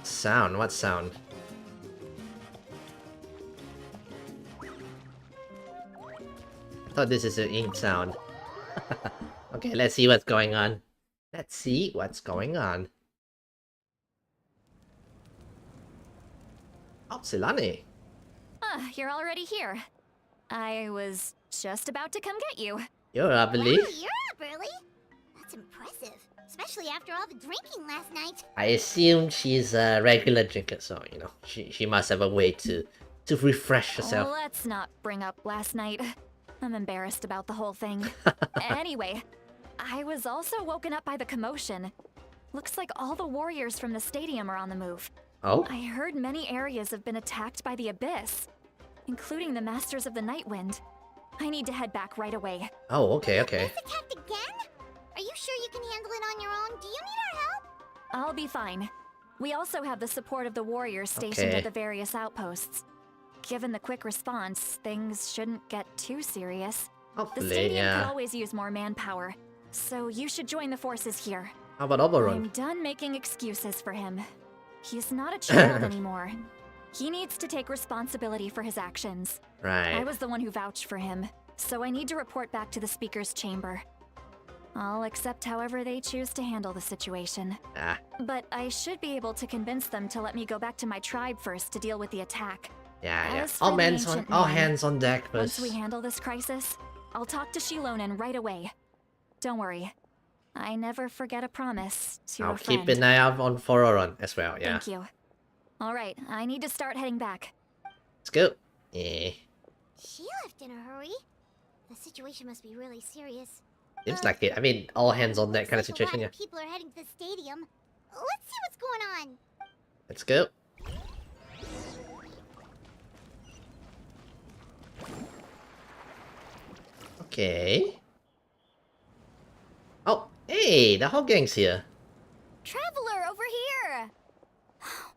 Sound? What sound? I thought this is an ink sound. Okay, let's see what's going on. Let's see what's going on. Oh, Silani. You're already here. I was just about to come get you. You're up, Wow, believe. you're up early. That's impressive. Especially after all the drinking last night. I assume she's a regular drinker, so you know she must have a way to refresh herself. Let's not bring up last night. I'm embarrassed about the whole thing. Anyway, I was also woken up by the commotion. Looks like all the warriors from the stadium are on the move. Oh, I heard many areas have been attacked by the Abyss, including the Masters of the Nightwind. I need to head back right away. oh, okay, okay. It's attacked again? Are you sure you can handle it on your own? Do you need our help? I'll be fine. We also have the support of the warriors stationed Okay. at the various outposts. Given the quick response, things shouldn't get too serious. The Hopefully, stadium could yeah. always use more manpower, so you should join the forces here. How about Oberon? I'm done making excuses for him. He's not a child anymore. He needs to take responsibility for his actions. I Right. was the one who vouched for him, so I need to report back to the speaker's chamber. I'll accept however they choose to handle the situation. Ah, But I should be able to convince them to let me go back to my tribe first to deal with the attack. yeah, yeah. As for All the hands on ancient all man, hands on deck Once first. we handle this crisis, I'll talk to Shilonen right away. Don't worry. I never forget a promise to I'll a friend. keep an eye out on Fororon as well, yeah. Thank you. Alright, I need to start heading back. Let's go. Yeah. She left in a hurry. The situation must be really serious. Seems like it. I mean, all hands on deck kind of Looks like situation, a yeah. lot of people are heading to the stadium. Let's see what's going on. Let's go. Okay. Oh, hey, the whole gang's here. Traveler, over here!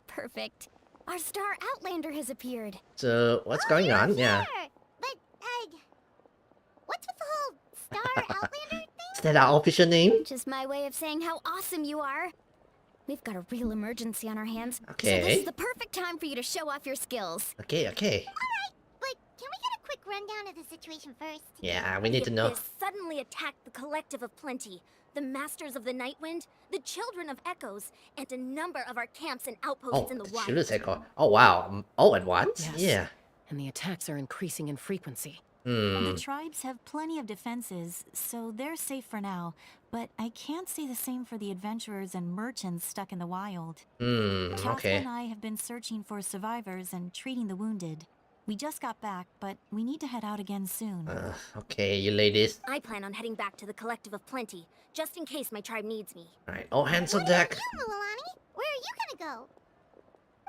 Perfect. Our star Outlander has appeared. So, what's going on? Yeah. Sure. But, what's with the whole Star Outlander thing? Is that our official name? Just my way of saying how awesome you are. We've got a real emergency on our hands. Okay. So this is the perfect time for you to show off your skills. Okay. Alright, but can we get a quick rundown of the situation first? Yeah, we need to The know. Abyss suddenly attacked the Collective of Plenty, the Masters of the Nightwind, the Children of Echoes, and a number of our camps and outposts Oh, in the the wild. shooter's echo. Oh, wow. All at once? Yes. Yeah. And the attacks are increasing in frequency. The tribes have plenty of defenses, so they're safe for now. But I can't say the same for the adventurers and merchants stuck in the wild. Jasmine Okay. and I have been searching for survivors and treating the wounded. We just got back, but we need to head out again soon. Okay, you ladies. I plan on heading back to the Collective of Plenty, just in case my tribe needs me. Alright, all hands on What about deck. you, Milani? Where are you gonna go?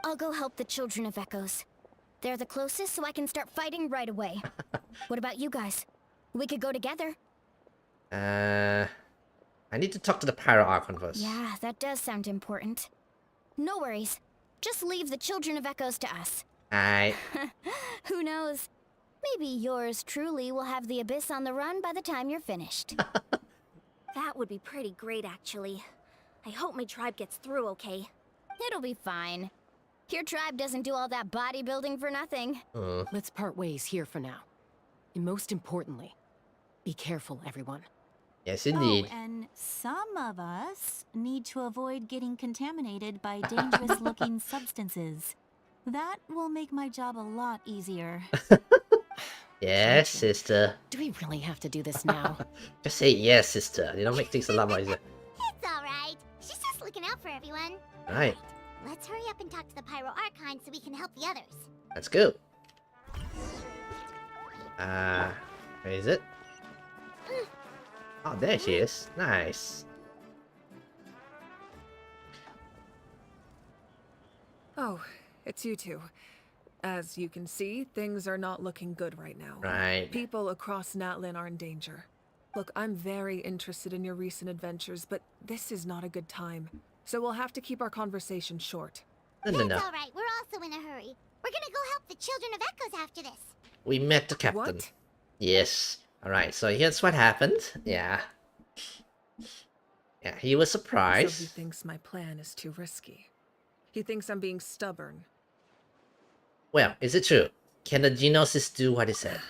I'll go help the Children of Echoes. They're the closest, so I can start fighting right away. What about you guys? We could go together. I need to talk to the Pyro Archon first. Yeah, that does sound important. No worries. Just leave the Children of Echoes to us. Alright. Who knows? Maybe yours truly will have the Abyss on the run by the time you're finished. That would be pretty great, actually. I hope my tribe gets through okay. It'll be fine. Your tribe doesn't do all that bodybuilding for nothing. Let's part ways here for now. And most importantly, be careful, everyone. Yes, indeed. Oh, and some of us need to avoid getting contaminated by dangerous-looking substances. That will make my job a lot easier. Yes, sister. Do we really have to do this now? Just say yes, sister. You don't make things a lot more easier. It's alright. She's just looking out for everyone. Right. Let's hurry up and talk to the Pyro Archon so we can help the others. Let's go. Where is it? Oh, there she is. Nice. Oh, it's you two. As you can see, things are not looking good right now. Right. People across Natlin are in danger. Look, I'm very interested in your recent adventures, but this is not a good time. So we'll have to keep our conversation short. No. It's alright. We're also in a hurry. We're gonna go help the Children of Echoes after this. We met the captain. What? Yes. Alright, so here's what happened. Yeah. Yeah, he was So he surprised. thinks my plan is too risky. He thinks I'm being stubborn. Well, is it true? Can the Genosis do what he said?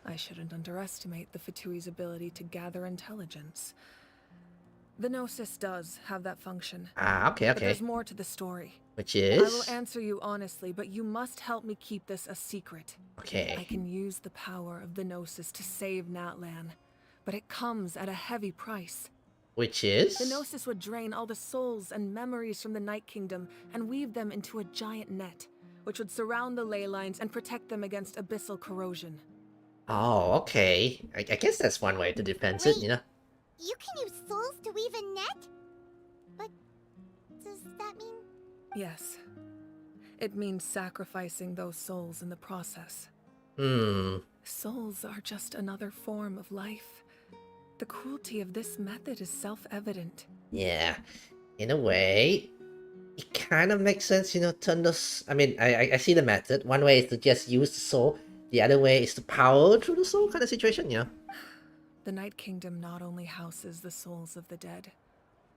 I shouldn't underestimate the Fatui's ability to gather intelligence. The Gnosis does have that function. Ah, okay, But okay. there's more to the story. Which I will is... answer you honestly, but you must help me keep this a secret. I Okay. can use the power of the Gnosis to save Natlan, but it comes at a heavy price. Which is... The Gnosis would drain all the souls and memories from the Night Kingdom and weave them into a giant net, which would surround the ley lines and protect them against abyssal corrosion. Oh, okay. I guess that's one way to defend it, you know? You can use souls to weave a net? But does that mean... Yes. It means sacrificing those souls in the process. Souls are just another form of life. The cruelty of this method is self-evident. Yeah. In a way, it kind of makes sense, you know, turn those... I mean, I see the method. One way is to just use the soul. The other way is to power through the soul kind of situation, you know? The Night Kingdom not only houses the souls of the dead,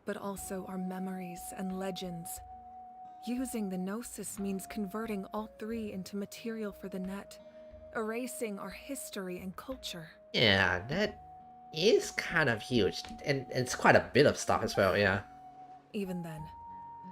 but also our memories and legends. Using the Gnosis means converting all three into material for the net, erasing our history and culture. Yeah, that is kind of huge. And it's quite a bit of stuff as well, yeah. Even then,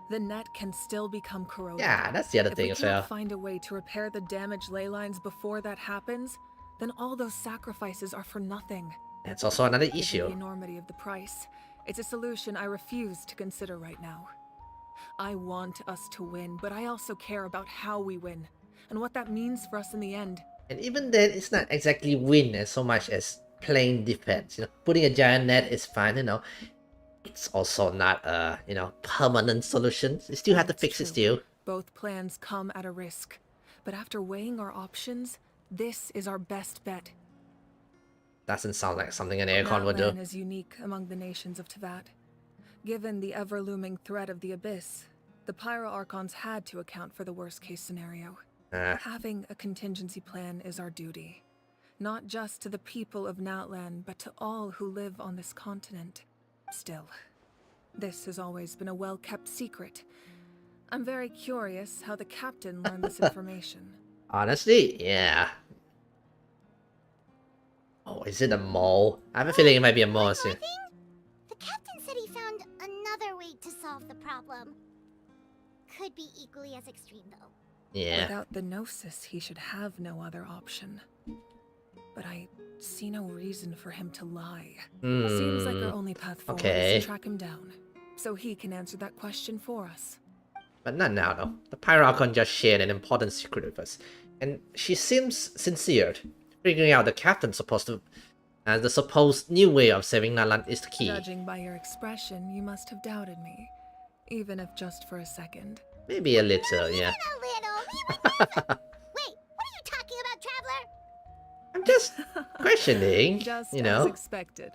the net can still become corroded. Yeah, that's the other If thing we as can't well. find a way to repair the damaged ley lines before that happens, then all those sacrifices are for nothing. That's also another Given issue. the enormity of the price, it's a solution I refuse to consider right now. I want us to win, but I also care about how we win, and what that means for us in the end. And even then, it's not exactly win as so much as plain defense. You know, putting a giant net is fine, you know. It's also not a, you know, permanent solution. You still have to fix it still. Both plans come at a risk, but after weighing our options, this is our best bet. Doesn't sound like something an aircon would do. Natlan is unique among the nations of Teyvat. Given the ever-looming threat of the Abyss, the Pyro Archons had to account for the worst-case scenario. Having a contingency plan is our duty. Not just to the people of Natlan, but to all who live on this continent. Still, this has always been a well-kept secret. I'm very curious how the captain learned this information. Honestly, yeah. Oh, is it a mole? I have a feeling it might be a mole soon. The captain said he found another way to solve the problem. Could be equally as extreme, though. Yeah. Without the Gnosis, he should have no other option. But I see no reason for him to lie. Seems like our only path forward is to track him down, so he can answer that question for us. But not now, though. The Pyro Archon just shared an important secret with us, and she seems sincere. Figuring out the captain's supposed to, the supposed new way of saving Natlan is the key. Judging by your expression, you must have doubted me, even if just for a second. Maybe a little, yeah. Wait, what are you talking about, Traveler? I'm just questioning, Just you know. as expected.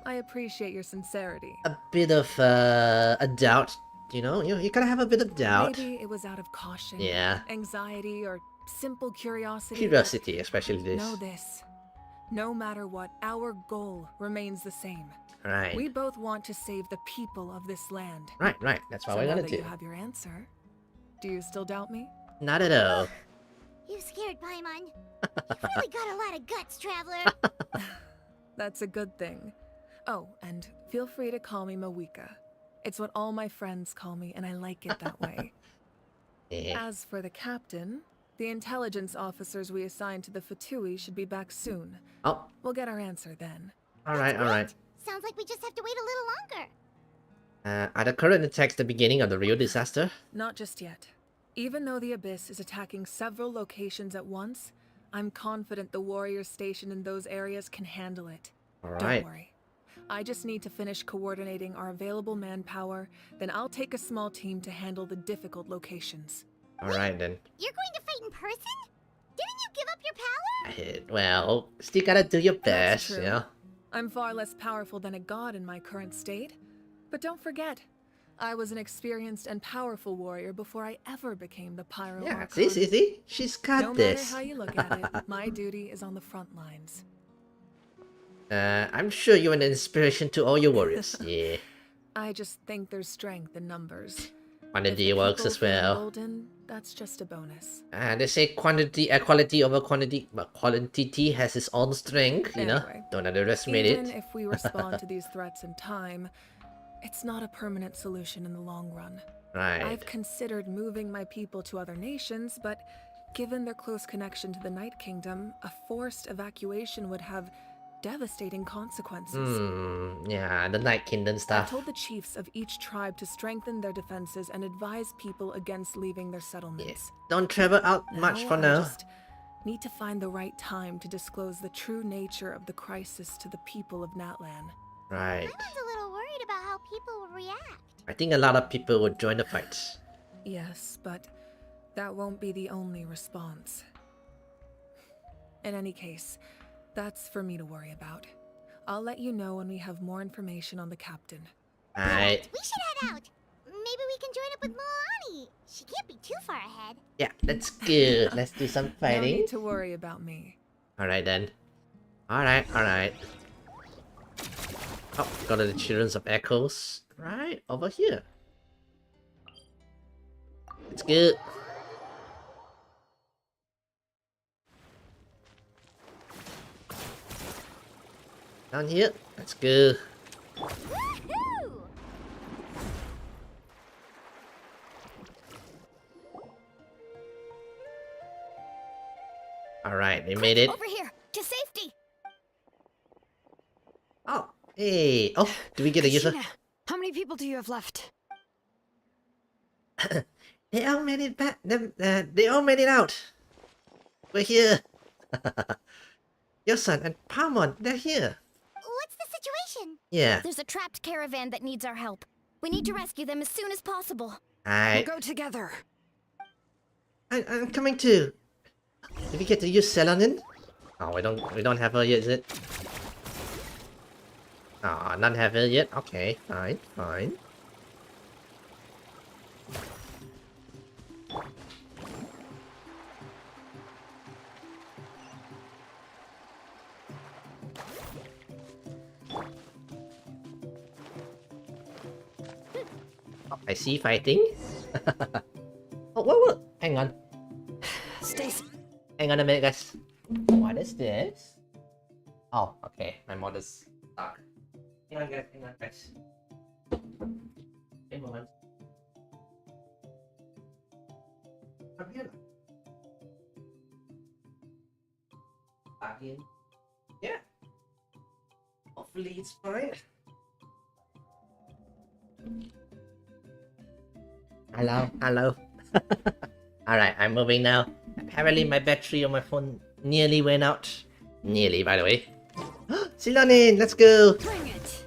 I appreciate your sincerity. A bit of a doubt, you know. You gotta have a bit of doubt. Maybe it was out of caution, anxiety, or simple curiosity. Curiosity, especially this. Know this. No matter what, our goal remains the same. Right. We both want to save the people of this land. Right. That's what we're gonna do. You have your answer. Do you still doubt me? Not at all. You scared, Paimon. You've really got a lot of guts, Traveler. That's a good thing. Oh, and feel free to call me Mawika. It's what all my friends call me, and I like it that way. As for the captain, the intelligence officers we assigned to the Fatui should be back soon. Oh. We'll get our answer then. All right. Sounds like we just have to wait a little longer. Are the current attacks the beginning of the real disaster? Not just yet. Even though the Abyss is attacking several locations at once, I'm confident the warriors stationed in those areas can handle it. All right. Don't worry. I just need to finish coordinating our available manpower, then I'll take a small team to handle the difficult locations. All right, then. You're going to fight in person? Didn't you give up your power? Well, still gotta do your best, That's true. you know? I'm far less powerful than a god in my current state. But don't forget, I was an experienced and powerful warrior before I ever became the Pyro Archon. See? She's got this. No matter how you look at it, my duty is on the front lines. I'm sure you're an inspiration to all your warriors. Yeah. I just think there's strength in numbers. Quantity works as well. Golden, that's just a bonus. They say quality over quantity, but quantity has its own strength, you know? Don't underestimate Even it. if we respond to these threats in time, it's not a permanent solution in the long run. Right. I've considered moving my people to other nations, but given their close connection to the Night Kingdom, a forced evacuation would have devastating consequences. Yeah, the Night Kingdom I stuff. told the chiefs of each tribe to strengthen their defenses and advise people against leaving their settlements. Don't travel out much for I now. just need to find the right time to disclose the true nature of the crisis to the people of Natlan. Right. Paimon's a little worried about how people will react. I think a lot of people would join the fight. Yes, but that won't be the only response. In any case, that's for me to worry about. I'll let you know when we have more information on the captain. Alright. We should head out. Maybe we can join up with Milani. She can't be too far ahead. Yeah, let's go. Let's do some No fighting. need to worry about me. Alright then. Alright. Oh, go to the Children's of Echoes. Right, over here. It's good. Down here. Let's go. Alright, they made it. Over here, to safety. Oh, hey. Oh, do we get a user? Kachina, how many people do you have left? They all made it back. They all made it out. We're here. Your son and Paimon, they're here. What's the situation? Yeah. There's a trapped caravan that needs our help. We need to rescue them as soon as possible. Alright. We'll go together. I'm coming too. Did we get to use Selanin? Oh, we don't have her yet, is it? Oh, not have it yet? Okay, fine, fine. Oh, I see fighting. Oh, whoa. Hang on. Stacy. Hang on a minute, guys. What is this? Oh, okay. My mod is stuck. Hang on, guys. Wait a moment. Come here. Back in. Yeah. Hopefully it's fine. Hello. Alright, I'm moving now. Apparently my battery on my phone nearly went out. Nearly, by the way. Silonin, let's go! Bring it!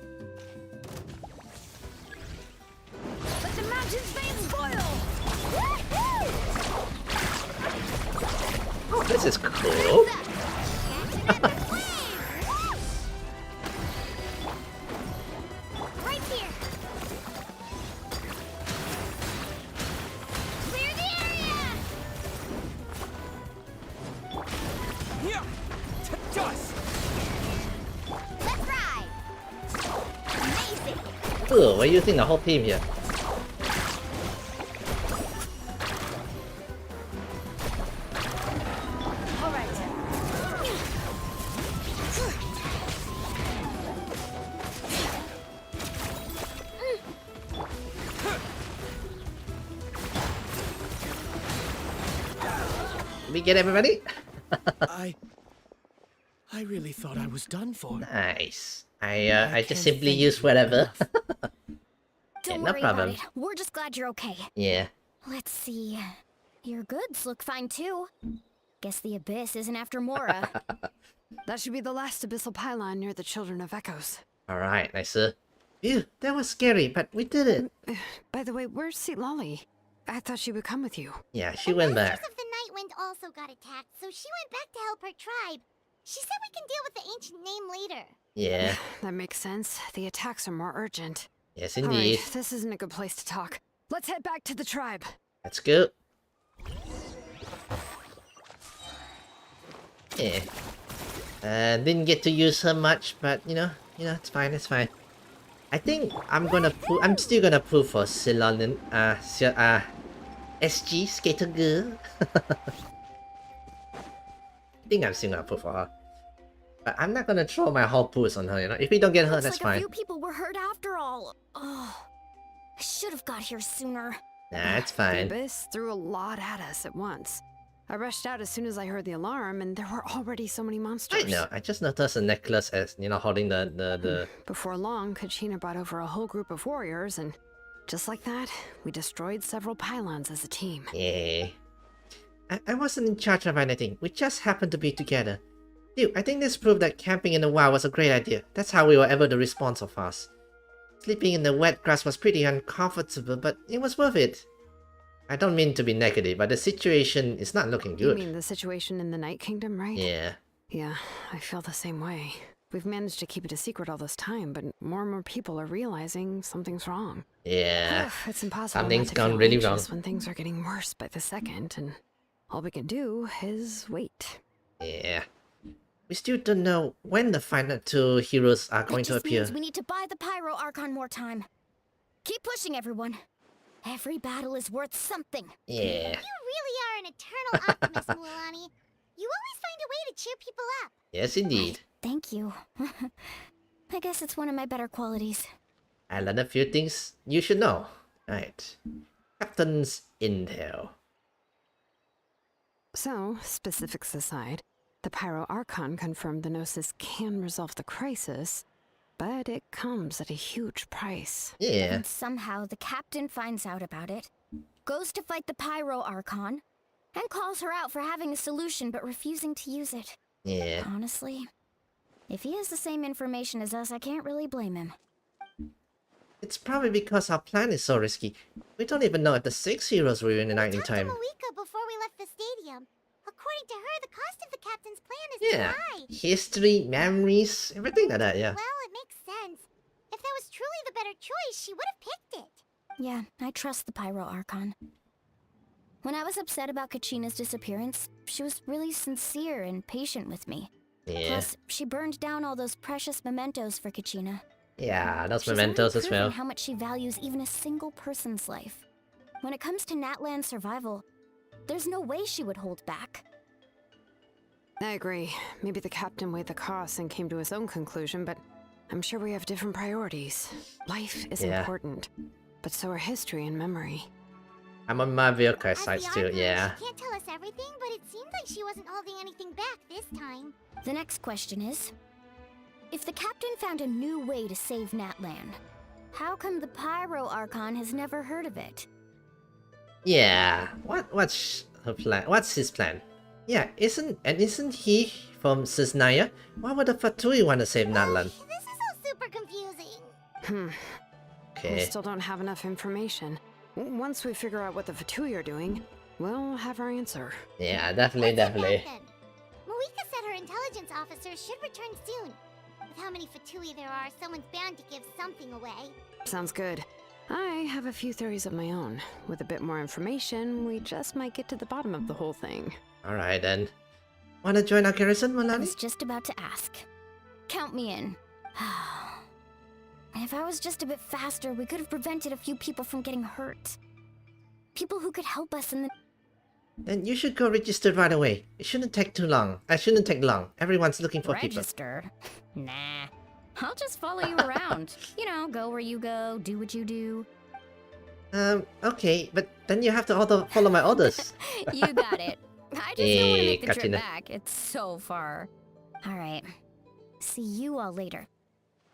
Let the mountain's veins boil! Oh, this is cool. Right here. Clear the area. Yeah. To dust. Let's ride. Amazing. Ooh, we're using the whole team here. All right. Did we get everybody? I really thought I was done for. Nice. I just simply use whatever. Don't no worry problem. about it. We're just glad you're okay. Yeah. Let's see. Your goods look fine too. Guess the Abyss isn't after Mora. That should be the last abyssal pylon near the Children of Echoes. Alright, nice. Phew, that was scary, but we did it. By the way, where's Seat Lolly? I thought she would come with you. Yeah, she went back. Masters of the Nightwind also got attacked, so she went back to help her tribe. She said we can deal with the ancient name later. Yeah. That makes sense. The attacks are more urgent. Yes, All indeed. right, this isn't a good place to talk. Let's head back to the tribe. Let's go. Yeah. Didn't get to use her much, but you know, it's fine, I think I'm still gonna pull for Silonin, SG Skater Girl. I think I'm still gonna pull for her. But I'm not gonna throw my whole pools on her, you know. If we don't get her, Looks that's like fine. a few people were hurt after all. Oh, I should have got here sooner. Nah, it's The fine. Abyss threw a lot at us at once. I rushed out as soon as I heard the alarm, and there were already so many monsters. I know, I just noticed a necklace as, you know, holding the... Before long, Kachina brought over a whole group of warriors, and just like that, we destroyed several pylons as a team. Yeah. I wasn't in charge of anything. We just happened to be together. Dude, I think this proved that camping in the wild was a great idea. That's how we were able to respond so fast. Sleeping in the wet grass was pretty uncomfortable, but it was worth it. I don't mean to be negative, but the situation is not looking good. You mean the situation in the Night Kingdom, right? Yeah. Yeah, I feel the same way. We've managed to keep it a secret all this time, but more and more people are realizing something's wrong. Yeah. It's impossible Something's not to gone feel really wrong. anxious when things are getting worse by the second, and all we can do is wait. Yeah. We still don't know when the final two heroes are going That to just appear. means we need to buy the Pyro Archon more time. Keep pushing, everyone. Every battle is worth something. Yeah. You really are an eternal optimist, Mulani. You always find a way to cheer people up. Yes, indeed. Thank you. I guess it's one of my better qualities. I learned a few things you should know. Right. Captain's Intel. So, specifics aside, the Pyro Archon confirmed the Gnosis can resolve the crisis, but it comes at a huge price. Yeah. And somehow the captain finds out about it, goes to fight the Pyro Archon, and calls her out for having a solution but refusing to use it. Yeah. Honestly, if he has the same information as us, I can't really blame him. It's probably because our plan is so risky. We don't even know if the 6 heroes were reuniting in time. Malika before we left the stadium. According to her, the cost of the captain's plan is too Yeah. high. History, memories, everything like that, yeah. Well, it makes sense. If that was truly the better choice, she would have picked it. Yeah, I trust the Pyro Archon. When I was upset about Kachina's disappearance, she was really sincere and patient with me. Yeah. Plus, she burned down all those precious mementos for Kachina. Yeah, those She's mementos already as well. proven how much she values even a single person's life. When it comes to Natlan's survival, there's no way she would hold back. I agree. Maybe the captain weighed the costs and came to his own conclusion, but I'm sure we have different priorities. Life is important, but so are history and memory. I'm on myvtuber side As the too, Archon, yeah. She can't tell us everything, but it seemed like she wasn't holding anything back this time. The next question is, if the captain found a new way to save Natlan, how come the Pyro Archon has never heard of it? Yeah, what's her plan? What's his plan? Yeah, isn't he from Cisnaya? Why would the Fatui want to save Natlan? This is all super confusing. We Okay. still don't have enough information. Once we figure out what the Vtuber are doing, we'll have our answer. Yeah, definitely. Malika said her intelligence officers should return soon. With how many Fatui there are, someone's bound to give something away. Sounds good. I have a few theories of my own. With a bit more information, we just might get to the bottom of the whole thing. Alright then. Wanna join our garrison, I Malani? was just about to ask. Count me in. If I was just a bit faster, we could have prevented a few people from getting hurt. People who could help us in the... Then you should go register right away. It shouldn't take too long. Shouldn't take long. Everyone's looking for people. Register? Nah. I'll just follow you around. You know, go where you go, do what you do. Okay, but then you have to also follow my orders. You got it. I just don't want to make the trip Kachina. back. It's so far. Alright. See you all later.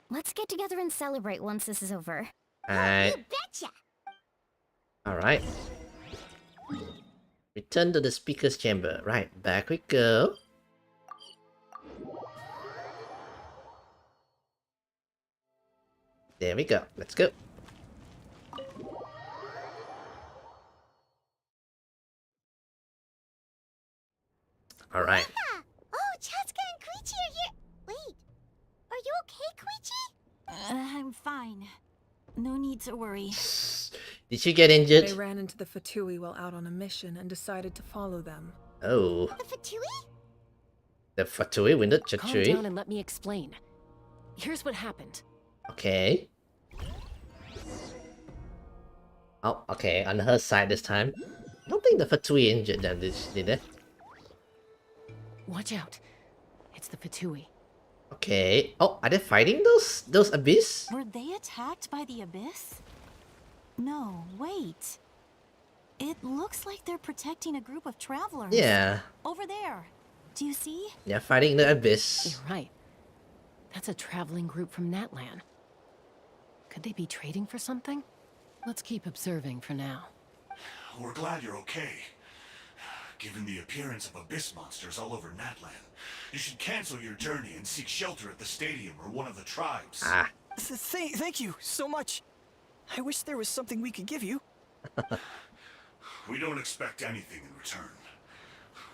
Let's get together and celebrate once this is over. Alright. You betcha! Alright. Return to the speaker's chamber. Right, back we go. There we go. Let's go. Alright. Oh, Chatska and Koichi are here! Wait, are you okay, Koichi? I'm fine. No need to worry. Did you get injured? They ran into the Fatui while out on a mission and decided to follow them. Oh. The Fatui? The Fatui winded Calm Chatui. down and let me explain. Here's what happened. Okay. Oh, okay, on her side this time. I don't think the Fatui injured them, did they? Watch out. It's the Fatui. Okay. Oh, are they fighting those abyss? Were they attacked by the Abyss? No, wait. It looks like they're protecting a group of travelers. Yeah. Over there. Do you see? They're fighting the abyss. You're right. That's a traveling group from Natlan. Could they be trading for something? Let's keep observing for now. We're glad you're okay. Given the appearance of abyss monsters all over Natlan, you should cancel your journey and seek shelter at the stadium or one of the tribes. Ah. Thank you so much. I wish there was something we could give you. We don't expect anything in return.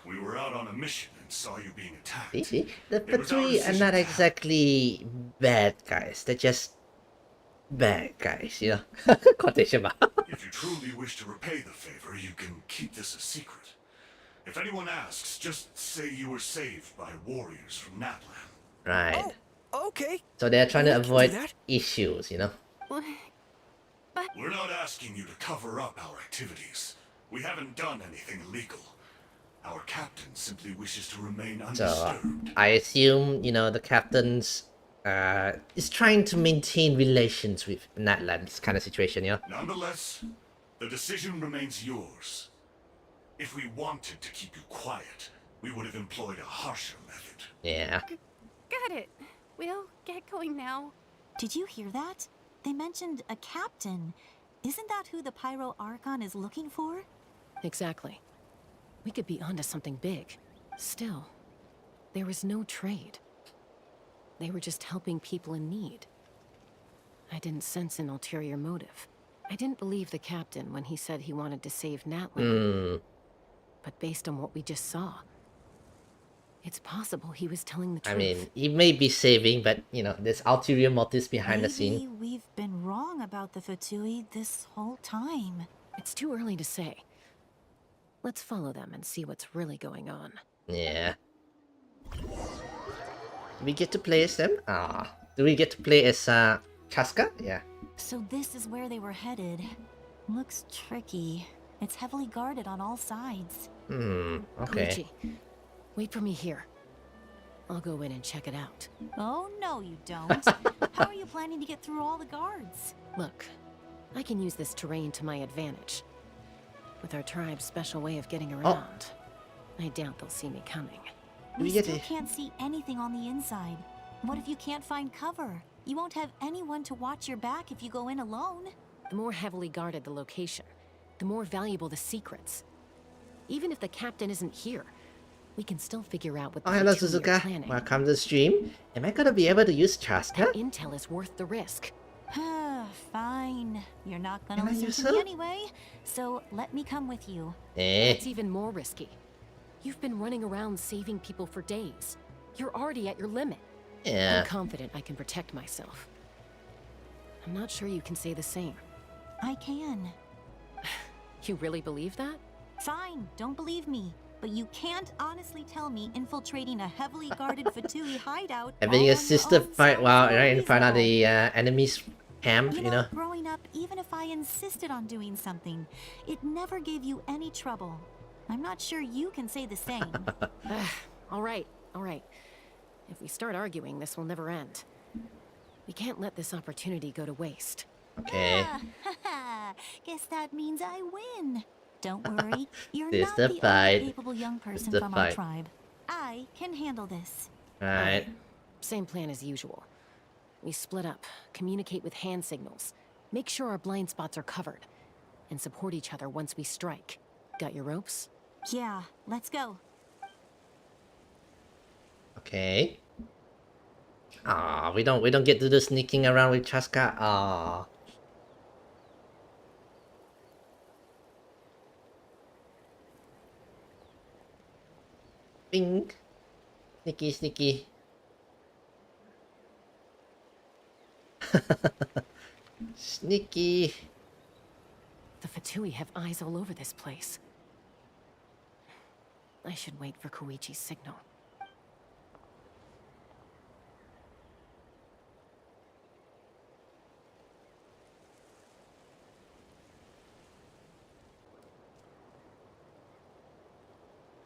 We were out on a mission and saw you being attacked. See? The It was our Fatui are decision not to help. exactly bad guys. They're just bad guys, you know? Quotation mark. If you truly wish to repay the favor, you can keep this a secret. If anyone asks, just say you were saved by warriors from Natlan. Right. Oh, okay. So they're trying to We can do avoid that. issues, you know? We're not asking you to cover up our activities. We haven't done anything illegal. Our captain simply wishes to remain So undisturbed. I assume, you know, the captain's is trying to maintain relations with Natlan, this kind of situation, you know? Nonetheless, the decision remains yours. If we wanted to keep you quiet, we would have employed a harsher method. Yeah. Got it. We'll get going now. Did you hear that? They mentioned a captain. Isn't that who the Pyro Archon is looking for? Exactly. We could be onto something big. Still, there was no trade. They were just helping people in need. I didn't sense an ulterior motive. I didn't believe the captain when he said he wanted to save Natlan. But based on what we just saw, It's possible he was telling the truth. I mean, he may be saving, but you know, there's ulterior motives behind the Maybe scene. we've been wrong about the Fatui this whole time. It's too early to say. Let's follow them and see what's really going on. Yeah. We get to play as them? Ah. Do we get to play as Chaska? Yeah. So this is where they were headed. Looks tricky. It's heavily guarded on all sides. Okay. Koichi, wait for me here. I'll go in and check it out. Oh, no you don't. How are you planning to get through all the guards? Look, I can use this terrain to my advantage. With our tribe's special way of getting around, I doubt they'll see me coming. We still can't see anything on the inside. What if you can't find cover? You won't have anyone to watch your back if you go in alone. The more heavily guarded the location, the more valuable the secrets. Even if the captain isn't here, we can still figure out what the hello Fatui are Suzuka. planning. Welcome to the stream. Am I gonna be able to use Chaska? That intel is worth the risk. Fine. You're not gonna Can I listen use to her? me anyway, so let me come with you. It's even more risky. You've been running around saving people for days. You're already at your limit. Yeah. I'm confident I can protect myself. I'm not sure you can say the same. I can. You really believe that? Fine, don't believe me. But you can't honestly tell me infiltrating a heavily guarded Fatui hideout. Having a sister fight while right in front of the enemy's camp, you know? Growing up, even if I insisted on doing something, it never gave you any trouble. I'm not sure you can say the same. All right. If we start arguing, this will never end. We can't let this opportunity go to waste. Okay. Guess that means I win. Don't worry, you're This not the the fight. only capable young person the from our fight. tribe. I can handle this. Alright. Same plan as usual. We split up, communicate with hand signals, make sure our blind spots are covered, and support each other once we strike. Got your ropes? Yeah, let's go. Okay. We don't get to do sneaking around with Chaska. Bing. Sneaky. Sneaky. The Fatui have eyes all over this place. I should wait for Koichi's signal.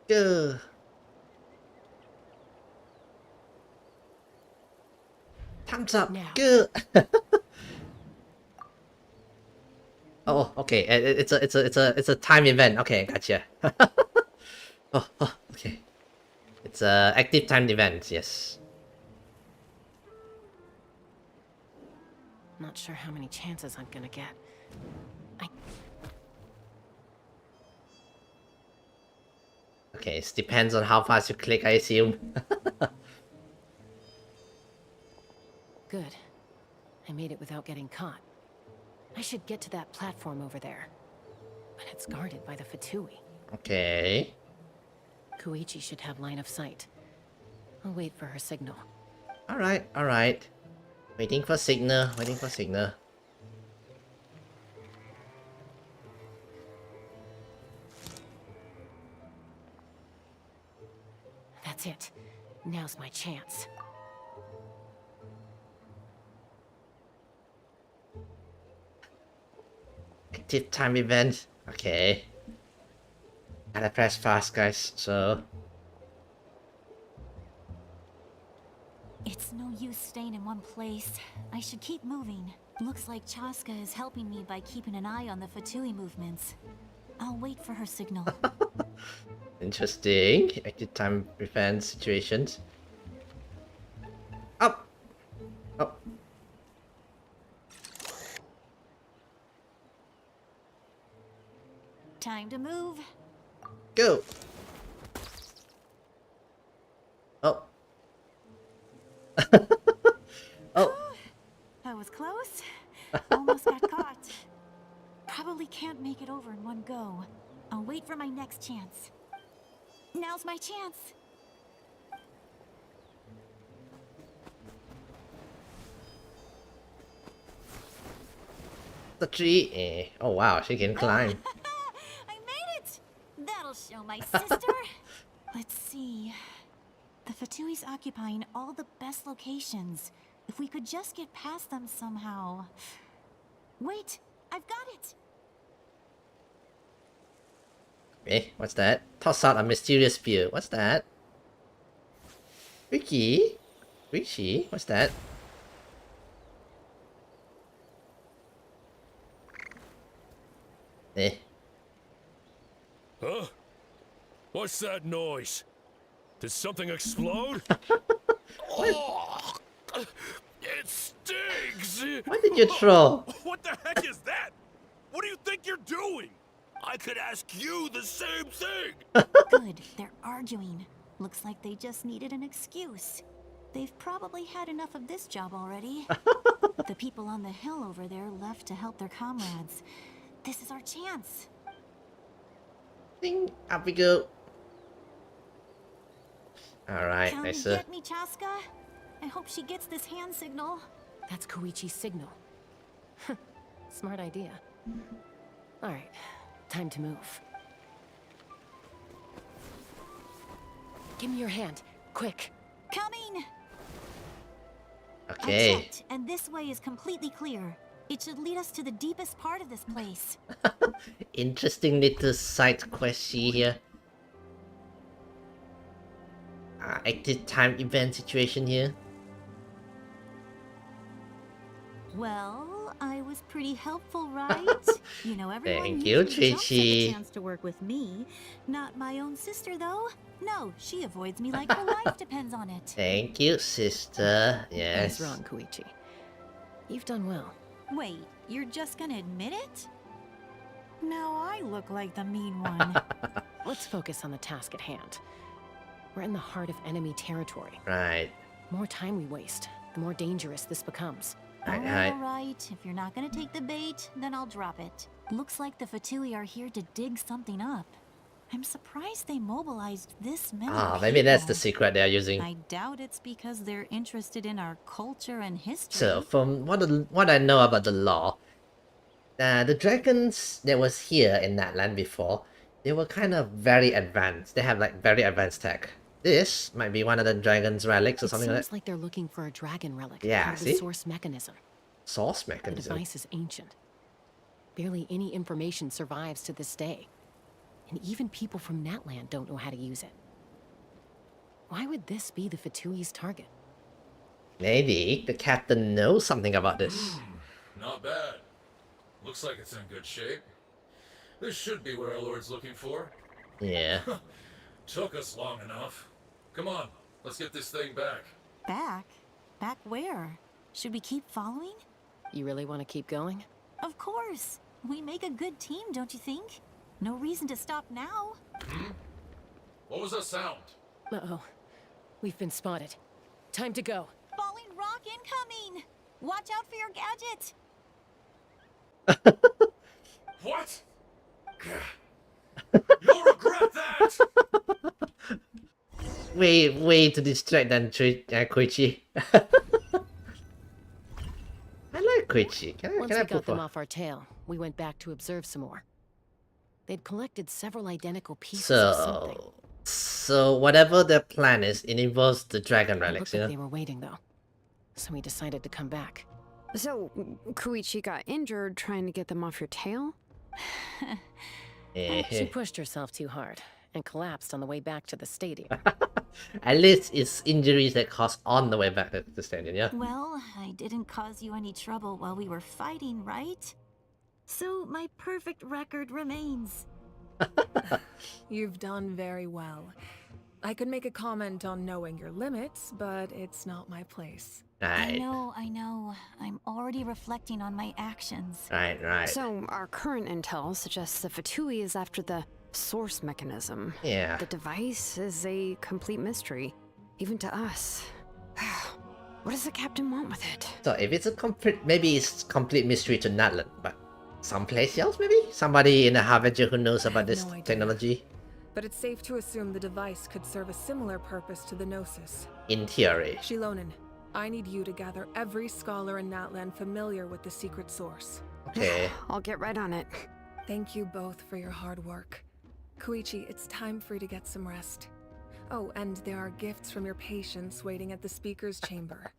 Go. Thumbs up. Now. Good. Oh, okay. It's a time event. Okay, gotcha. Oh, okay. It's a active timed event. Yes. Not sure how many chances I'm gonna get. Okay, it depends on how fast you click, I assume. Good. I made it without getting caught. I should get to that platform over there. But it's guarded by the Fatui. Okay. Koichi should have line of sight. I'll wait for her signal. Alright. Waiting for signal. That's it. Now's my chance. Active time event. Okay. Gotta press fast, guys, so... It's no use staying in one place. I should keep moving. Looks like Chaska is helping me by keeping an eye on the Fatui movements. I'll wait for her signal. Interesting. Active time event situations. Up! Time to move. Go! Oh. That was close. Almost got caught. Probably can't make it over in one go. I'll wait for my next chance. Now's my chance. the tree. Oh wow, she can climb. I made it! That'll show my sister. Let's see. The Fatui's occupying all the best locations. If we could just get past them somehow. Wait, I've got it! What's that? Toss out a mysterious spear. What's that? Ricky? Richie? What's that? Huh? What's that noise? Did something explode? Oh, it stinks! What did you throw? What the heck is that? What do you think you're doing? I could ask you the same thing! Good, they're arguing. Looks like they just needed an excuse. They've probably had enough of this job already. The people on the hill over there left to help their comrades. This is our chance. Ding, up we go. Alright, Can nice. you get me, Chaska? I hope she gets this hand signal. That's Koichi's signal. Smart idea. Alright, time to move. Give me your hand, quick. Coming! Okay. I checked, and this way is completely clear. It should lead us to the deepest part of this place. Interesting little side quest here. Active time event situation here. Well, I was pretty helpful, right? You know, everyone Thank you, usually jumps at the Chichi. chance to work with me. Not my own sister, though. No, she avoids me like her life depends on it. Thank you, sister. I Yes. was wrong, Koichi. You've done well. Wait, you're just gonna admit it? Now I look like the mean one. Let's focus on the task at hand. We're in the heart of enemy territory. Right. The more time we waste, the more dangerous this becomes. Alright, if you're not gonna take the bait, then I'll drop it. Looks like the Fatui are here to dig something up. I'm surprised they mobilized this many Maybe that's the people. secret they're using. I doubt it's because they're interested in our culture and history. So, from what I know about the law, the dragons that was here in that land before, they were kind of very advanced. They have like very advanced tech. This might be one of the dragon's relics or something like Seems that. like they're looking for a dragon relic. Yeah, part of see? the source mechanism. Source The mechanism. device is ancient. Barely any information survives to this day. And even people from Natland don't know how to use it. Why would this be the Fatui's target? Maybe the captain knows something about this. Not bad. Looks like it's in good shape. This should be what our Lord's looking for. Yeah. Took us long enough. Come on, let's get this thing back. Back? Back where? Should we keep following? You really want to keep going? Of course. We make a good team, don't you think? No reason to stop now. What was that sound? Uh-oh. We've been spotted. Time to go. Falling rock incoming! Watch out for your gadget! What? You'll regret that! Way to distract than Koichi. I like Koichi. Once Can I we got put them for? off our tail, we went back to observe some more. They'd collected several identical pieces of something. So whatever their plan is, it involves the dragon It relics, looked you like know? they were waiting, though. So we decided to come back. So, Koichi got injured trying to get them off your tail? She pushed herself too hard and collapsed on the way back to the stadium. At least it's injuries that caused on the way back to the stadium, yeah? Well, I didn't cause you any trouble while we were fighting, right? So my perfect record remains. You've done very well. I could make a comment on knowing your limits, but it's not my place. I know. I'm already reflecting on my actions. Right. So, our current intel suggests the Fatui is after the source mechanism. Yeah. The device is a complete mystery, even to us. What does the captain want with it? So if it's a complete, maybe it's complete mystery to Natlan, but someplace else maybe? Somebody in the Harbinger who knows about this no idea. technology? But it's safe to assume the device could serve a similar purpose to the Gnosis. In theory. Shilonen, I need you to gather every scholar in Natlan familiar with the secret source. Okay. I'll get right on it. Thank you both for your hard work. Koichi, it's time for you to get some rest. Oh, and there are gifts from your patients waiting at the speaker's chamber.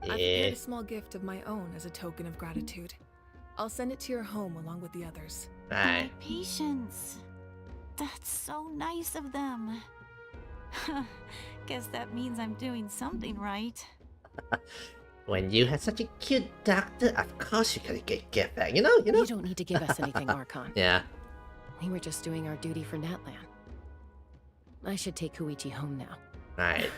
I prepared a small gift of my own as a token of gratitude. I'll send it to your home along with the others. Right. Patience. That's so nice of them. Guess that means I'm doing something right. When you had such a cute doctor, of course you gotta get back. You know. You don't need to give us anything, Archon. Yeah. We were just doing our duty for Natlan. I should take Koichi home now. Right.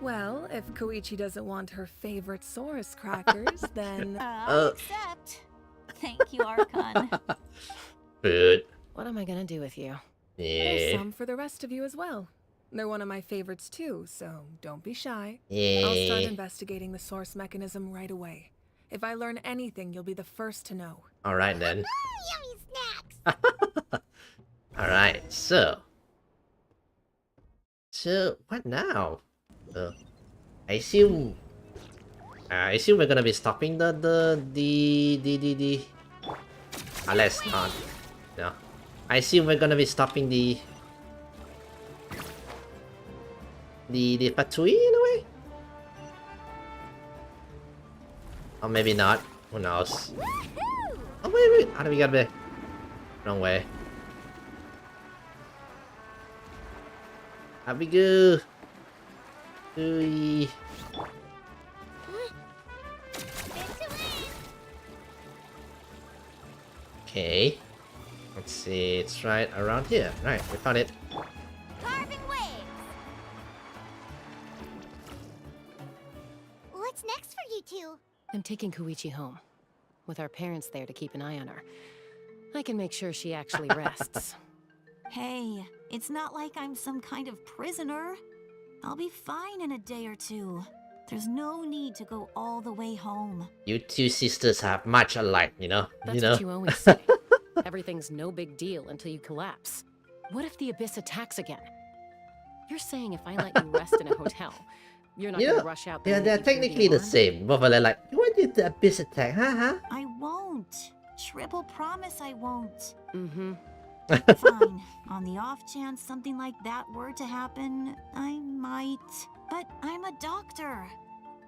Well, if Koichi doesn't want her favorite Saurus crackers, then... I accept. Thank you, Archon. Food. What am I gonna do with you? There's Yeah. some for the rest of you as well. They're one of my favorites too, so don't be shy. Yeah. I'll start investigating the source mechanism right away. If I learn anything, you'll be the first to know. Alright then. Yummy snacks! Alright, so what now? I assume we're gonna be stopping the let's not. No. I assume we're gonna be stopping the Fatui in a way? Or maybe not. Who knows? Oh wait, how do we get there? Wrong way. How we go? Ooh. Okay. Let's see, it's right around here. Right, we found it. Carving waves! What's next for you two? I'm taking Koichi home. With our parents there to keep an eye on her. I can make sure she actually rests. Hey, it's not like I'm some kind of prisoner. I'll be fine in a day or two. There's no need to go all the way home. You two sisters have much alike, you know? That's what you always say. Everything's no big deal until you collapse. What if the Abyss attacks again? You're saying if I let you rest in a hotel, you're not gonna rush out there. They're technically the same. Both are like, you want the Abyss attack, huh? I won't. Triple promise I won't. Mm-hmm. Fine. On the off chance something like that were to happen, I might. But I'm a doctor.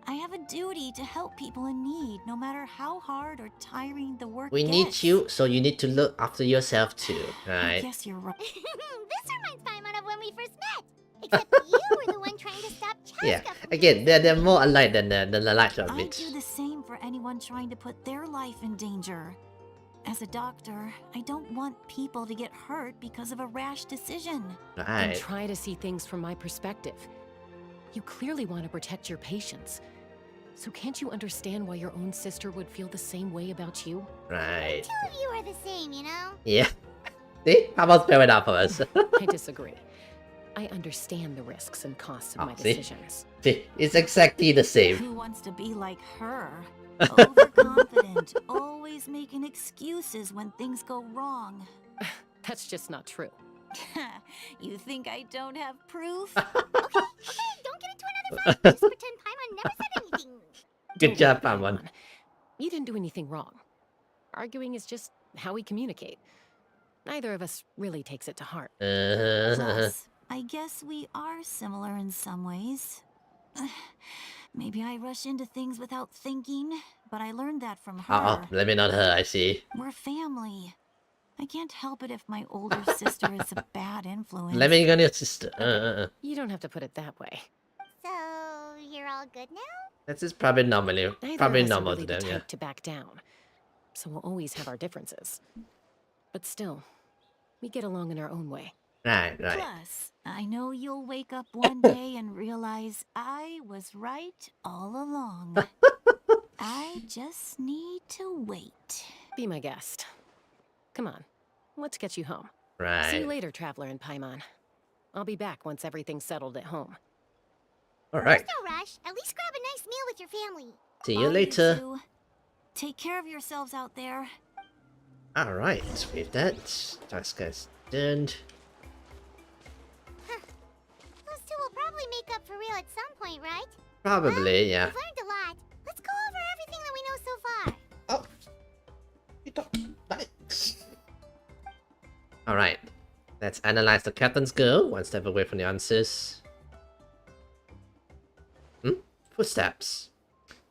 I have a duty to help people in need, no matter how hard or tiring the work We gets. need you, so you need to look after yourself too, I right? guess you're right. This reminds Paimon of when we first met. Except you were the one trying to stop Chaska Yeah. from Again, they're more alike than the light of I it. do the same for anyone trying to put their life in danger. As a doctor, I don't want people to get hurt because of a rash decision. And Right. try to see things from my perspective. You clearly want to protect your patients. So can't you understand why your own sister would feel the same way about you? Right. Two of you are the same, you know? Yeah. See? How about fair enough for us? I disagree. I understand the risks and costs of my see? decisions. See? It's exactly the same. Who wants to be like her? Overconfident, always making excuses when things go wrong. That's just not true. You think I don't have proof? Okay, don't get into another fight. Just pretend Paimon never said anything. Good job, Paimon. You didn't do anything wrong. Arguing is just how we communicate. Neither of us really takes it to heart. Plus, I guess we are similar in some ways. Maybe I rush into things without thinking, but I learned that from her. Oh, blame it on her, I see. We're family. I can't help it if my older sister is a bad influence. Blame it on your sister. You don't have to put it that way. So, you're all good now? That's just probably normally, Neither probably of us are normal really to the them, yeah. type to back down. So we'll always have our differences. But still, we get along in our own way. Right. Plus, I know you'll wake up one day and realize I was right all along. I just need to wait. Be my guest. Come on, let's get you home. Right. See you later, Traveler and Paimon. I'll be back once everything's settled at home. Alright. No rush. At least grab a nice meal with your family. See you later. Two. Take care of yourselves out there. Alright, with that, Chaska's done. Those two will probably make up for real at some point, right? Probably, yeah. We've learned a lot. Let's go over everything that we know so far. Alright. Let's analyze the captain's girl, one step away from the answers. Footsteps.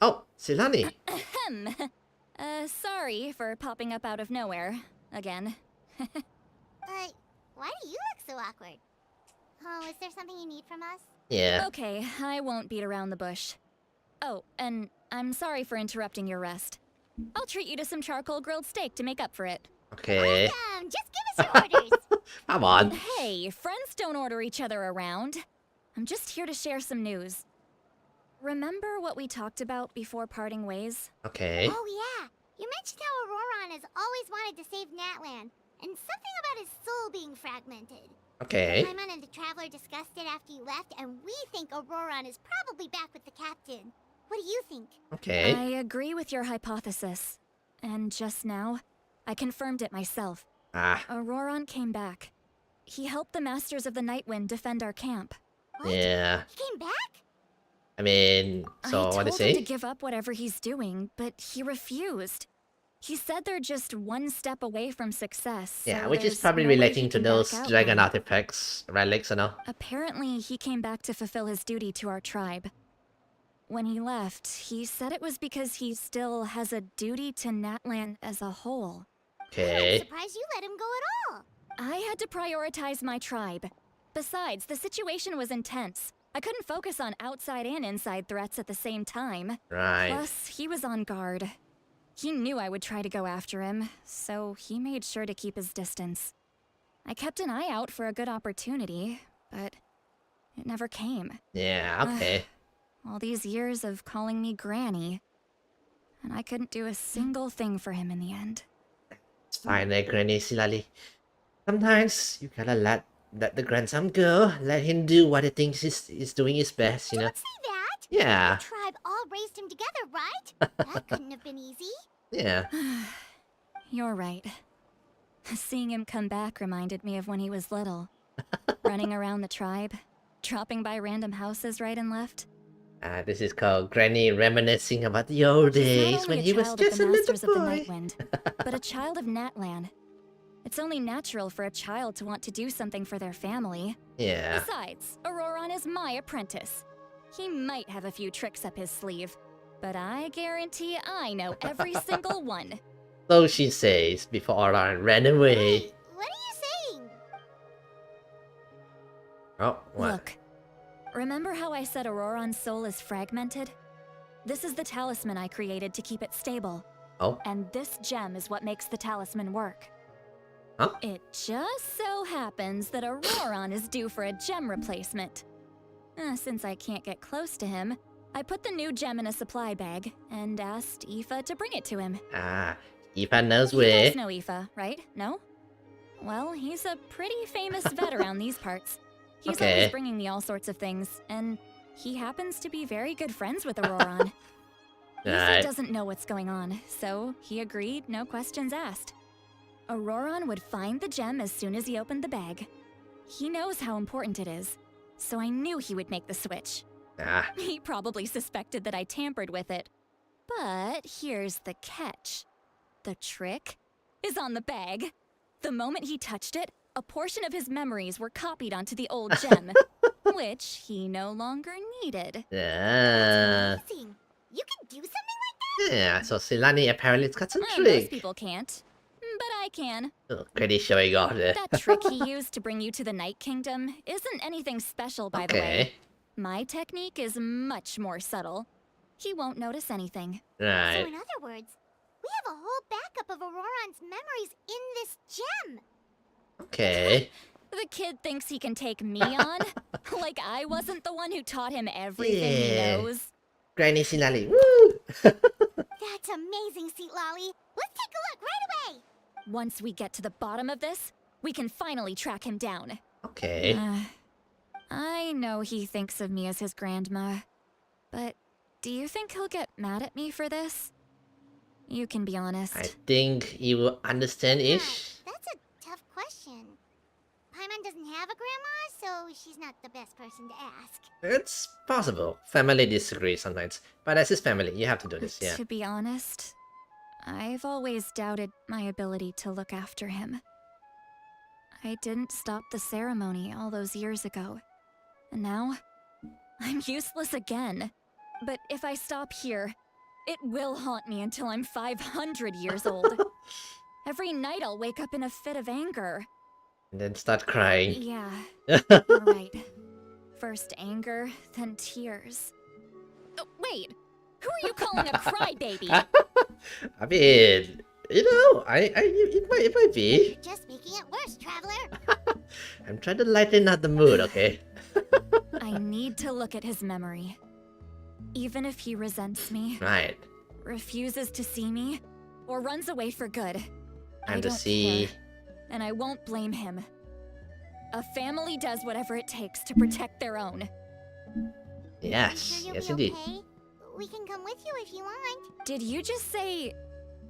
Oh, Silani. Ahem. Sorry for popping up out of nowhere. Again. But why do you look so awkward? Oh, is there something you need from us? Yeah. Okay, I won't beat around the bush. Oh, and I'm sorry for interrupting your rest. I'll treat you to some charcoal grilled steak to make up for it. Okay. Awesome! Just give us your orders! Come on. Hey, friends don't order each other around. I'm just here to share some news. Remember what we talked about before parting ways? Okay. Oh yeah! You mentioned how Auroran has always wanted to save Natlan, and something about his soul being fragmented. Okay. Paimon and the Traveler discussed it after you left, and we think Auroran is probably back with the captain. What do you think? Okay. I agree with your hypothesis. And just now, I confirmed it myself. Auroran came back. He helped the Masters of the Nightwind defend our camp. Yeah. He came back? I mean, so I what told to him say? to give up whatever he's doing, but he refused. He said they're just one step away from success. Yeah, so which is there's probably no way he relating to can those back out dragon now. artifacts, relics, and all. Apparently, he came back to fulfill his duty to our tribe. When he left, he said it was because he still has a duty to Natlan as a whole. Okay. I'm surprised you let him go at all. I had to prioritize my tribe. Besides, the situation was intense. I couldn't focus on outside and inside threats at the same time. Right. Plus, he was on guard. He knew I would try to go after him, so he made sure to keep his distance. I kept an eye out for a good opportunity, but it never came. Yeah, okay. All these years of calling me Granny, and I couldn't do a single thing for him in the end. It's fine, Granny Silali. Sometimes you gotta let the grandson go. Let him do what he thinks is doing his best, you know? Don't say that! Yeah. The tribe all raised him together, right? That couldn't have been easy. Yeah. You're right. Seeing him come back reminded me of when he was little. Running around the tribe, dropping by random houses right and left. This is called Granny reminiscing about the old days when he was just a little Masters of the boy. Nightwind, but a child of Natlan. It's only natural for a child to want to do something for their family. Yeah. Besides, Auroran is my apprentice. He might have a few tricks up his sleeve, but I guarantee I know every single one. So she says before Auron ran away. What are you saying? Oh, what? Look, remember how I said Auroran's soul is fragmented? This is the talisman I created to keep it stable. Oh. And this gem is what makes the talisman work. Huh? It just so happens that Auroran is due for a gem replacement. Since I can't get close to him, I put the new gem in a supply bag and asked Aoife to bring it to him. Aoife knows You where. guys know Aoife, right? No? Well, he's a pretty famous vet around these parts. He's Okay. always bringing me all sorts of things, and he happens to be very good friends with Auroran. Aoife Right. doesn't know what's going on, so he agreed, no questions asked. Auroran would find the gem as soon as he opened the bag. He knows how important it is, so I knew he would make the switch. He probably suspected that I tampered with it. But here's the catch. The trick is on the bag. The moment he touched it, a portion of his memories were copied onto the old gem, which he no longer needed. Amazing. You can do something like that? Yeah, so Silani apparently has got some Most trick. people can't, but I can. Oh, Granny showing off there. That trick he used to bring you to the Night Kingdom isn't anything special, by the way. Okay. My technique is much more subtle. He won't notice anything. So Right. in other words, we have a whole backup of Auroran's memories in this gem. Okay. The kid thinks he can take me on? Like I wasn't the one who taught him everything he Yeah. knows? Granny Silali. Woo! That's amazing, Seat Lolly. Let's take a look right away. Once we get to the bottom of this, we can finally track him down. Okay. I know he thinks of me as his grandma, but do you think he'll get mad at me for this? You can be honest. I think you will understand ish. That's a tough question. Paimon doesn't have a grandma, so she's not the best person to ask. It's possible. Family disagrees sometimes. But as his family, you have to do this, yeah. To be honest, I've always doubted my ability to look after him. I didn't stop the ceremony all those years ago, and now I'm useless again. But if I stop here, it will haunt me until I'm 500 years old. Every night I'll wake up in a fit of anger. And then start crying. Yeah, you're right. First anger, then tears. Oh, wait, who are you calling a crybaby? I mean, you know, it might be. You're just making it worse, traveler. I'm trying to lighten up the mood, okay? I need to look at his memory. Even if he resents me, Right. refuses to see me, or runs away for good, I And to don't see. care, and I won't blame him. A family does whatever it takes to protect their own. Yes, You'll yes be indeed. okay. We can come with you if you want. Did you just say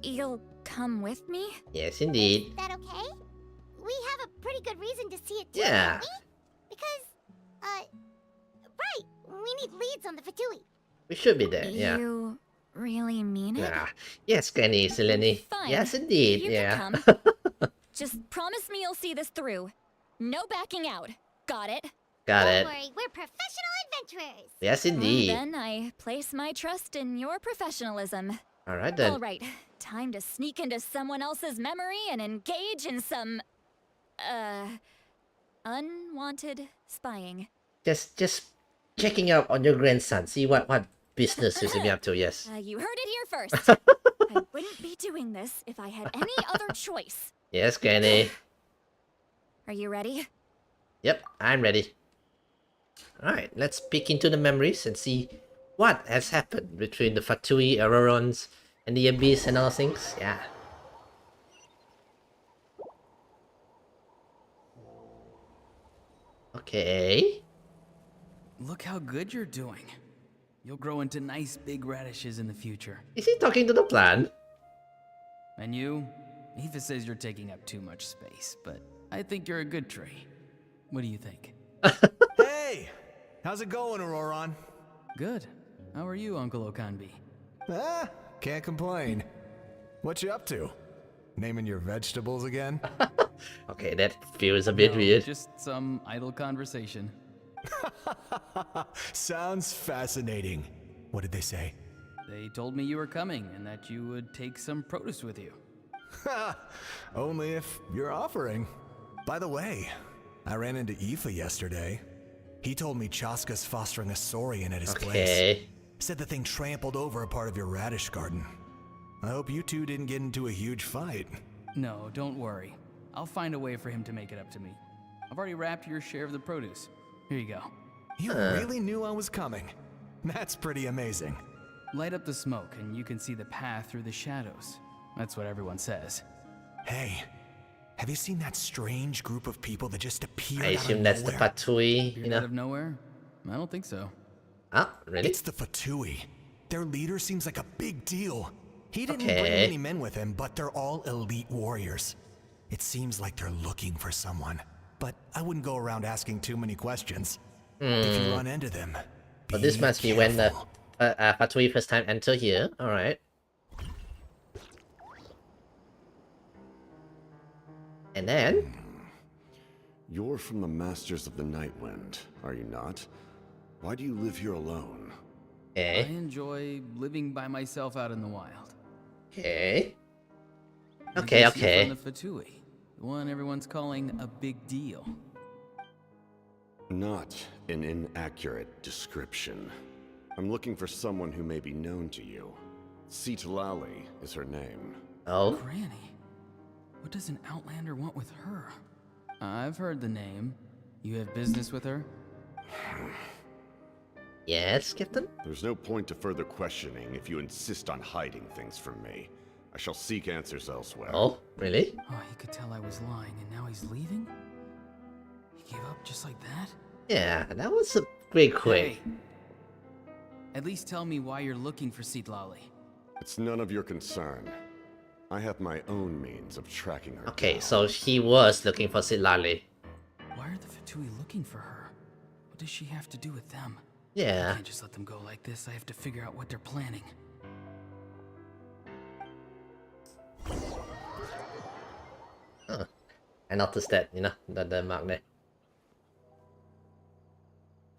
you'll come with me? Yes indeed. Is that okay? We have a pretty good reason to see it too, Yeah. don't we? Because, right, we need leads on the Fatui. We should be there, yeah. You really mean it? Yeah. Yes, Granny, Selene. Fine. Yes indeed, You yeah. can come. Just promise me you'll see this through. No backing out. Got it? Got Don't it. worry, we're professional adventurers. Yes indeed. Then I place my trust in your professionalism. Alright then. Alright, time to sneak into someone else's memory and engage in some... unwanted spying. Just checking up on your grandson. See what business he's been up to, yes. You heard it here first. I wouldn't be doing this if I had any other choice. Yes, Granny. Are you ready? Yep, I'm ready. Alright, let's peek into the memories and see what has happened between the Fatui, Aurorons, and the Abyss and all things. Yeah. Okay. Look how good you're doing. You'll grow into nice big radishes in the future. Is he talking to the plant? And you? Eva says you're taking up too much space, but I think you're a good tree. What do you think? Hey! How's it going, Auroron? Good. How are you, Uncle Okanbi? Can't complain. What you up to? Naming your vegetables again? Okay, that feels a bit weird. Just some idle conversation. Sounds fascinating. What did they say? They told me you were coming and that you would take some produce with you. Only if you're offering. By the way, I ran into Aoife yesterday. He told me Chaska's fostering a saurian at his place. Said the thing trampled over a part of your radish garden. I hope you two didn't get into a huge fight. No, don't worry. I'll find a way for him to make it up to me. I've already wrapped your share of the produce. Here you go. You really knew I was coming. That's pretty amazing. Light up the smoke and you can see the path through the shadows. That's what everyone says. Hey, have you seen that strange group of people that just appeared I out assume of that's the nowhere? Fatui, you Out know? of nowhere? I don't think so. Ah, really? It's the Fatui. Their leader seems like a big deal. He didn't Okay. bring any men with him, but they're all elite warriors. It seems like they're looking for someone, but I wouldn't go around asking too many questions. If you run into them, But this must be when the Fatui first time enter here. Alright. And then... You're from the Masters of the Nightwind, are you not? Why do you live here alone? I enjoy living by myself out in the wild. Okay. I Okay, guess you're okay. from the Fatui, the one everyone's calling a big deal. Not an inaccurate description. I'm looking for someone who may be known to you. Citlali is her name. Oh? Granny? What does an outlander want with her? I've heard the name. You have business with her? Yes, Captain? There's no point to further questioning if you insist on hiding things from me. I shall seek answers elsewhere. Oh, really? Oh, he could tell I was lying and now he's leaving? He gave up just like that? Yeah, that was a great quick. Hey. At least tell me why you're looking for Citlali. It's none of your concern. I have my own means of tracking her. Okay, so he was looking for Citlali. Why are the Fatui looking for her? What does she have to do with them? Yeah. I can't just let them go like this. I have to figure out what they're planning. I noticed that, you know, the mark there.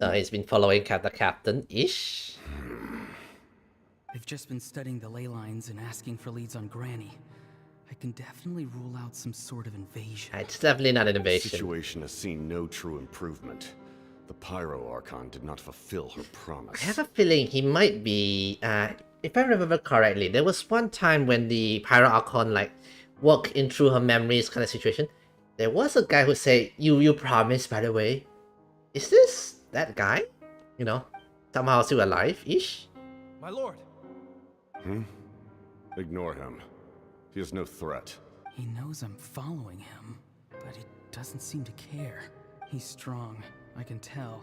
So he's been following the captain-ish. They've just been studying the ley lines and asking for leads on Granny. I can definitely rule out some sort of invasion. It's definitely not an The invasion. situation has seen no true improvement. The Pyro Archon did not fulfill her promise. I have a feeling he might be, if I remember correctly, there was one time when the Pyro Archon like walked in through her memories kind of situation. There was a guy who said, you promised, by the way. Is this that guy? You know, somehow still alive-ish? My lord. Ignore him. He is no threat. He knows I'm following him, but he doesn't seem to care. He's strong, I can tell.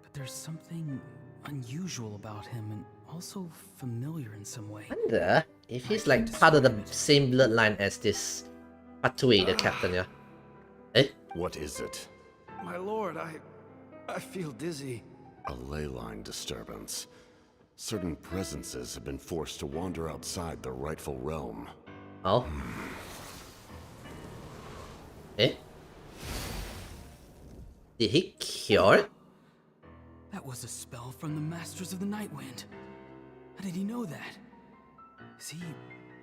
But there's something unusual about him and also familiar in some way. I wonder if he's like part of the same bloodline as this Fatui, the captain, yeah? Eh? What is it? My lord, I feel dizzy. A ley line disturbance. Certain presences have been forced to wander outside their rightful realm. Oh? Eh? Did he cure it? That was a spell from the Masters of the Nightwind. How did he know that? Is he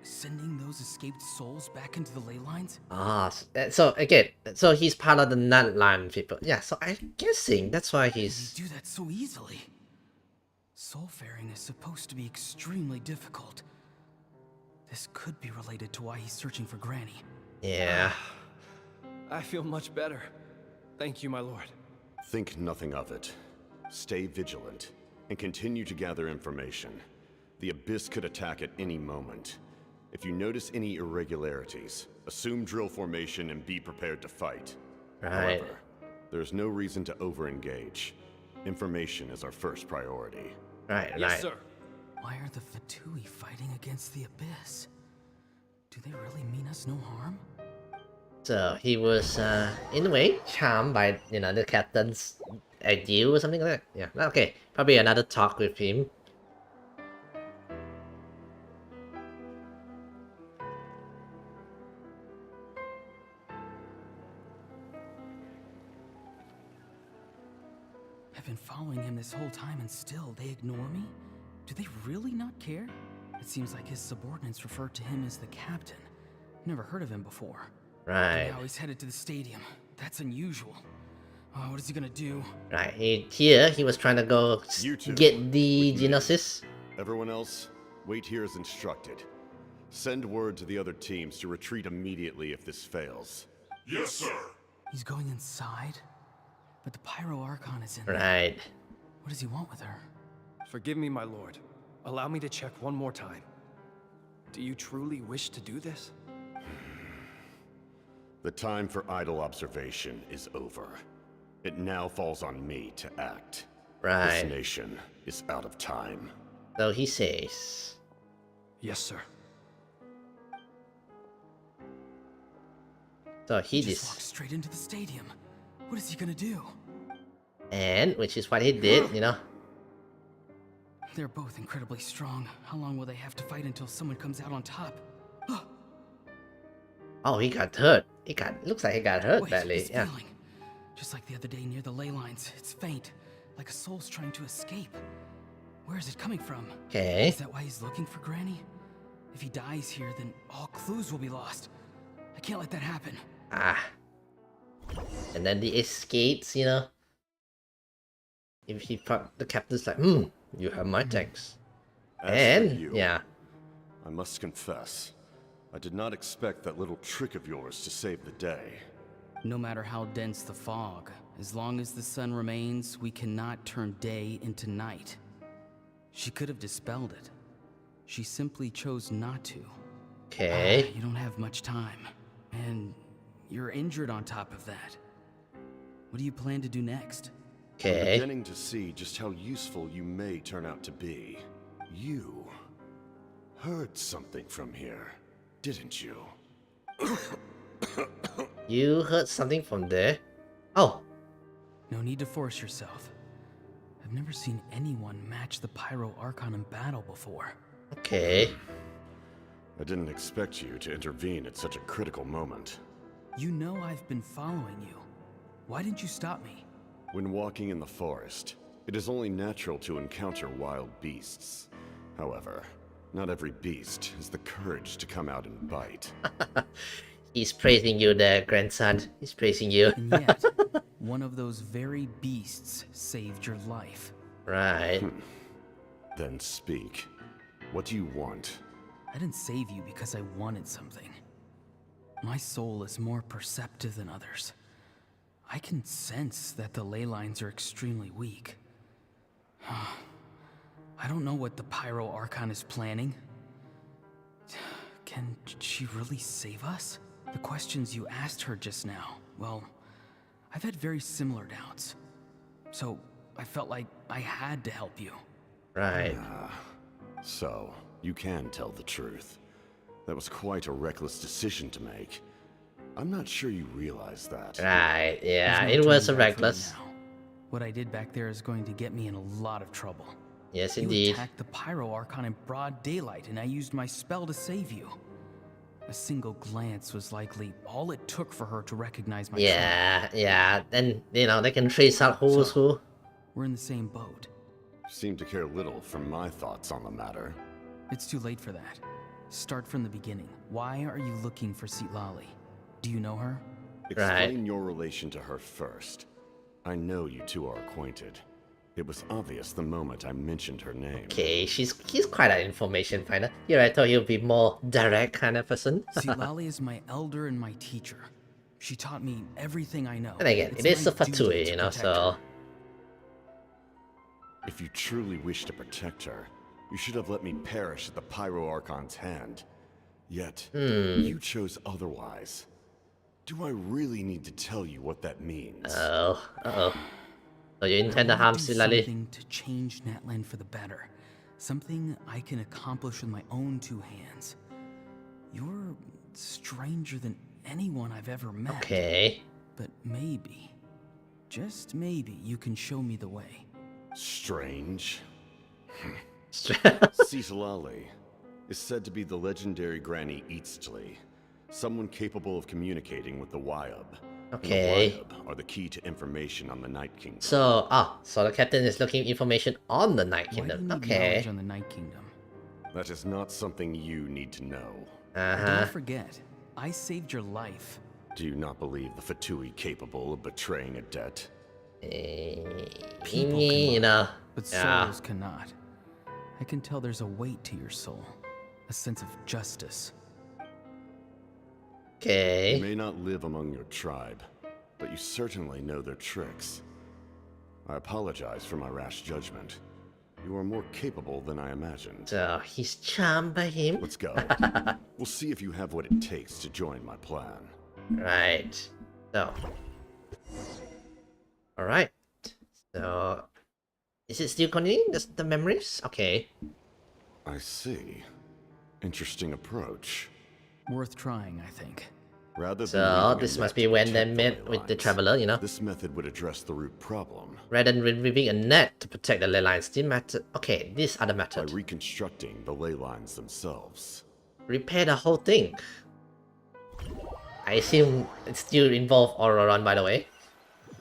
sending those escaped souls back into the ley lines? Ah, so again, so he's part of the Nightline people. Yeah, so I'm guessing that's why he's... How did he do that so easily? Soulfaring is supposed to be extremely difficult. This could be related to why he's searching for Granny. Yeah. I feel much better. Thank you, my lord. Think nothing of it. Stay vigilant, and continue to gather information. The Abyss could attack at any moment. If you notice any irregularities, assume drill formation and be prepared to fight. Right. However, there's no reason to over-engage. Information is our first priority. Right, yes, sir. Why are the Fatui fighting against the Abyss? Do they really mean us no harm? So he was, in a way, charmed by, you know, the captain's ideal or something like that. Yeah, okay. Probably another talk with him. I've been following him this whole time and still they ignore me? Do they really not care? It seems like his subordinates refer to him as the captain. Never heard of him before. Right. Now he's headed to the stadium. That's unusual. Oh, what is he gonna do? Right, here he was trying to go get the Genesis. Everyone else, wait here as instructed. Send word to the other teams to retreat immediately if this fails. Yes, sir. He's going inside? But the Pyro Archon is in there. Right. What does he want with her? Forgive me, my lord. Allow me to check one more time. Do you truly wish to do this? The time for idle observation is over. It now falls on me to act. Right. This nation is out of time. So he says. Yes, sir. So he just just walked straight into the stadium. What is he gonna do? And which is what he did, you know. They're both incredibly strong. How long will they have to fight until someone comes out on top? Oh, he got hurt. Looks like he got hurt Wait, badly. this Yeah. feeling. Just like the other day near the ley lines. It's faint, like a soul's trying to escape. Where is it coming from? Okay. Is that why he's looking for Granny? If he dies here, then all clues will be lost. I can't let that happen. Ah. And then the escapes, you know. If he the captain's like, you have my text. As And for you, yeah. I must confess, I did not expect that little trick of yours to save the day. No matter how dense the fog, as long as the sun remains, we cannot turn day into night. She could have dispelled it. She simply chose not to. Okay. You don't have much time. And you're injured on top of that. What do you plan to do next? I'm Okay. beginning to see just how useful you may turn out to be. You heard something from here, didn't you? You heard something from there? Oh. No need to force yourself. I've never seen anyone match the Pyro Archon in battle before. Okay. I didn't expect you to intervene at such a critical moment. You know I've been following you. Why didn't you stop me? When walking in the forest, it is only natural to encounter wild beasts. However, not every beast has the courage to come out and bite. He's praising you there, grandson. He's praising you. And yet, one of those very beasts saved your life. Right. Then speak. What do you want? I didn't save you because I wanted something. My soul is more perceptive than others. I can sense that the ley lines are extremely weak. I don't know what the Pyro Archon is planning. Can she really save us? The questions you asked her just now, well, I've had very similar doubts. So I felt like I had to help you. Right. So, you can tell the truth. That was quite a reckless decision to make. I'm not sure you realize that. Right, yeah, There's no it was turning back for me reckless. now. What I did back there is going to get me in a lot of trouble. Yes, You indeed. attacked the Pyro Archon in broad daylight, and I used my spell to save you. A single glance was likely all it took for her to recognize my Yeah, yeah. Then, you know, they can trace out who's who. We're in the same boat. Seem to care little for my thoughts on the matter. It's too late for that. Start from the beginning. Why are you looking for Sitlali? Do you know her? Explain your relation to her first. I know you two are acquainted. It was obvious the moment I mentioned her name. Okay, he's quite an information finder. Here I thought he'd be more direct kind of person. Sitlali is my elder and my teacher. She taught me everything I know. And again, It's it is my a duty Fatui, to you know, protect so... her. If you truly wish to protect her, you should have let me perish at the Pyro Archon's hand. Yet, you chose otherwise. Do I really need to tell you what that means? Oh, uh-oh. So you intend to I harm wanna do Sitlali? something to change Natlan for the better. Something I can accomplish with my own two hands. You're stranger than anyone I've ever met. Okay. But maybe, just maybe, you can show me the way. Strange. Sitlali is said to be the legendary Granny Eastly, someone capable of communicating with the Wyub. Okay. And the Wyub are the key to information on the Night Kingdom. So, so the captain is looking information on the Night Kingdom. Why do you need Okay. knowledge on the Night Kingdom? That is not something you need to know. Uh-huh. Don't forget, I saved your life. Do you not believe the Fatui capable of betraying a debt? People You can, know, but yeah. souls cannot. I can tell there's a weight to your soul, a sense of justice. Okay. You may not live among your tribe, but you certainly know their tricks. I apologize for my rash judgment. You are more capable than I imagined. So he's charmed by him. Let's go. We'll see if you have what it takes to join my plan. Right. So. Alright. So. Is it still continuing? The memories? Okay. I see. Interesting approach. Worth trying, I think. Rather than So leaving a this must net be to when they protect met ley with the lines, traveler, you know. This method would address the root problem. Rather than removing a net to protect the ley lines, the method. Okay, this other By method. reconstructing the ley lines themselves. Repair the whole thing. I assume it still involve Auroron, by the way.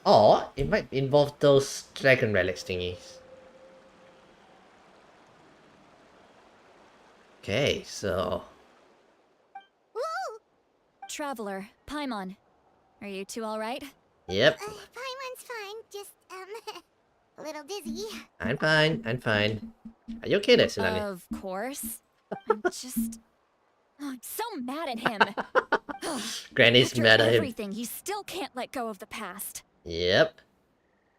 Or it might involve those dragon relics thingies. Okay, so Traveler, Paimon. Are you two alright? yep, Paimon's fine, just, a little dizzy. I'm fine. I'm fine. Are you okay there, Sitlali? Of course. I'm just... Oh, I'm so mad at him. Granny's After mad at him. everything, he still can't let go of the past. Yep.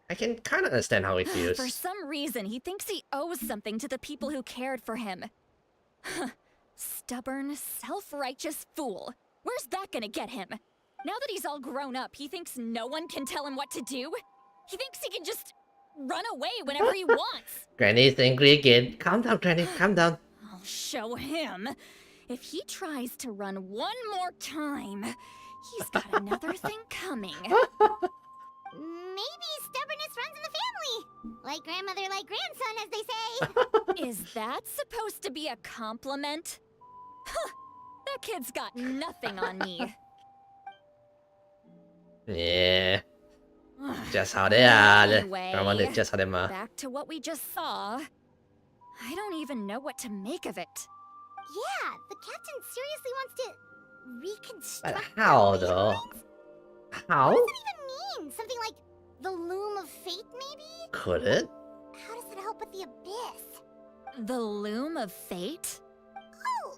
I can kind of understand how he feels. For some reason, he thinks he owes something to the people who cared for him. Stubborn, self-righteous fool. Where's that gonna get him? Now that he's all grown up, he thinks no one can tell him what to do? He thinks he can just run away whenever he wants. Granny's angry again. Calm down, Granny. Calm down. I'll show him. If he tries to run one more time, he's got another thing coming. Maybe stubbornness runs in the family. Like grandmother, like grandson, as they say. Is that supposed to be a compliment? Huh, that kid's got nothing on me. Yeah. Just how they are. Anyway, I wonder just how they are. back to what we just saw. I don't even know what to make of it. Yeah, the captain seriously wants to reconstruct. But how though? How? What does it even mean? Something like the loom of fate, maybe? Could it? How does it help with the abyss? The loom of fate? Oh,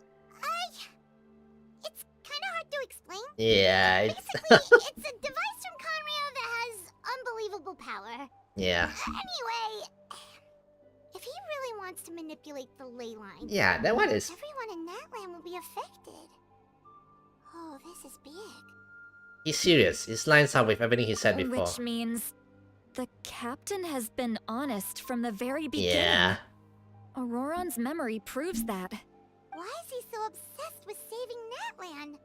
it's kind of hard to explain. Yeah. Basically, it's a device from Conrio that has unbelievable power. Yeah. Anyway, if he really wants to manipulate the ley lines, Yeah, that one is. everyone in Natlan will be affected. Oh, this is big. He's serious. It lines up with everything he said before. Which means the captain has been honest from the very beginning. Yeah. Auroron's memory proves that. Why is he so obsessed with saving Natlan?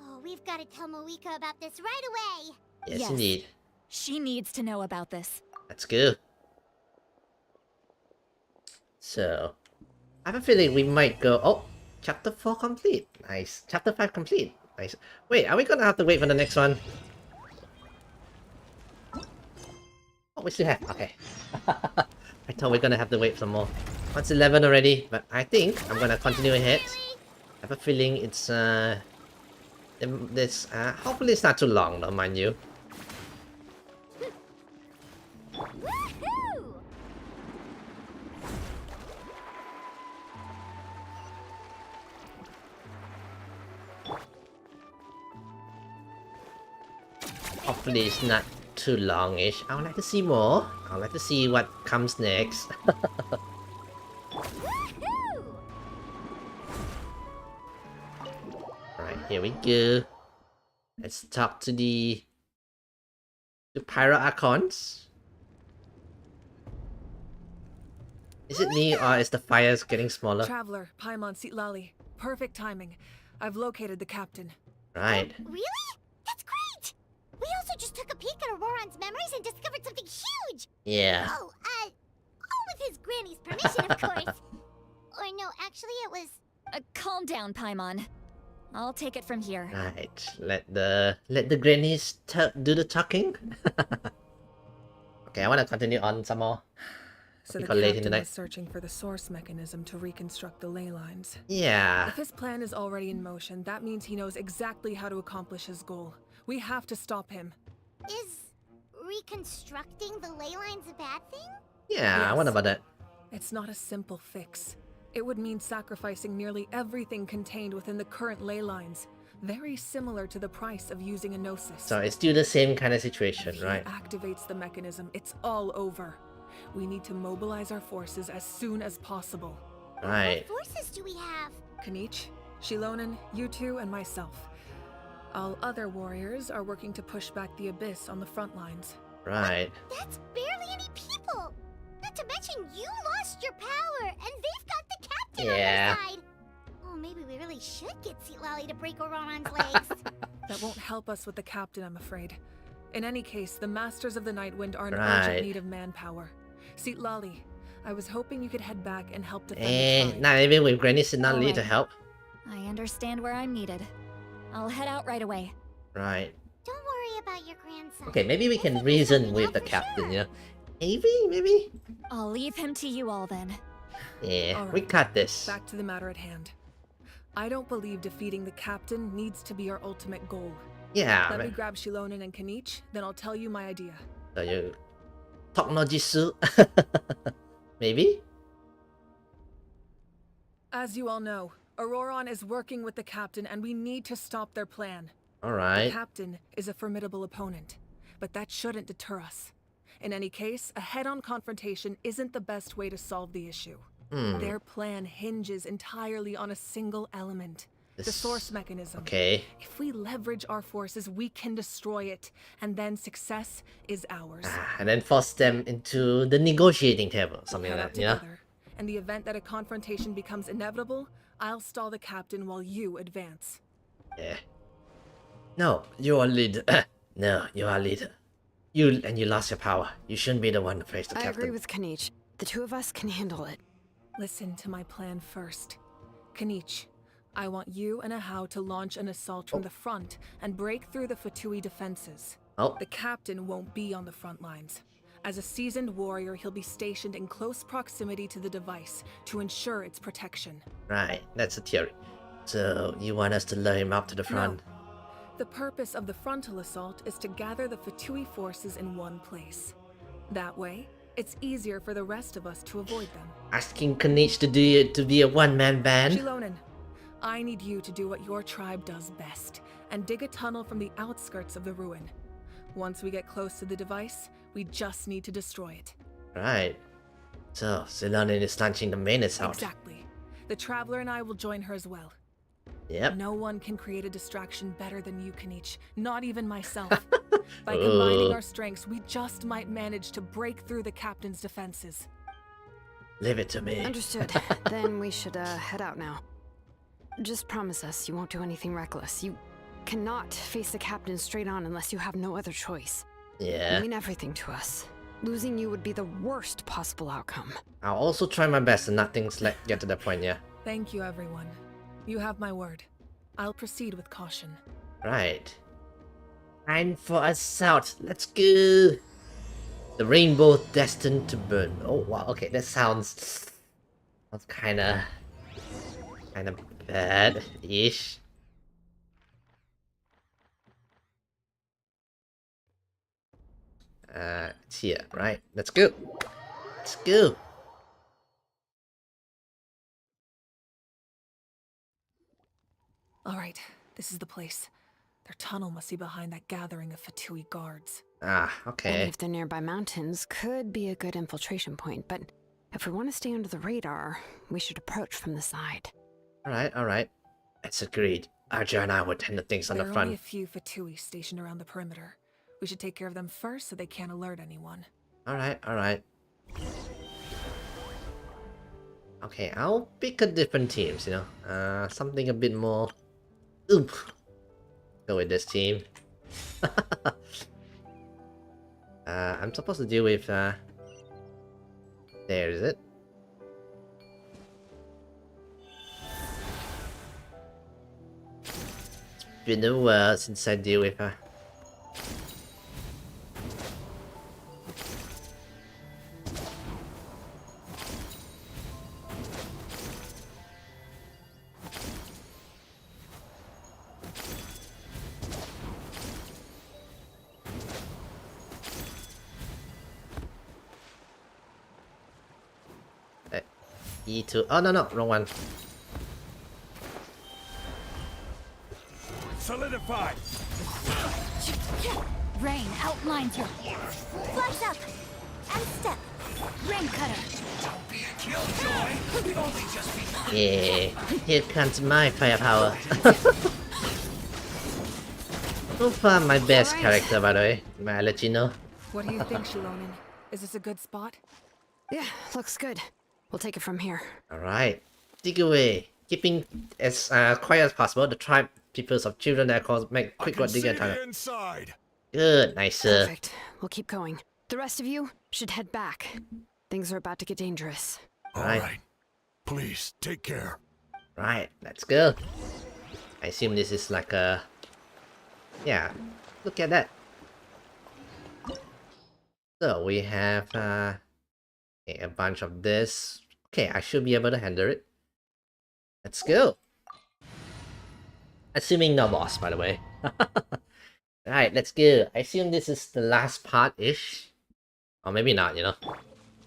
Oh, we've got to tell Moeka about this right away. Yes, indeed. She needs to know about this. That's good. So, I have a feeling we might go. Oh, chapter 4 complete. Nice. Chapter 5 complete. Nice. Wait, are we gonna have to wait for the next one? Oh, we still have. Okay. I thought we're gonna have to wait some more. It's 11 already, but I think I'm gonna continue ahead. I have a feeling it's this hopefully it's not too long though, mind you. Hopefully it's not too longish. I would like to see more. I would like to see what comes next. Alright, here we go. Let's talk to the Pyro Archons. Is it me or is the fires getting smaller? Traveler, Paimon Sitlali. Perfect timing. I've located the captain. Right. Really? That's great! We also just took a peek at Auroron's memories and discovered something huge! Yeah. Oh, all with his granny's permission, of course. Or no, actually it was... Calm down, Paimon. I'll take it from here. Right. Let the grannies do the talking. Okay, I want to continue on some more. So the Because late in the captain night. was searching for the source mechanism to reconstruct the ley lines. Yeah. If his plan is already in motion, that means he knows exactly how to accomplish his goal. We have to stop him. Is reconstructing the ley lines a bad thing? Yeah, I wonder about that. It's not a simple fix. It would mean sacrificing nearly everything contained within the current ley lines. Very similar to the price of using a gnosis. So it's still the same kind of situation, right? Activates the mechanism, it's all over. We need to mobilize our forces as soon as possible. Right. What forces do we have? Kanich, Shilonen, you two, and myself. All other warriors are working to push back the abyss on the front lines. Right. That's barely any people! Not to mention you lost your power, and they've got the captain on their side! Oh, maybe we really should get Sitlali to break Auroron's legs. That won't help us with the captain, I'm afraid. In any case, the Masters of the Nightwind are in Right. urgent need of manpower. Sitlali, I was hoping you could head back and help defend the tribe. Not even with Granny Sitlali to help. I understand where I'm needed. I'll head out right away. Right. Don't worry about your grandson. Okay, maybe we can reason with the captain, you know? Maybe? I'll leave him to you all then. Yeah, All we right, got this. Back to the matter at hand. I don't believe defeating the captain needs to be our ultimate goal. Yeah, Let me man. grab Shilonen and Kanich, then I'll tell you my idea. So you... Talk no jitsu? Maybe? As you all know, Auroron is working with the captain and we need to stop their plan. Alright. The captain is a formidable opponent, but that shouldn't deter us. In any case, a head-on confrontation isn't the best way to solve the issue. Their plan hinges entirely on a single element, the source mechanism. Okay. If we leverage our forces, we can destroy it, and then success is ours. And then force them into the negotiating table, something Head like out that, yeah? together. In the event that a confrontation becomes inevitable, I'll stall the captain while you advance. Yeah. No, you are leader. No, you are leader. You lost your power. You shouldn't be the one to face the I captain. agree with Kanich. The two of us can handle it. Listen to my plan first. Kanich, I want you and Ahau to launch an assault from the front and break through the Fatui defenses. Oh. The captain won't be on the front lines. As a seasoned warrior, he'll be stationed in close proximity to the device to ensure its protection. Right, that's a theory. So, you want us to lure him up to the front? No. The purpose of the frontal assault is to gather the Fatui forces in one place. That way, it's easier for the rest of us to avoid them. Asking Kanich to do it to be a one-man band? Shilonen, I need you to do what your tribe does best, and dig a tunnel from the outskirts of the ruin. Once we get close to the device, we just need to destroy it. Right. So, Shilonen is launching the main assault. Exactly. The Traveler and I will join her as well. Yep. No one can create a distraction better than you can each, not even myself. By combining our strengths, we just might manage to break through the captain's defenses. Leave it to me. Understood. Then we should head out now. Just promise us you won't do anything reckless. You cannot face the captain straight on unless you have no other choice. Yeah. You mean everything to us. Losing you would be the worst possible outcome. I'll also try my best to not things get to that point, yeah. Thank you, everyone. You have my word. I'll proceed with caution. Right. Time for assault. Let's go. The rainbow destined to burn. Oh wow. Okay, that sounds kind of bad-ish. It's here, right? Let's go. Let's go. All right, this is the place. Their tunnel must be behind that gathering of Fatui guards. Ah, okay. Any of the nearby mountains could be a good infiltration point, but if we want to stay under the radar, we should approach from the side. Alright. That's agreed. Arja and I will tend to things on the There are front. only a few Fatui stationed around the perimeter. We should take care of them first so they can't alert anyone. Alright. Okay, I'll pick a different teams, you know. Something a bit more oomph. Go with this team. I'm supposed to deal with there is it. It's been a while since I deal with her. E2. Oh no, wrong one. Solidify. Rain outlines her. Flags up. And step. Rain cutter. Don't be a killjoy. We've only just begun. Yeah, here comes my firepower. So far, my best character, by the way. May I let you know? What do you think, Shilonen? Is this a good spot? Yeah, looks good. We'll take it from here. Alright, dig away. Keeping as quiet as possible. The tribe peoples of children that cause make quick work digger time. Inside. Good, nice. Perfect. We'll keep going. The rest of you should head back. Things are about to get dangerous. Alright. Please, take care. Right, let's go. I assume this is like a... Yeah, look at that. So we have a bunch of this. Okay, I should be able to handle it. Let's go. Assuming no boss, by the way. Right, let's go. I assume this is the last part-ish. Or maybe not, you know.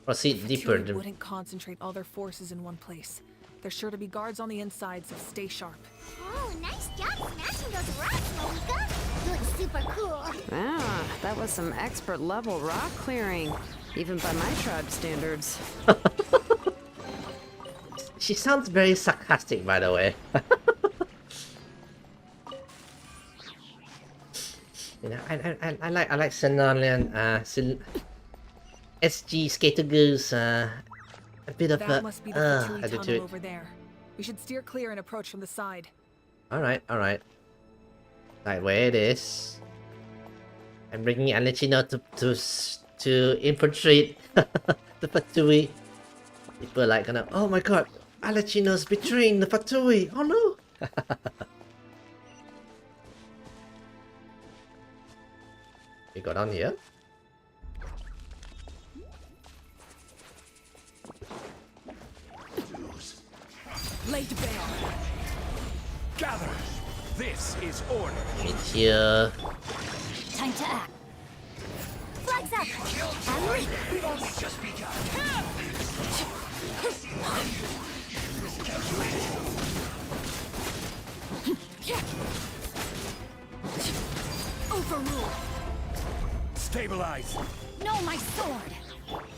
Proceed deeper. Fatui wouldn't concentrate all their forces in one place. There's sure to be guards on the inside, so stay sharp. Oh, nice job smashing those rocks, Moika. Looks super cool. Ah, that was some expert level rock clearing. Even by my tribe standards. She sounds very sarcastic, by the way. You know, I like Senalian, SG Skater Goose, a bit of That must be the Fatui attitude. tunnel over there. We should steer clear and approach from the side. Alright. Right where it is. I'm bringing Alechino to infiltrate the Fatui. People are like gonna, oh my god, Alechino's betraying the Fatui. Oh no. We go down here. Laid bare. Gather. This is order. Meteor. Time to act. Flags up. And leap. We've only just begun. Overrule. Stabilize. No, my sword.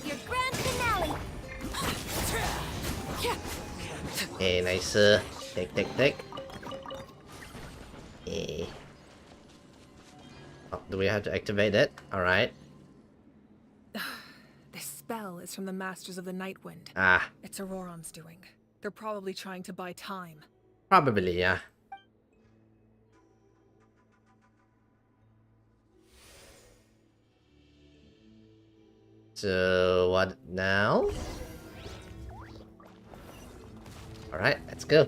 Your grand finale. Okay, nice. Take. Okay. Oh, do we have to activate it? Alright. This spell is from the Masters of the Nightwind. Ah. It's Auroron's doing. They're probably trying to buy time. Probably, yeah. So, what now? Alright, let's go.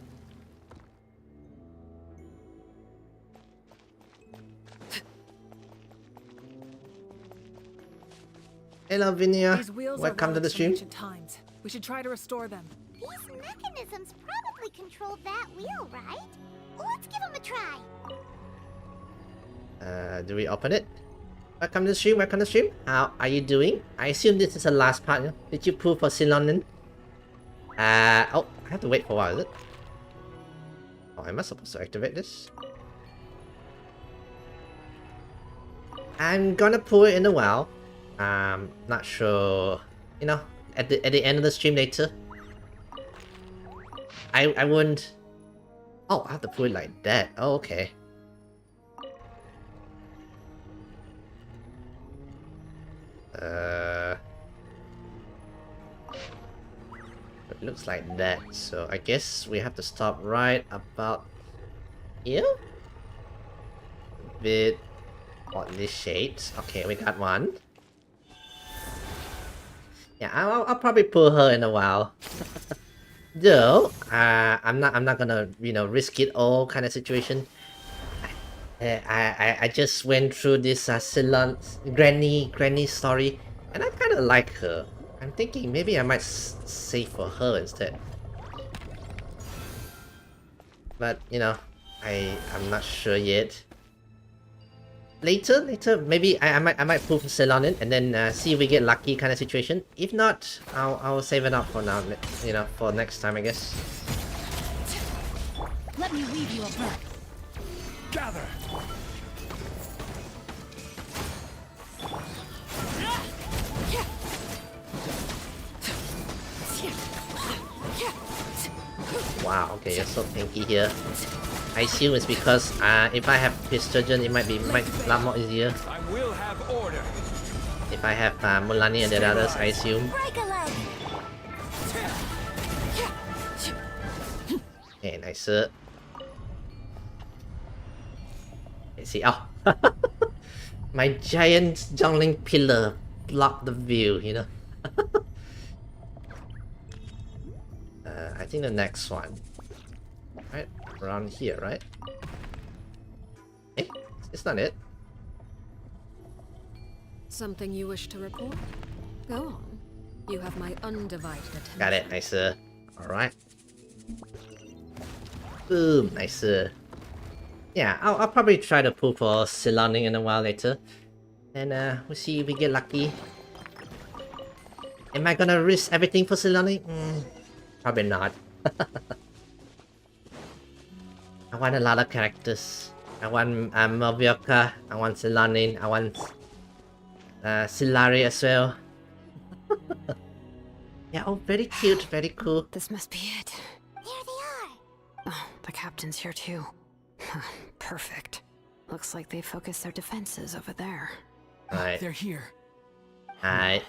Hello, Vinia. These wheels Welcome are to the relics from stream. ancient times. We should try to restore them. These mechanisms probably control that wheel, right? Let's give them a try. Do we open it? Welcome to the stream, How are you doing? I assume this is the last part, yeah? Did you pull for Silonin? Oh, I have to wait for a while, is it? Oh, am I supposed to activate this? I'm gonna pull it in a while. Not sure, you know, at the end of the stream later. I wouldn't. Oh, I have to pull it like that. Oh, okay. It looks like that. So I guess we have to stop right about here. A bit oddly shaped. Okay, we got one. Yeah, I'll probably pull her in a while. Though, I'm not gonna, you know, risk it all kind of situation. I just went through this Ceylon granny story, and I kind of like her. I'm thinking maybe I might save for her instead. But you know, I'm not sure yet. Later, maybe I might pull Ceylon in and then see if we get lucky kind of situation. If not, I'll save it up for now. You know, for next time, I guess. Let me weave you a book. Gather. Wow, okay, you're so tanky here. I assume it's because if I have Pistogen, it might be a lot more easier. I will have order. If I have Mulani and the others, I assume. Okay, nice. Let's see. Oh, my giant jungling pillar blocked the view. You know. I think the next one. Right around here, right? Eh, it's not it. Something you wish to report? Go on. You have my undivided attention. Got it, nice. Alright. Boom, nice. Yeah, I'll probably try to pull for Siloning in a while later. And we'll see if we get lucky. Am I gonna risk everything for Siloning? Probably not. I want a lot of characters. I want Melvioka, I want Silonin, I want Silari as well. Yeah, oh, very cute, very cool. This must be it. There they are. Oh, the captain's here too. Perfect. Looks like they focused their defenses over there. Right. They're here. Alright.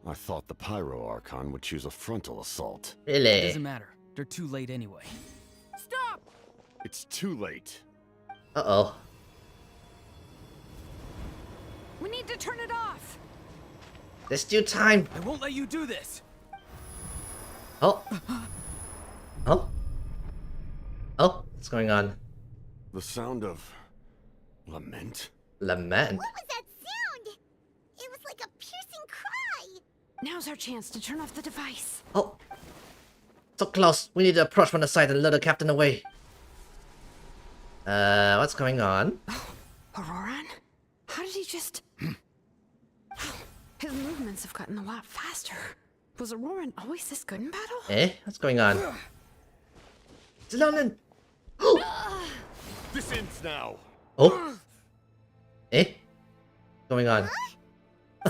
I thought the Pyro Archon would choose a frontal assault. Really? It doesn't matter. They're too late anyway. Stop! It's too late. Uh-oh. We need to turn it off. There's still time. I won't let you do this. Oh. Oh. Oh, what's going on? The sound of lament? Lament? What was that Now's our chance to turn off the device. Oh. So close. We need to approach from the side and lure the captain away. What's going on? Auroran? How did he just... His movements have gotten a lot faster. Was Auroran always this good in battle? Eh? What's going on? Zelonin! This ends now. Oh? Eh? What's going on?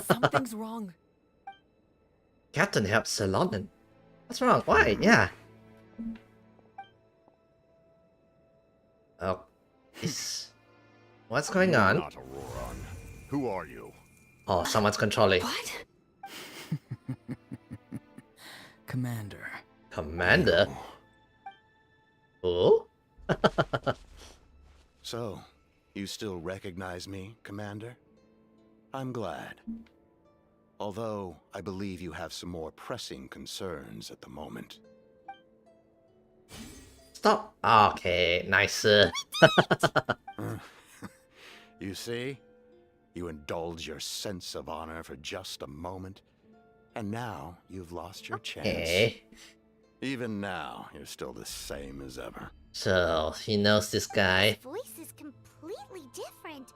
Something's wrong. Captain helps Zelonin. What's wrong? Why? Yeah. Oh. What's going on? Not Auroran. Who are you? Oh, someone's controlling. What? Commander. Commander? Oh? So, you still recognize me, Commander? I'm glad. Although, I believe you have some more pressing concerns at the moment. Stop. Okay, nice. You see? You indulge your sense of honor for just a moment, and now you've lost your chance. Okay. Even now, you're still the same as ever. So, he knows this guy. His voice is completely different.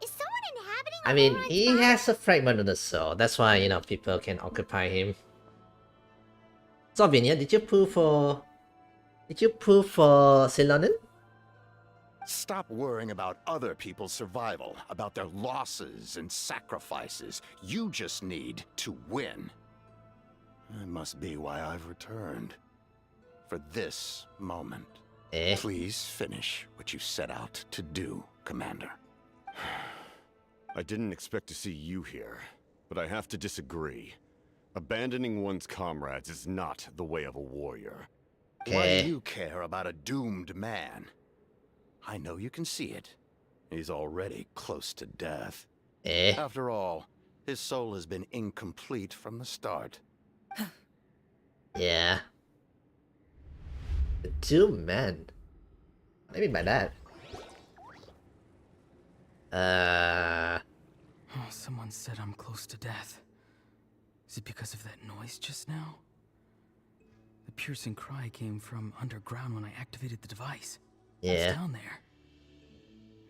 Is someone inhabiting I mean, Auroran's he body? has a fragment of the soul. That's why, you know, people can occupy him. So, Vinia, did you pull for Zelonin? Stop worrying about other people's survival, about their losses and sacrifices. You just need to win. That must be why I've returned. For this moment. Eh? Please finish what you set out to do, Commander. I didn't expect to see you here, but I have to disagree. Abandoning one's comrades is not the way of a warrior. Why do you care about a doomed man? I know you can see it. He's already close to death. Eh? After all, his soul has been incomplete from the start. Yeah. The two men. What do you mean by that? Oh, someone said I'm close to death. Is it because of that noise just now? The piercing cry came from underground when I activated the device. Yeah. It's down there.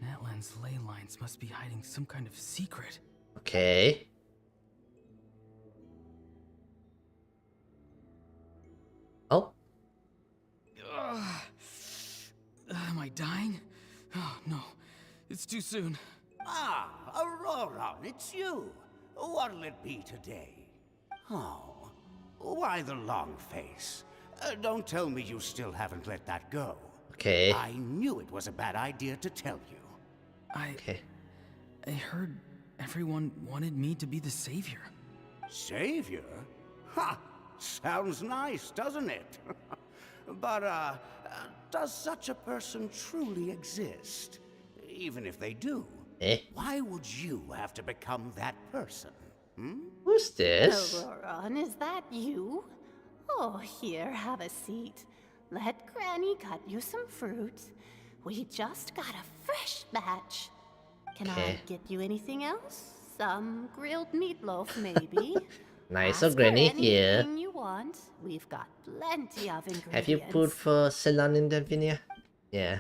Natlan's ley lines must be hiding some kind of secret. Okay. Oh. Am I dying? Oh, no. It's too soon. Ah, Auroran, it's you. What'll it be today? Oh, why the long face? Don't tell me you still haven't let that go. Okay. I knew it was a bad idea to tell you. I heard everyone wanted me to be the savior. Savior? Ha! Sounds nice, doesn't it? But, does such a person truly exist? Even if they do, why would you have to become that person? Hmm? Who's this? Auroran, is that you? Oh, here, have a seat. Let Granny cut you some fruit. We just got a fresh batch. Can I get you anything else? Some grilled meatloaf, maybe? Nice, Ask so for Granny here. anything you want. We've got plenty of ingredients. Have you put for Zelonin, Vinia? Yeah.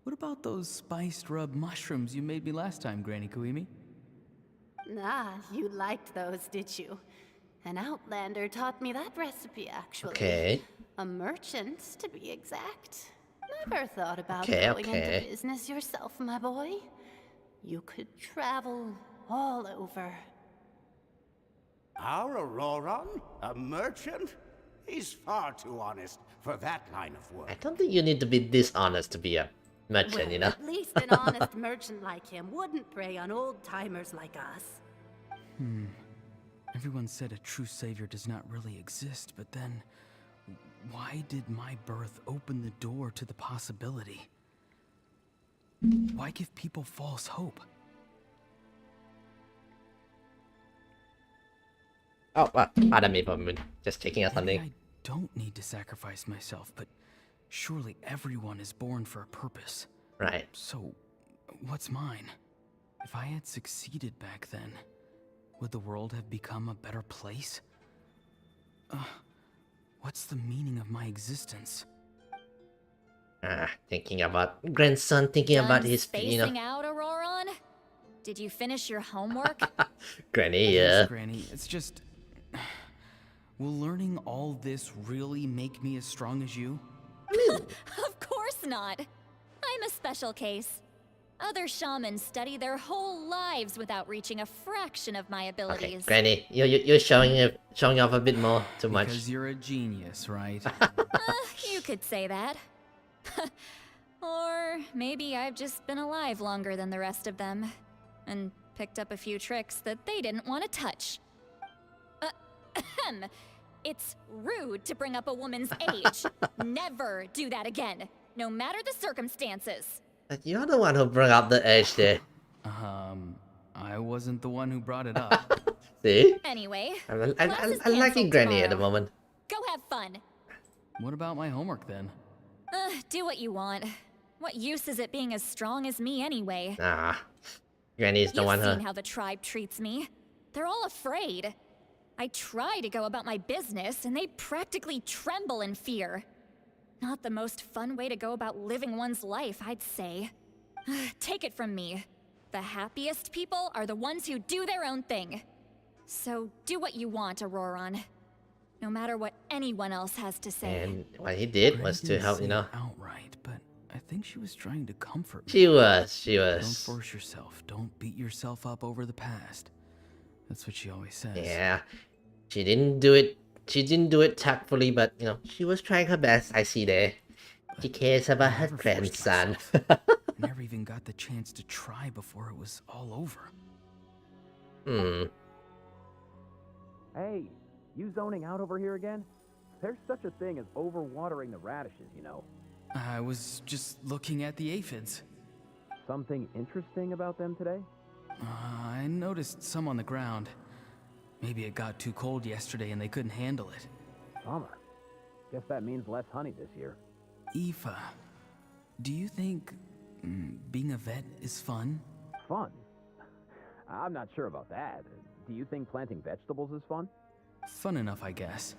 What about those spiced rub mushrooms you made me last time, Granny Kuimi? Ah, you liked those, did you? An outlander taught me that recipe, actually. Okay. A merchant, to be exact. Never thought about Okay, going okay. into business yourself, my boy. You could travel all over. Our Auroran? A merchant? He's far too honest for that line of work. I don't think you need to be dishonest to be a merchant, Well, you know? at least an honest merchant like him wouldn't prey on old-timers like us. Everyone said a true savior does not really exist, but then why did my birth open the door to the possibility? Why give people false hope? Oh, pardon me for a minute. Just checking out something. I don't need to sacrifice myself, but surely everyone is born for a purpose. Right. So, what's mine? If I had succeeded back then, would the world have become a better place? What's the meaning of my existence? Thinking about grandson, thinking about his, spacing out, Auroron? Did you finish your homework? Granny, Yes, Granny. It's just... Will learning all this really make me as strong as you? Of course not. I'm a special case. Other shamans study their whole lives without reaching a fraction of my abilities. Okay, Granny, you're showing off a bit more too much. Because you're a genius, right? You could say that. Or maybe I've just been alive longer than the rest of them, and picked up a few tricks that they didn't want to touch. It's rude to bring up a woman's age. Never do that again, no matter the circumstances. You're the one who brought up the age there. I wasn't the one who brought it up. See? Anyway, I'm liking Granny at the moment. Go have fun. What about my homework then? Do what you want. What use is it being as strong as me anyway? Granny's the one who... You've seen how the tribe treats me. They're all afraid. I try to go about my business, and they practically tremble in fear. Not the most fun way to go about living one's life, I'd say. Take it from me. The happiest people are the ones who do their own thing. So do what you want, Auroron. No matter what anyone else has to say. And what he did was to help, you know. Outright, but I think she was trying to comfort me. She was. Don't force yourself. Don't beat yourself up over the past. That's what she always says. Yeah. She didn't do it. She didn't do it tactfully, but you know, she was trying her best. I see there. She cares about her grandson. I never even got the chance to try before it was all over. Hey, you zoning out over here again? There's such a thing as overwatering the radishes, you know. I was just looking at the aphids. Something interesting about them today? I noticed some on the ground. Maybe it got too cold yesterday and they couldn't handle it. Bummer. Guess that means less honey this year. Aoife, do you think being a vet is fun? Fun? I'm not sure about that. Do you think planting vegetables is fun? Fun enough, I guess.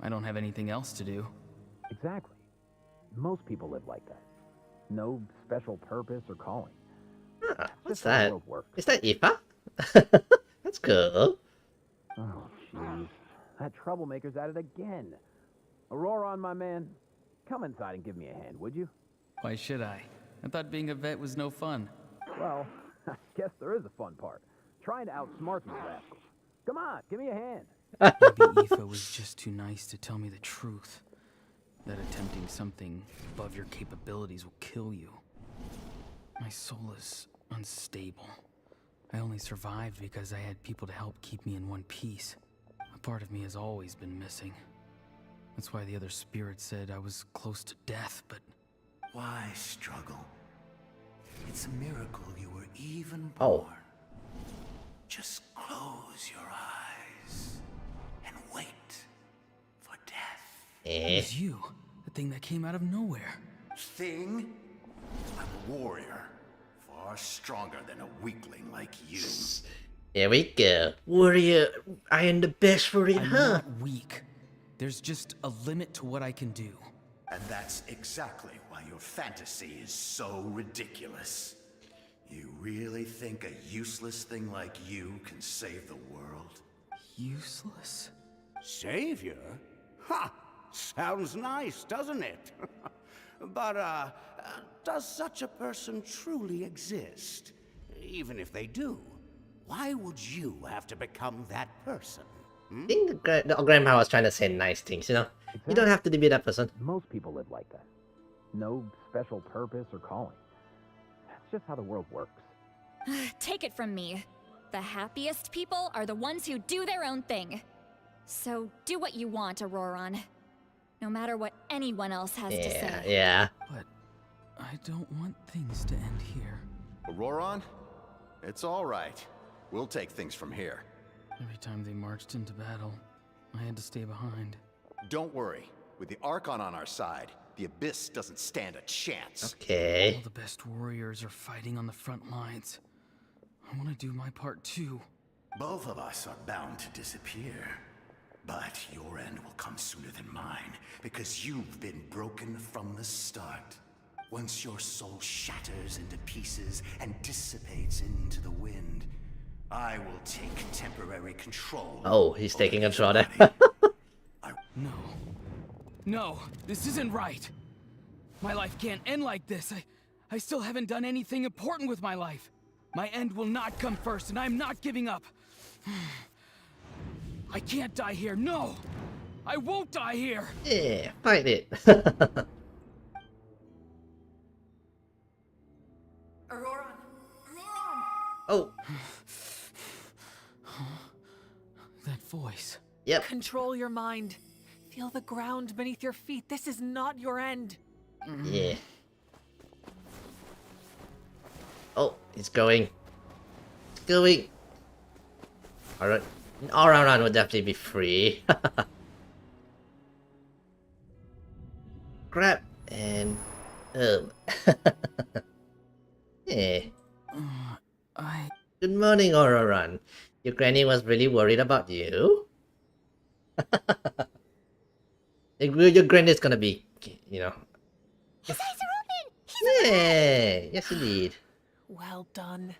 I don't have anything else to do. Exactly. Most people live like that. No special purpose or calling. What's that? Is that Aoife? That's cool. Oh, jeez. That troublemaker's at it again. Auroron, my man, come inside and give me a hand, would you? Why should I? I thought being a vet was no fun. Well, I guess there is a fun part. Trying to outsmart these rascals. Come on, give me a hand. Maybe Aoife was just too nice to tell me the truth. That attempting something above your capabilities will kill you. My soul is unstable. I only survived because I had people to help keep me in one piece. A part of me has always been missing. That's why the other spirits said I was close to death, but... Why struggle? It's a miracle you were even born. Just close your eyes and wait for death. It was you, the thing that came out of nowhere. Thing? I'm a warrior. Far stronger than a weakling like you. Here we go. Warrior, I am the best warrior, I'm not weak. There's just a limit to what I can do. And that's exactly why your fantasy is so ridiculous. You really think a useless thing like you can save the world? Useless? Savior? Ha! Sounds nice, doesn't it? But, does such a person truly exist? Even if they do, why would you have to become that person? I think the grandpa was trying to say nice things, you know? Exactly. You don't have to be that person. Most people live like that. No special purpose or calling. That's just how the world works. Take it from me. The happiest people are the ones who do their own thing. So do what you want, Auroron. No matter what anyone else has to say. Yeah. But I don't want things to end here. Auroron? It's all right. We'll take things from here. Every time they marched into battle, I had to stay behind. Don't worry. With the Archon on our side, the Abyss doesn't stand a chance. Okay. All the best warriors are fighting on the front lines. I want to do my part too. Both of us are bound to disappear. But your end will come sooner than mine, because you've been broken from the start. Once your soul shatters into pieces and dissipates into the wind, I will take temporary control. Oh, he's taking control there. No. No, this isn't right. My life can't end like this. I still haven't done anything important with my life. My end will not come first, and I'm not giving up. I can't die here. No! I won't die here! Yeah, fight it. Auroran! Oh. That voice. Yep. Control your mind. Feel the ground beneath your feet. This is not your end. Yeah. Oh, it's going. It's going. Alright. Auroran would definitely be free. Grab and yeah. Good morning, Auroran. Your granny was really worried about you. Your granny's gonna be, you know. His eyes are open! Yeah, yes indeed. Well done.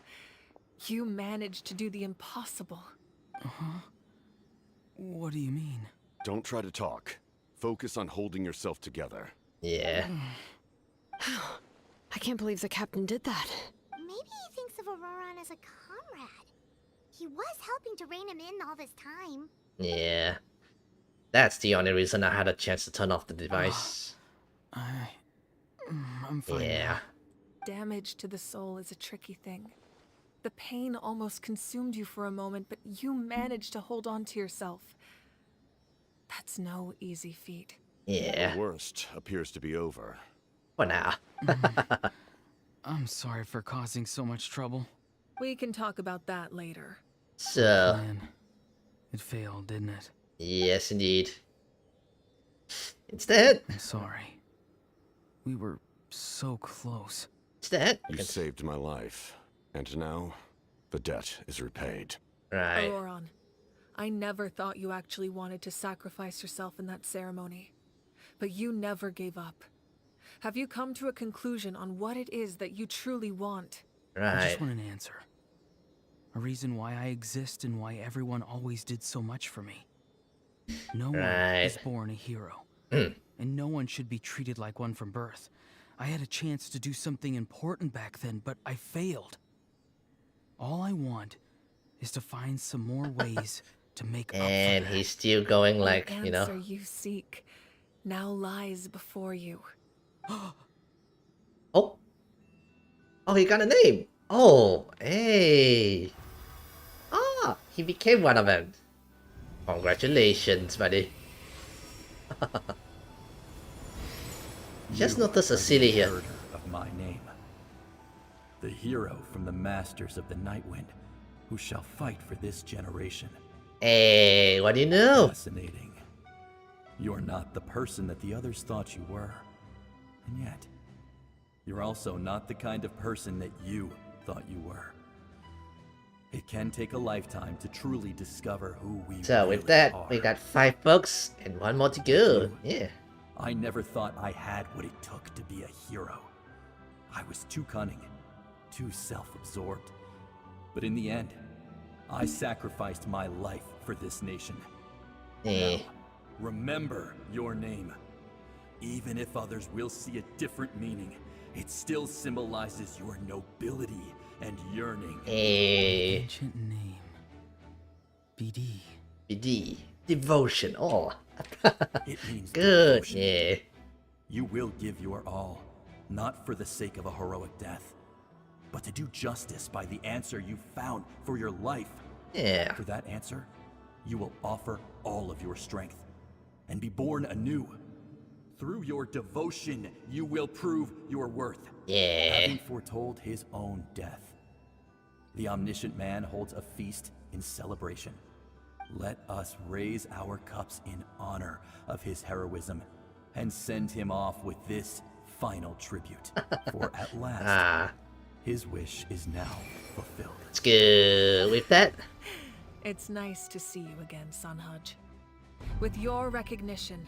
You managed to do the impossible. What do you mean? Don't try to talk. Focus on holding yourself together. Yeah. I can't believe the captain did that. Maybe he thinks of Auroran as a comrade. He was helping to rein him in all this time. Yeah. That's the only reason I had a chance to turn off the device. I'm fine. Yeah. Damage to the soul is a tricky thing. The pain almost consumed you for a moment, but you managed to hold on to yourself. That's no easy feat. Yeah. The worst appears to be over. For now. I'm sorry for causing so much trouble. We can talk about that later. So. Man, it failed, didn't it? Yes, indeed. Instead. I'm sorry. We were so close. Instead. You saved my life. And now, the debt is repaid. Right. Auroran, I never thought you actually wanted to sacrifice yourself in that ceremony. But you never gave up. Have you come to a conclusion on what it is that you truly want? Right. I just want an answer. A reason why I exist and why everyone always did so much for me. No one is born a hero. And no one should be treated like one from birth. I had a chance to do something important back then, but I failed. All I want is to find some more ways to make up for And that. he's still going like, the you know. answer you seek now lies before you. Oh. Oh, he got a name. Oh, hey. Ah, he became one of them. Congratulations, buddy. Just notice a silly here. Of my name. The hero from the masters of the Nightwind, who shall fight for this generation. Hey, what do you know? Fascinating. You're not the person that the others thought you were. And yet, you're also not the kind of person that you thought you were. It can take a lifetime to truly discover who we So really with that, are. we got 5 books and 1 more to go. Yeah. I never thought I had what it took to be a hero. I was too cunning, too self-absorbed. But in the end, I sacrificed my life for this nation. Eh. Now, remember your name. Even if others will see a different meaning, it still symbolizes your nobility and yearning. Eh. Ancient name. BD. BD. Devotion. Oh. It means Good. devotion. Yeah. You will give your all, not for the sake of a heroic death, but to do justice by the answer you found for your life. Yeah. For that answer, you will offer all of your strength and be born anew. Through your devotion, you will prove your worth. Yeah. Having foretold his own death, the omniscient man holds a feast in celebration. Let us raise our cups in honor of his heroism and send him off with this final tribute. For at last, his wish is now fulfilled. Let's go with that. It's nice to see you again, Sunhudge. With your recognition,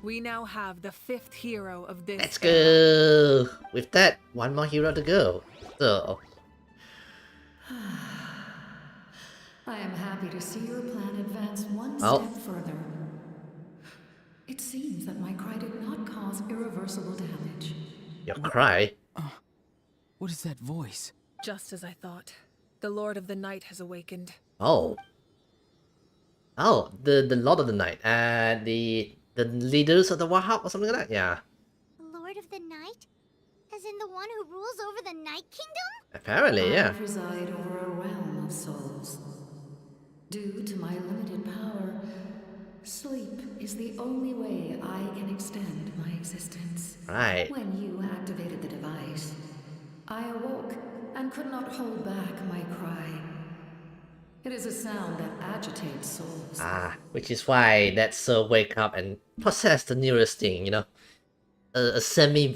we now have the 5th hero of this Let's era. go! With that, one more hero to go. So... I am happy to see your plan advance one Oh. step further. It seems that my cry did not cause irreversible damage. Your cry? What is that voice? Just as I thought. The Lord of the Night has awakened. Oh. Oh, the Lord of the Night. The leaders of the Wahab or something like that? Yeah. Lord of the Night? As in the one who rules over the Night Kingdom? Apparently, yeah. I preside over a realm of souls. Due to my limited power, sleep is the only way I can extend my existence. Right. When you activated the device, I awoke and could not hold back my cry. It is a sound that agitates souls. Ah, which is why that soul wake up and possess the nearest thing, you know? A semi-souled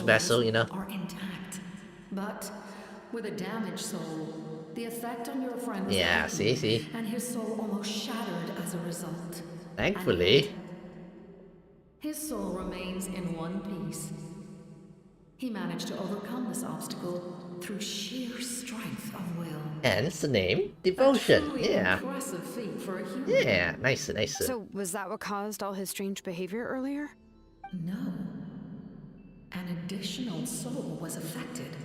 vessel, you know? Are intact. But with a damaged soul, the effect on your friend was see. and his soul almost shattered as a result. Thankfully. His soul remains in one piece. He managed to overcome this obstacle through sheer strength of will. Hence the name, Devotion. Yeah. Impressive feat for a human. Yeah, nice. So, was that what caused all his strange behavior earlier? No. An additional soul was affected.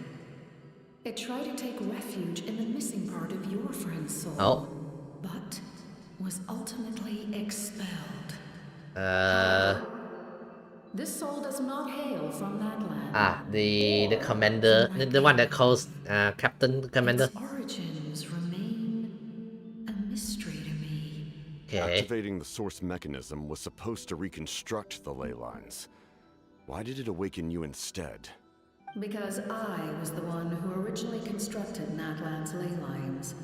It tried to take refuge in the missing part of your friend's soul. But was ultimately expelled. This soul does not hail from that land. The commander, the one that calls Captain Commander. Its origins remain a mystery to me. Okay. Activating the source mechanism was supposed to reconstruct the ley lines. Why did it awaken you instead? Because I was the one who originally constructed Natlan's ley lines,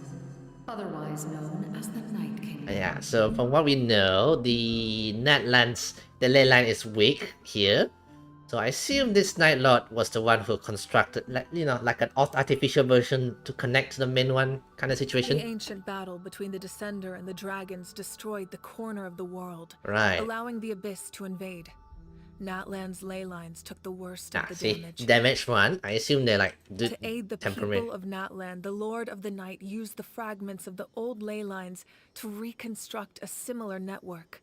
otherwise known as the Night Kingdom. Yeah, so from what we know, the ley line is weak here. So I assume this Night Lord was the one who constructed, like, you know, like an artificial version to connect to the main one kind of situation. The ancient battle between the Descender and the dragons destroyed the corner of the world, right, allowing the Abyss to invade. Natlan's ley lines took the worst of the damage. Damage one. I assume they're like to aid the people of Natlan, the Lord of the Night used the fragments of the old ley lines to reconstruct a similar network.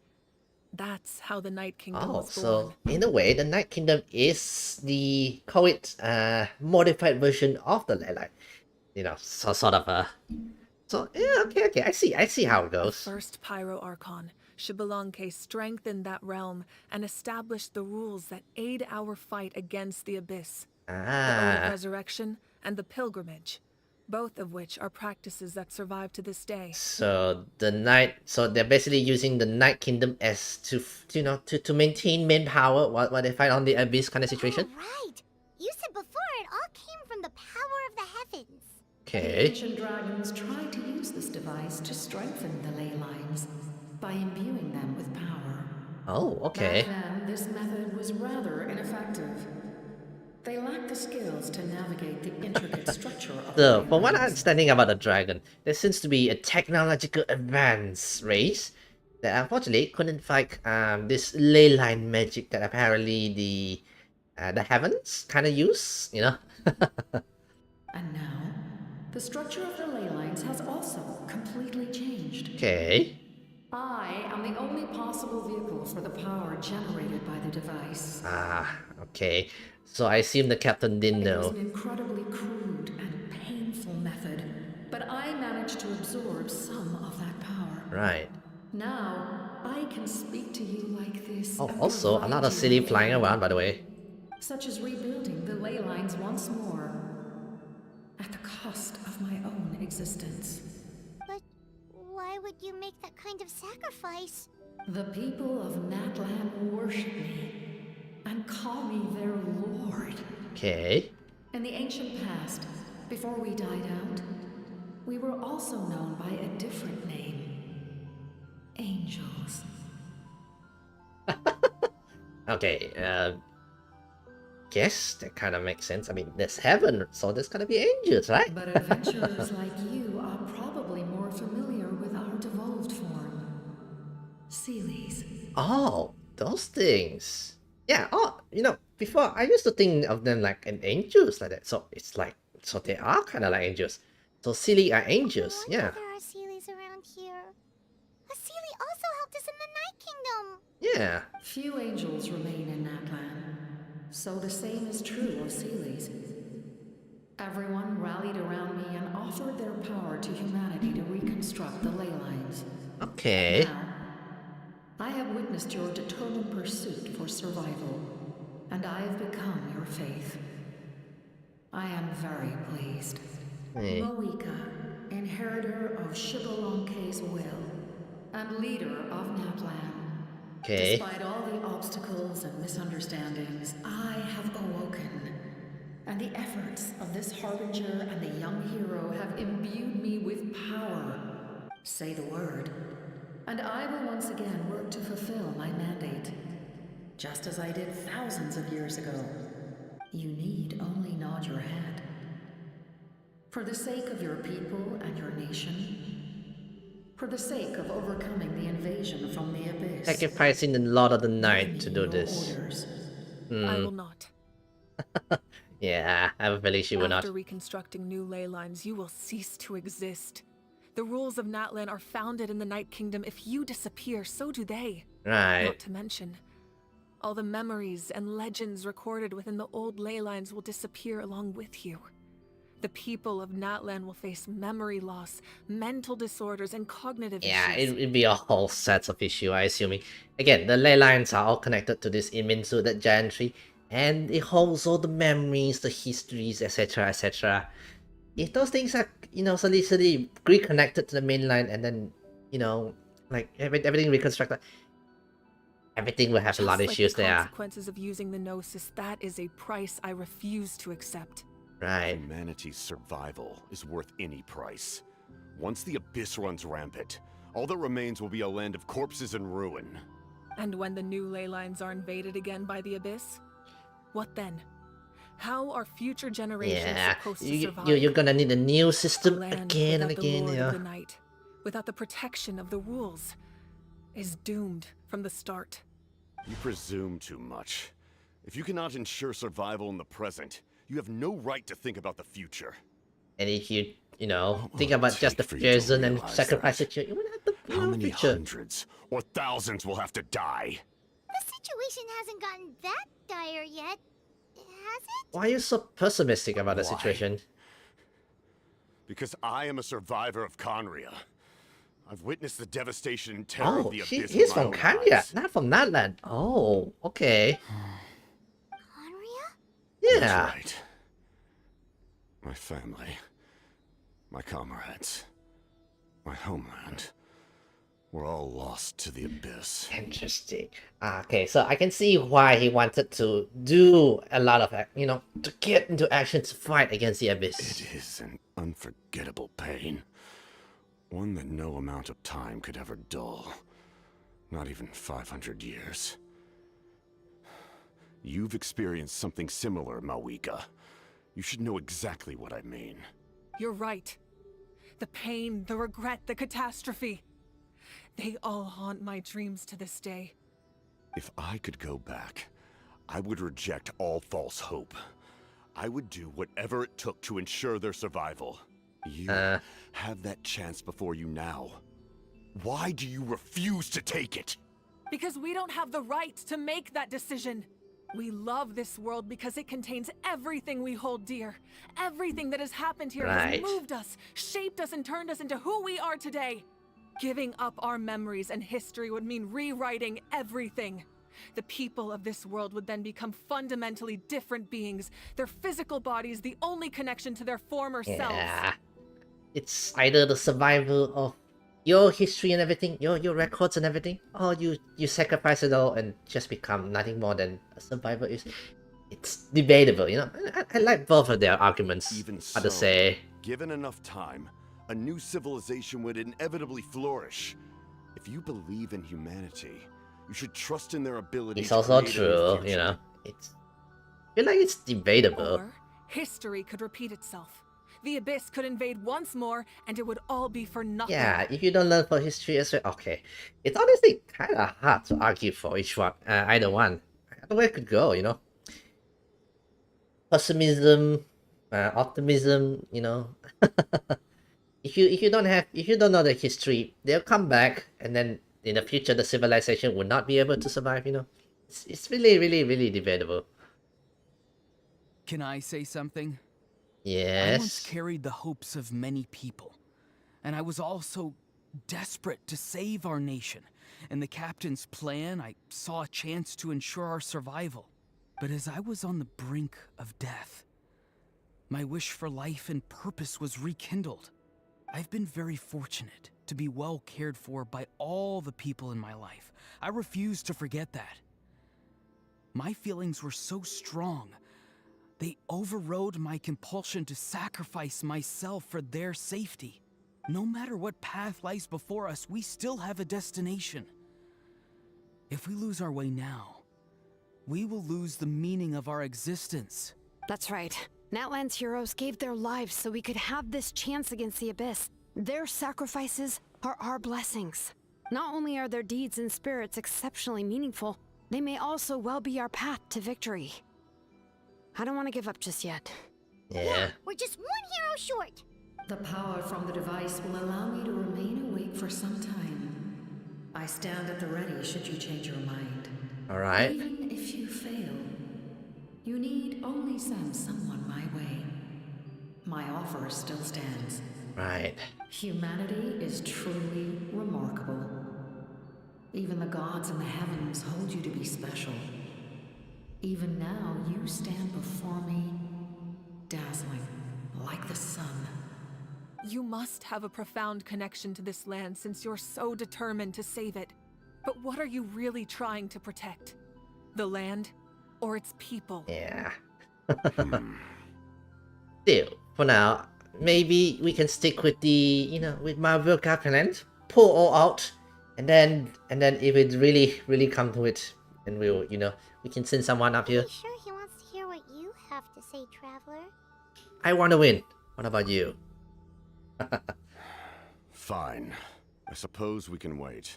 That's how the Night Kingdom was born. So in a way, the Night Kingdom is the modified version of the ley line. You know, so sort of a. So yeah, okay, I see how it goes. The first Pyro Archon, Xbalanque, strengthened that realm and established the rules that aid our fight against the Abyss. The Oath of Resurrection and the Pilgrimage, both of which are practices that survive to this day. So they're basically using the Night Kingdom as to maintain main power while they fight on the Abyss kind of situation. Oh, right. You said before it all came from the power of the heavens. Okay. The ancient dragons tried to use this device to strengthen the ley lines by imbuing them with power. Oh, okay. Back then, this method was rather ineffective. They lacked the skills to navigate the intricate structure of So, from what I'm understanding about the dragon, there seems to be a technological advanced race that unfortunately couldn't fight this ley line magic that apparently the heavens kind of use, you know. And now, the structure of the ley lines has also completely changed. Okay. I am the only possible vehicle for the power generated by the device. Okay. So I assume the captain didn't know. It was an incredibly crude and painful method, but I managed to absorb some of that power. Right. Now, I can speak to you like this. Oh, also, a lot of city flying around, by the way. Such as rebuilding the ley lines once more, at the cost of my own existence. But why would you make that kind of sacrifice? The people of Natlan worship me and call me their lord. Okay. In the ancient past, before we died out, we were also known by a different name. Angels. Okay, guess that kind of makes sense. I mean, there's heaven, so there's gonna be angels, right? But adventurers like you are Oh, those things. Yeah. Oh, before I used to think of them like an angels like that. So it's like, so they are kind of like angels. So silly are angels. Yeah. There are Seelies around here. A Seelie also helped us in the Night Kingdom. Yeah. Few angels remain in Natlan, so the same is true of Seelies. Everyone rallied around me and offered their power to humanity to reconstruct the ley lines. Okay. Now, I have witnessed your determined pursuit for survival, and I have become your faith. I am very pleased. Moika, inheritor of Shibalonke's will, and leader of Natlan. Okay. Despite all the obstacles and misunderstandings, I have awoken. And the efforts of this harbinger and the young hero have imbued me with power. Say the word, and I will once again work to fulfill my mandate. Just as I did thousands of years ago. You need only nod your head. For the sake of your people and your nation. For the sake of overcoming the invasion from the Abyss. Sacrificing the Lord of the Night to do this. I will not. Yeah, I have a feeling she will not. After reconstructing new ley lines, you will cease to exist. The rules of Natlan are founded in the Night Kingdom. If you disappear, so do they. Right. Not to mention, all the memories and legends recorded within the old ley lines will disappear along with you. The people of Natlan will face memory loss, mental disorders, and cognitive issues. It'd be a whole set of issues, I assuming. Again, the ley lines are all connected to this immense that giant tree, and it holds all the memories, the histories, etc., etc. If those things are, suddenly reconnected to the main line, and then, like everything reconstructed, everything will have a lot of issues the there. Consequences of using the Gnosis, that is a price I refuse to accept. Right. Humanity's survival is worth any price. Once the Abyss runs rampant, all that remains will be a land of corpses and ruin. And when the new ley lines are invaded again by the Abyss, what then? How are future generations supposed to survive? You're gonna need a new system a land again and without again. The Lord of the Night, without the protection of the rules, is doomed from the start. You presume too much. If you cannot ensure survival in the present, you have no right to think about the future. And if you, think about just the present and sacrifice it, you wouldn't have the How many future. hundreds or thousands will have to die? The situation hasn't gotten that dire yet, has it? Why are you so pessimistic about the situation? Because I am a survivor of Conria. I've witnessed the devastation and terror of the Abyss. He's from Conria, not from Natlan. Oh, okay. Yeah. That's right. My family, my comrades, my homeland, were all lost to the Abyss. Interesting. Okay, so I can see why he wanted to do a lot of, to get into action to fight against the Abyss. It is an unforgettable pain. One that no amount of time could ever dull. Not even 500 years. You've experienced something similar, Mawika. You should know exactly what I mean. You're right. The pain, the regret, the catastrophe. They all haunt my dreams to this day. If I could go back, I would reject all false hope. I would do whatever it took to ensure their survival. You have that chance before you now. Why do you refuse to take it? Because we don't have the right to make that decision. We love this world because it contains everything we hold dear. Everything that has happened here has moved us, shaped us, and turned us into who we are today. Giving up our memories and history would mean rewriting everything. The people of this world would then become fundamentally different beings, their physical bodies the only connection to their former selves. It's either the survival of your history and everything, your records and everything, or you sacrifice it all and just become nothing more than a survivor. It's debatable, I like both of their arguments. Even how to say. Given enough time, a new civilization would inevitably flourish. If you believe in humanity, you should trust in their ability It's to also create a true, new future. I feel like it's debatable. Or history could repeat itself. The Abyss could invade once more, and it would all be for nothing. Yeah, if you don't learn for history as well, okay. It's honestly kind of hard to argue for each one, either one. Either way it could go, you know. Pessimism, optimism, you know. if you don't know the history, they'll come back, and then in the future the civilization will not be able to survive, you know. It's really debatable. Can I say something? Yes. I once carried the hopes of many people, and I was also desperate to save our nation. In the captain's plan, I saw a chance to ensure our survival. But as I was on the brink of death, my wish for life and purpose was rekindled. I've been very fortunate to be well cared for by all the people in my life. I refuse to forget that. My feelings were so strong, they overrode my compulsion to sacrifice myself for their safety. No matter what path lies before us, we still have a destination. If we lose our way now, we will lose the meaning of our existence. That's right. Natlan's heroes gave their lives so we could have this chance against the Abyss. Their sacrifices are our blessings. Not only are their deeds and spirits exceptionally meaningful, they may also well be our path to victory. I don't want to give up just yet. Yeah. We're just one hero short. The power from the device will allow me to remain awake for some time. I stand at the ready should you change your mind. Alright. Even if you fail, you need only send someone my way. My offer still stands. Right. Humanity is truly remarkable. Even the gods in the heavens hold you to be special. Even now, you stand before me, dazzling, like the sun. You must have a profound connection to this land since you're so determined to save it. But what are you really trying to protect? The land or its people? Yeah. Still, for now, maybe we can stick with the, with Marvel Covenant, pull all out, and then if it really come to it, then we'll, we can send someone up here. Are you sure he wants to hear what you have to say, Traveler? I want to win. What about you? Fine. I suppose we can wait.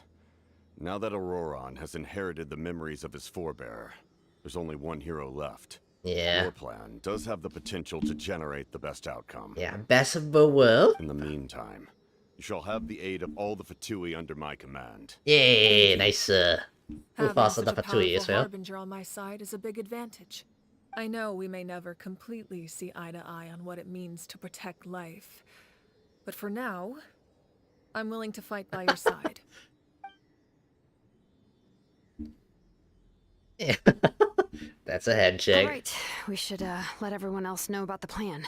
Now that Auroron has inherited the memories of his forebear, there's only one hero left. Yeah. Your plan does have the potential to generate the best outcome. Yeah, best of both worlds. In the meantime, you shall have the aid of all the Fatui under my command. Yay, nice. Having such a powerful harbinger on my side is a big advantage. I know we may never completely see eye to eye on what it means to protect life, but for now, I'm willing to fight by your side. Yeah. That's a handshake. All right, we should let everyone else know about the plan.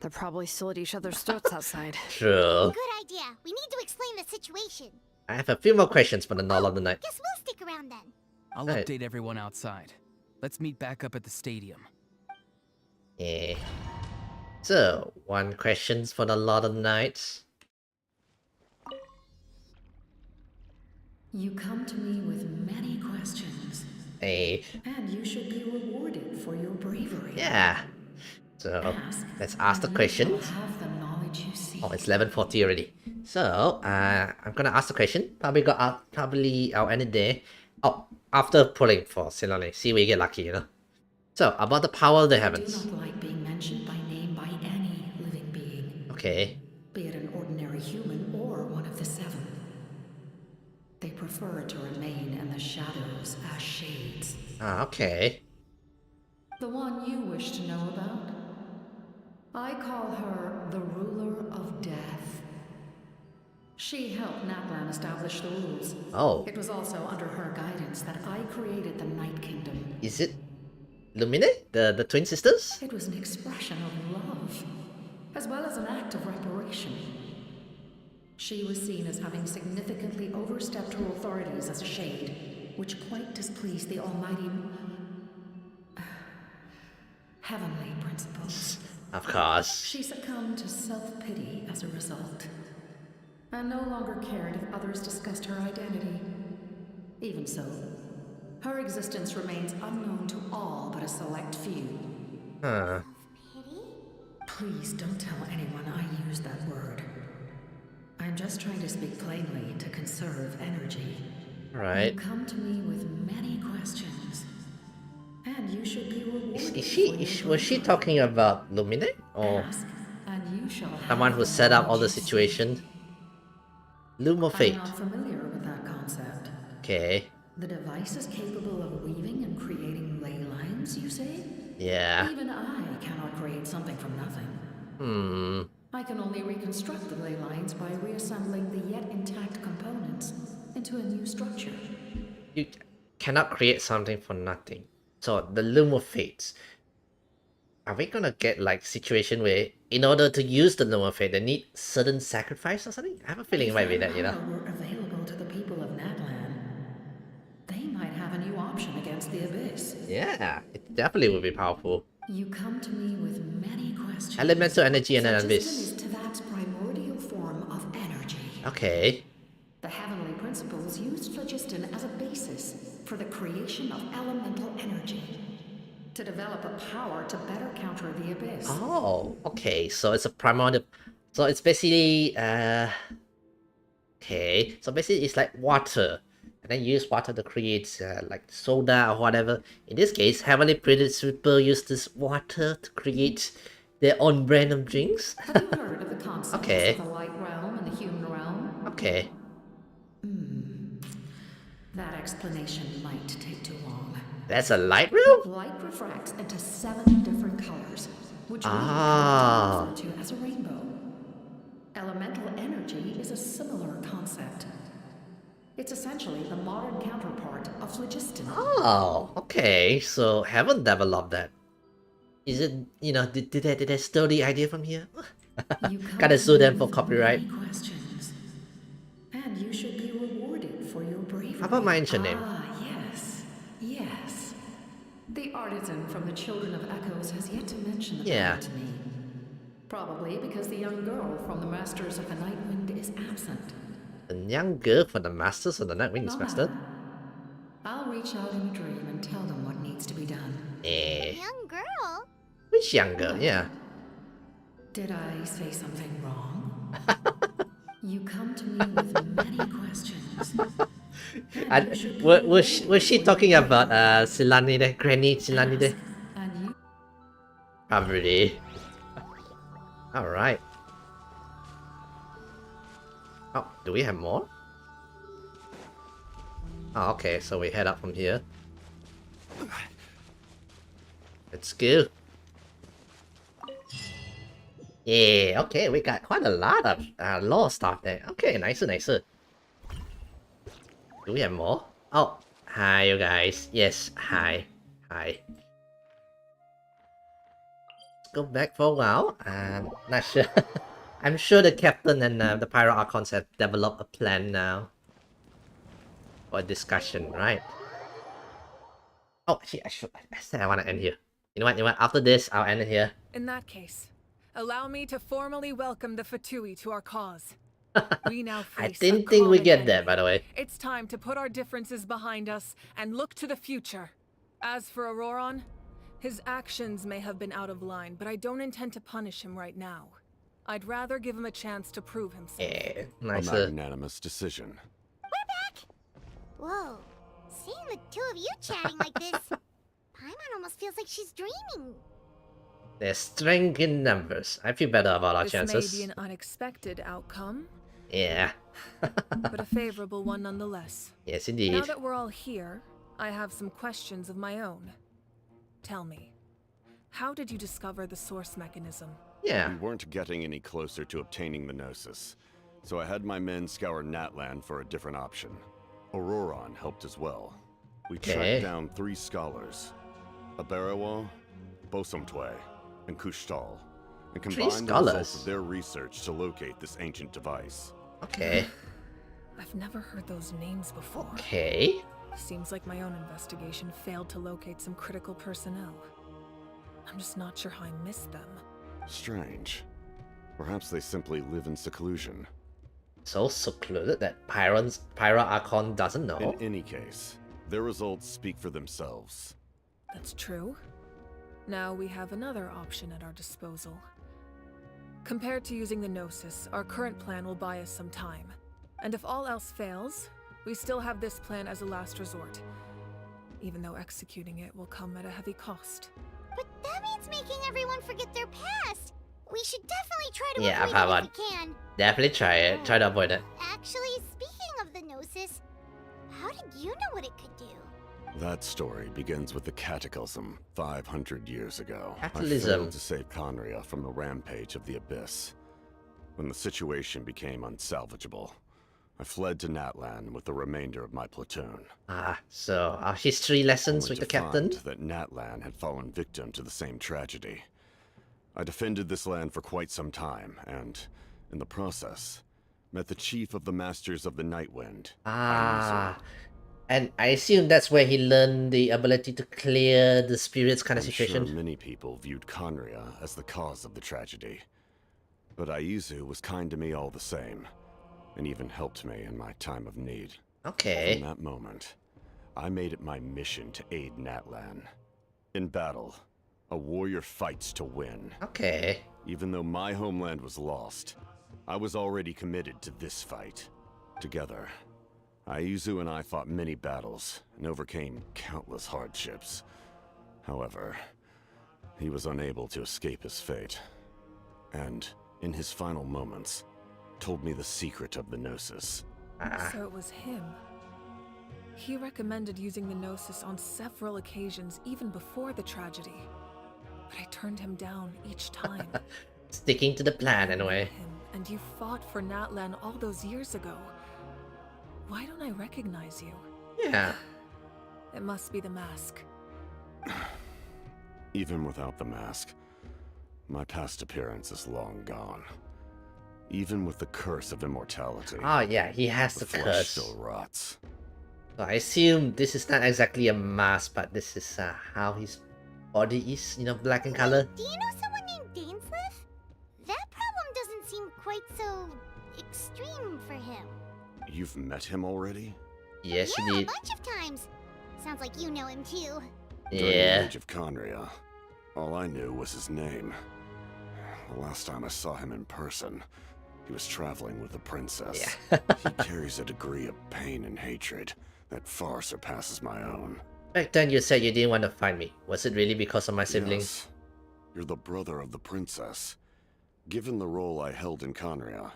They're probably still at each other's throats outside. True. Good idea. We need to explain the situation. I have a few more questions for the Null of the Night. Guess we'll stick around then. I'll update everyone outside. Let's meet back up at the stadium. Yeah. So, one questions for the Lord of the Night. You come to me with many questions. Hey. And you should be rewarded for your bravery. Yeah. So, let's ask the questions. Oh, it's 11:40 already. So, I'm gonna ask the question. Probably I'll end it there. Oh, after pulling for Silone. See if we get lucky, So, about the power of the heavens. I do not like being mentioned by name by any living being. Okay. Be it an ordinary human or one of the seven. They prefer to remain in the shadows as shades. Ah, okay. The one you wish to know about? I call her the Ruler of Death. She helped Natlan establish the rules. Oh. It was also under her guidance that I created the Night Kingdom. Is it Lumine? The twin sisters? It was an expression of love, as well as an act of reparation. She was seen as having significantly overstepped her authorities as a shade, which quite displeased the almighty heavenly principles. Of course. She succumbed to self-pity as a result, and no longer cared if others discussed her identity. Even so, her existence remains unknown to all but a select few. Huh. Please don't tell anyone I used that word. I'm just trying to speak plainly to conserve energy. Right. You come to me with many questions, and you should be rewarded Was she talking about Lumine? Or Ask, and you shall someone have who the set up all knowledge the you situation? Loom of I'm Fate. not familiar with that concept. Okay. The device is capable of weaving and creating ley lines, you say? Yeah. Even I cannot create something from nothing. I can only reconstruct the ley lines by reassembling the yet intact components into a new structure. You cannot create something for nothing. So the Loom of Fates. Are we gonna get like situation where in order to use the Loom of Fate they need certain sacrifice or something? I have a feeling it might be that, you know. If that power were available to the people of Natlan, they might have a new option against the Abyss. Yeah, it definitely would be powerful. You come to me with many questions. Elemental energy and an Such abyss. as Teyvat's primordial form of energy. Okay. The heavenly principles used phlogiston as a basis for the creation of elemental energy. To develop a power to better counter the Abyss. Oh, okay. So it's a primordial. So it's basically okay. So basically it's like water. And then you use water to create like soda or whatever. In this case, heavenly principle use this water to create their own brand of drinks. Have you heard of the concepts Okay. of the light realm and the human realm? Okay. That explanation might take too long. That's a light realm? Light refracts into 7 different colors, which we refer to as a rainbow. Elemental energy is a similar concept. It's essentially the modern counterpart of phlogiston. Oh, okay. So haven't developed that. Is it, you know, did they steal the idea from here? Gotta sue them for copyright. Questions, and you should be rewarded for your bravery. How about my ancient name? Yes. The artisan from the Children of Echoes has yet to mention the Yeah. matter to me. Probably because the young girl from the Masters of the Nightwind is absent. The young girl from the Masters of the Nightwind is mastered? I'll reach out in a dream and tell them what needs to be done. Young girl? Which young girl? Yeah. Did I say something wrong? You come to me with many questions. Was she talking about Silanide, Granny Silanide? Probably. Alright. Oh, do we have more? Oh, okay, so we head up from here. Let's go. Yeah, okay, we got quite a lot of lore stuff there. Okay, nicer. Do we have more? Oh, hi you guys. Yes, hi. Let's go back for a while. Not sure. I'm sure the captain and the Pyro Archons have developed a plan now. For a discussion, right? Oh, actually, I said I want to end here. You know what? After this, I'll end it here. In that case, allow me to formally welcome the Fatui to our cause. We now face I didn't think we get there, by the way. It's time to put our differences behind us and look to the future. As for Auroron, his actions may have been out of line, but I don't intend to punish him right now. I'd rather give him a chance to prove himself. Yeah, A nicer. magnanimous decision. Whoa. Seeing the two of you chatting like this, Paimon almost feels like she's dreaming. There's strength in numbers. I feel better about our chances. This may be an unexpected outcome. Yeah. But a favorable one nonetheless. Yes, indeed. Now that we're all here, I have some questions of my own. Tell me, how did you discover the source mechanism? Yeah. We weren't getting any closer to obtaining the Gnosis, so I had my men scour Natlan for a different option. Auroron helped as well. We tracked down 3 scholars, Aberawa, Bosomtwe, and Kushtal, and combined the results of their research to locate this ancient device. Okay. I've never heard those names before. Okay. Seems like my own investigation failed to locate some critical personnel. I'm just not sure how I missed them. Strange. Perhaps they simply live in seclusion. So secluded that Pyro Archon doesn't know? In any case, their results speak for themselves. That's true. Now we have another option at our disposal. Compared to using the Gnosis, our current plan will buy us some time. And if all else fails, we still have this plan as a last resort. Even though executing it will come at a heavy cost. But that means making everyone forget their past. We should definitely try to Yeah, avoid it if we can. Definitely try it. Try to avoid it. Actually, speaking of the Gnosis, how did you know what it could do? That story begins with the Cataclysm 500 years ago. Cataclysm. I failed to save Conria from the rampage of the Abyss. When the situation became unsalvageable, I fled to Natlan with the remainder of my platoon. So our history lessons Only with the to captain. find that Natlan had fallen victim to the same tragedy. I defended this land for quite some time, and, in the process, met the chief of the Masters of the Nightwind. And I assume that's where he learned the ability to clear the spirits kind of situation. Sure many people viewed Conria as the cause of the tragedy. But Aizu was kind to me all the same, and even helped me in my time of need. Okay. From that moment, I made it my mission to aid Natlan. In battle, a warrior fights to win. Okay. Even though my homeland was lost, I was already committed to this fight. Together, Aizu and I fought many battles and overcame countless hardships. However, he was unable to escape his fate. And, in his final moments, told me the secret of the Gnosis. So it was him. He recommended using the Gnosis on several occasions, even before the tragedy. But I turned him down each time. Sticking to the plan, anyway. And you fought for Natlan all those years ago. Why don't I recognize you? Yeah. It must be the mask. Even without the mask, my past appearance is long gone. Even with the curse of immortality. Oh yeah, he has the flesh curse. still rots. So I assume this is not exactly a mask, but this is how his body is, black in color. Do you know someone named Dainsleif? That problem doesn't seem quite so extreme for him. You've met him already? Yes, yeah, you did. a bunch of times. Sounds like you know him too. During the age of Conria, all I knew was his name. The last time I saw him in person, he was traveling with the princess. He carries a degree of pain and hatred that far surpasses my own. Back then you said you didn't want to find me. Was it really because of my siblings? Yes. You're the brother of the princess. Given the role I held in Conria,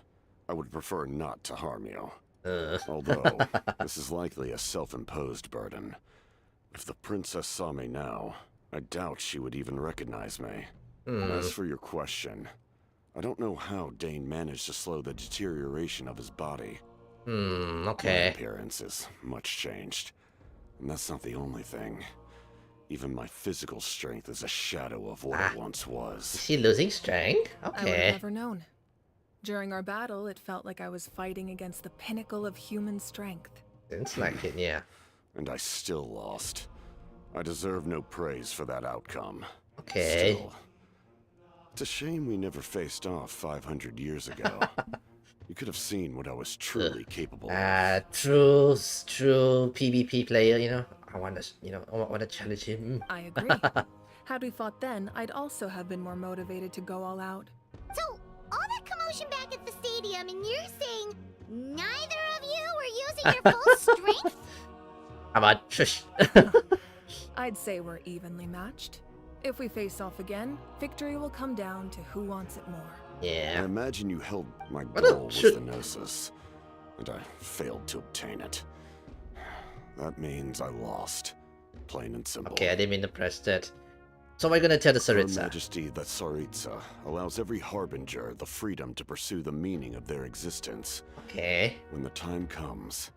I would prefer not to harm you. Although, this is likely a self-imposed burden. If the princess saw me now, I doubt she would even recognize me. As for your question, I don't know how Dane managed to slow the deterioration of his body. Okay. My appearance is much changed. And that's not the only thing. Even my physical strength is a shadow of what it once was. Is he losing strength? I would have Okay. never known. During our battle, it felt like I was fighting against the pinnacle of human strength. Seems like it, yeah. And I still lost. I deserve no praise for that outcome. Okay. Still, it's a shame we never faced off 500 years ago. You could have seen what I was truly capable of. True PvP player, I want to challenge him. I agree. Had we fought then, I'd also have been more motivated to go all out. So, all that commotion back at the stadium, and you're saying neither of you were using your full strength? How about shush? I'd say we're evenly matched. If we face off again, victory will come down to who wants it more. Yeah. I imagine you held my goal was the Gnosis, and I failed to obtain it. That means I lost, plain and simple. Okay, I didn't mean to press that. So we're gonna tell the Her Tsaritsa. Majesty, the Tsaritsa, allows every harbinger the freedom to pursue the meaning of their existence. Okay. When the time comes,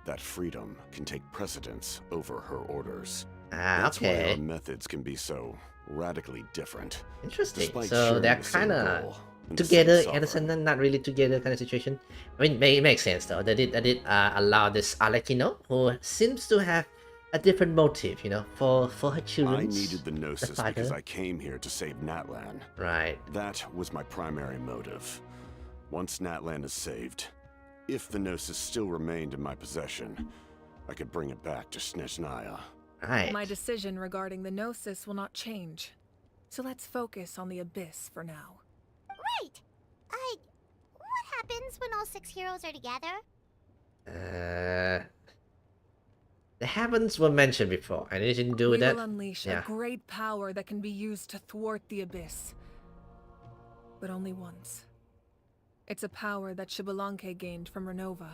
that freedom can take precedence over her orders. That's why okay. our methods can be so radically different. Interesting. Despite So sharing they're the same kind of goal and the same together sovereign. at the same time, not really together kind of situation. I mean, it makes sense though. They did allow this Alekino, who seems to have a different motive, for her children. I needed the Gnosis because I came here to save Natlan. Right. That was my primary motive. Once Natlan is saved, if the Gnosis still remained in my possession, I could bring it back to Snezhnaya. Right. My decision regarding the Gnosis will not change. So let's focus on the Abyss for now. Right! happens when all 6 heroes are together? The heavens were mentioned before. Anything to do with We that? will unleash a great power that can be used to thwart the abyss. But only once. It's a power that Xbalanque gained from Renova.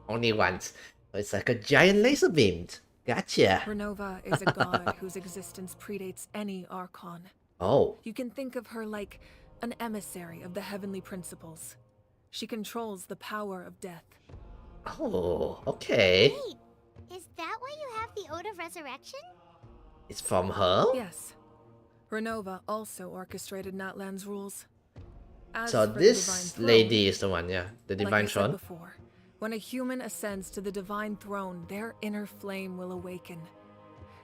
Only once. It's like a giant laser beam. Gotcha. Renova is a god whose existence predates any Archon. Oh. You can think of her like an emissary of the heavenly principles. She controls the power of death. Oh, okay. Wait, is that why you have the Ode of Resurrection? It's from her? Yes. Renova also orchestrated Natlan's rules. As So for this the divine lady throne, is the one, yeah. The like divine I said throne. before, when a human ascends to the divine throne, their inner flame will awaken.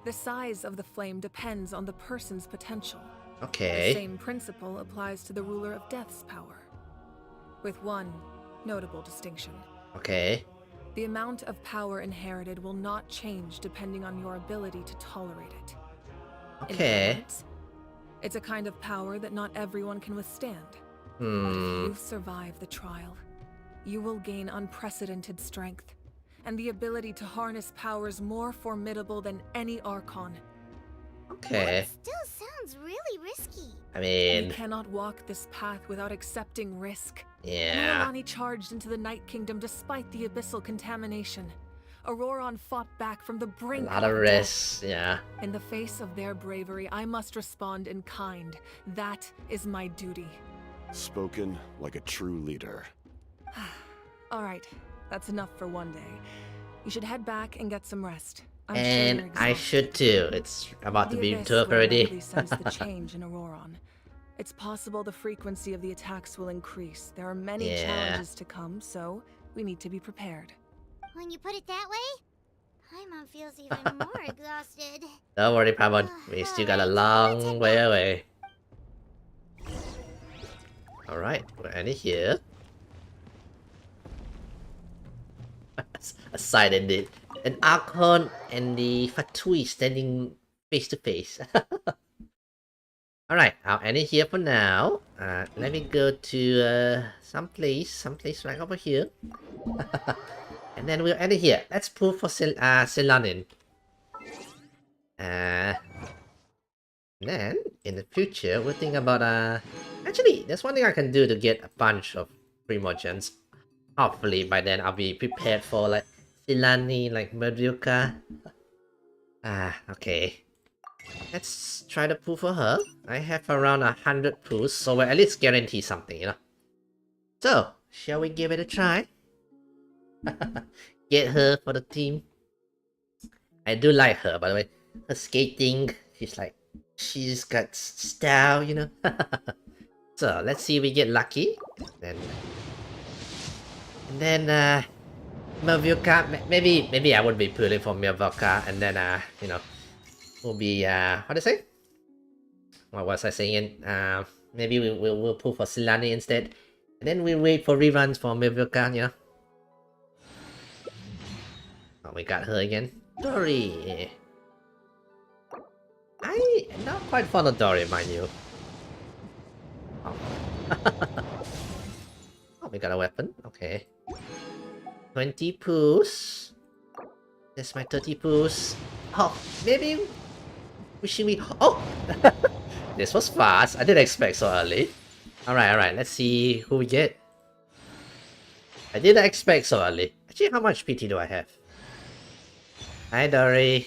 The size of the flame depends on the person's potential. Okay. The same principle applies to the ruler of death's power, with one notable distinction. Okay. The amount of power inherited will not change depending on your ability to tolerate it. In Okay. other words, it's a kind of power that not everyone can withstand. But if Hmm. you survive the trial, you will gain unprecedented strength and the ability to harness powers more formidable than any Archon. Okay. Still sounds really risky. I mean, We cannot walk this path without accepting risk. yeah. Auroron charged into the Night Kingdom despite the abyssal contamination. Auroron fought back from the A brink lot of death. risks, yeah. In the face of their bravery, I must respond in kind. That is my duty. Spoken like a true leader. All right, that's enough for one day. You should head back and get some rest. I'm And sure you're I exhausted. should too. It's about to The be abyss 12 will already. likely sense the change in Auroron. It's possible the frequency of the attacks will increase. There are many Yeah. challenges to come, so we need to be prepared. When you put it that way, Paimon feels even more exhausted. Don't worry, Paimon. We still got a long way away. Alright, we're ending here. Aside indeed. An Archon and the Fatui standing face to face. Alright, I'll end it here for now. Let me go to someplace right over here. And then we'll end it here. Let's pull for Selanin. Then, in the future, we'll think about, actually, there's one thing I can do to get a bunch of Primogens. Hopefully, by then, I'll be prepared for, like, Silani, like, Merduka. Okay. Let's try to pull for her. I have around 100 pulls, so we'll at least guarantee something, you know? So, shall we give it a try? Get her for the team. I do like her, by the way. Her skating, she's got style, you know? So, let's see if we get lucky. And then, Melvioka, maybe I would be pulling for Melvioka, and then, you know, will be, what did I say? What was I saying? Maybe we'll pull for Silani instead. And then we'll wait for reruns for Melvioka, you know? Oh, we got her again. Dory! I am not quite fond of Dory, mind you. Oh. Oh, we got a weapon. Okay. 20 pulls. That's my 30 pulls. Oh, maybe wishing me. Oh! This was fast. I didn't expect so early. Alright. Let's see who we get. I didn't expect so early. Actually, how much PT do I have? Hi, Dory.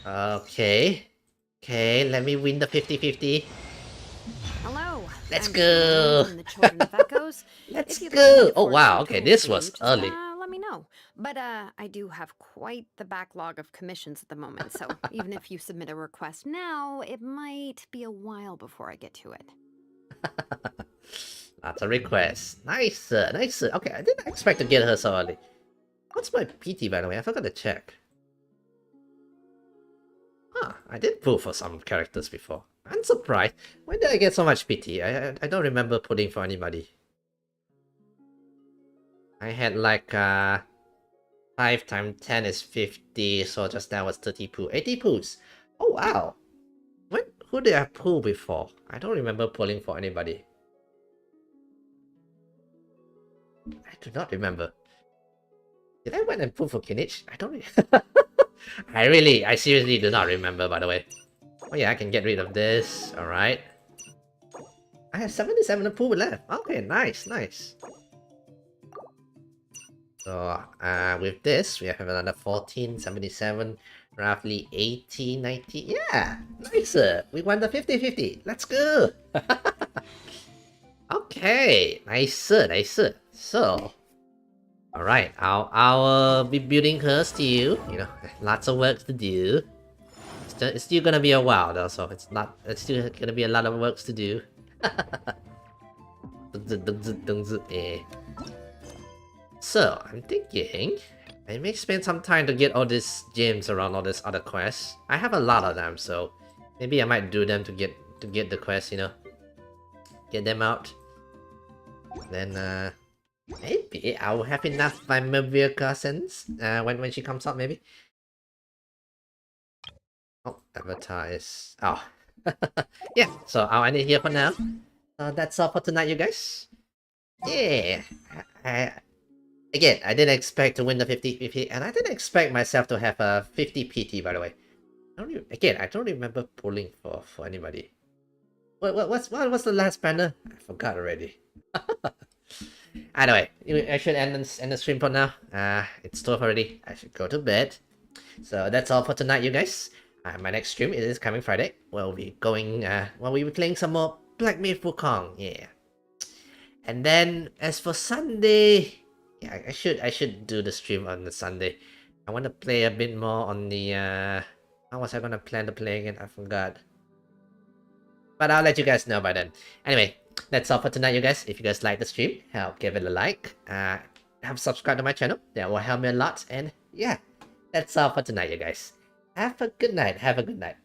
Okay, let me win the 50-50. Hello. Let's I'm go. from the Children of Echoes. Let's If you'd go. like me to Oh, forge wow. some Okay, tools this for was you, just, early. let me know. But I do have quite the backlog of commissions at the moment, so even if you submit a request now, it might be a while before I get to it. Lots of requests. Nice. Okay, I didn't expect to get her so early. What's my PT, by the way? I forgot to check. Huh, I did pull for some characters before. I'm surprised. When did I get so much PT? I don't remember pulling for anybody. I had like 5 times 10 is 50, so just now was 30 pulls. 80 pulls. Oh wow. Who did I pull before? I don't remember pulling for anybody. I do not remember. Did I went and pull for Kinich? I don't. I seriously do not remember, by the way. Oh yeah, I can get rid of this. All right. I have 77 to pull left. Okay, nice, nice. So with this, we have another 14, 77, roughly 80, 90. Yeah, nicer. We won the 50-50. Let's go. Okay, nicer, nicer. So, all right, I'll be building her still. You know, lots of work to do. It's still gonna be a while though, so it's still gonna be a lot of work to do. So I'm thinking I may spend some time to get all these gems around all these other quests. I have a lot of them, so maybe I might do them to get the quest, you know, get them out. Then maybe I will have enough by Mavir cousins when she comes out, maybe. Oh, avatar is yeah. So I'll end it here for now. That's all for tonight, you guys. Yeah. Again, I didn't expect to win the 50-50, and I didn't expect myself to have a 50 PT, by the way. I don't remember pulling for anybody. What's the last banner? I forgot already. Anyway, I should end the stream for now. It's 12 already. I should go to bed. So that's all for tonight, you guys. My next stream is coming Friday. We'll be going. We'll be playing some more Black Myth Wukong. Yeah. And then as for Sunday. Yeah, I should do the stream on the Sunday. I want to play a bit more on the how was I gonna plan to play again? I forgot. But I'll let you guys know by then. Anyway, that's all for tonight, you guys. If you guys like the stream, help give it a like. Have subscribed to my channel. That will help me a lot. And yeah, that's all for tonight, you guys. Have a good night. Have a good night.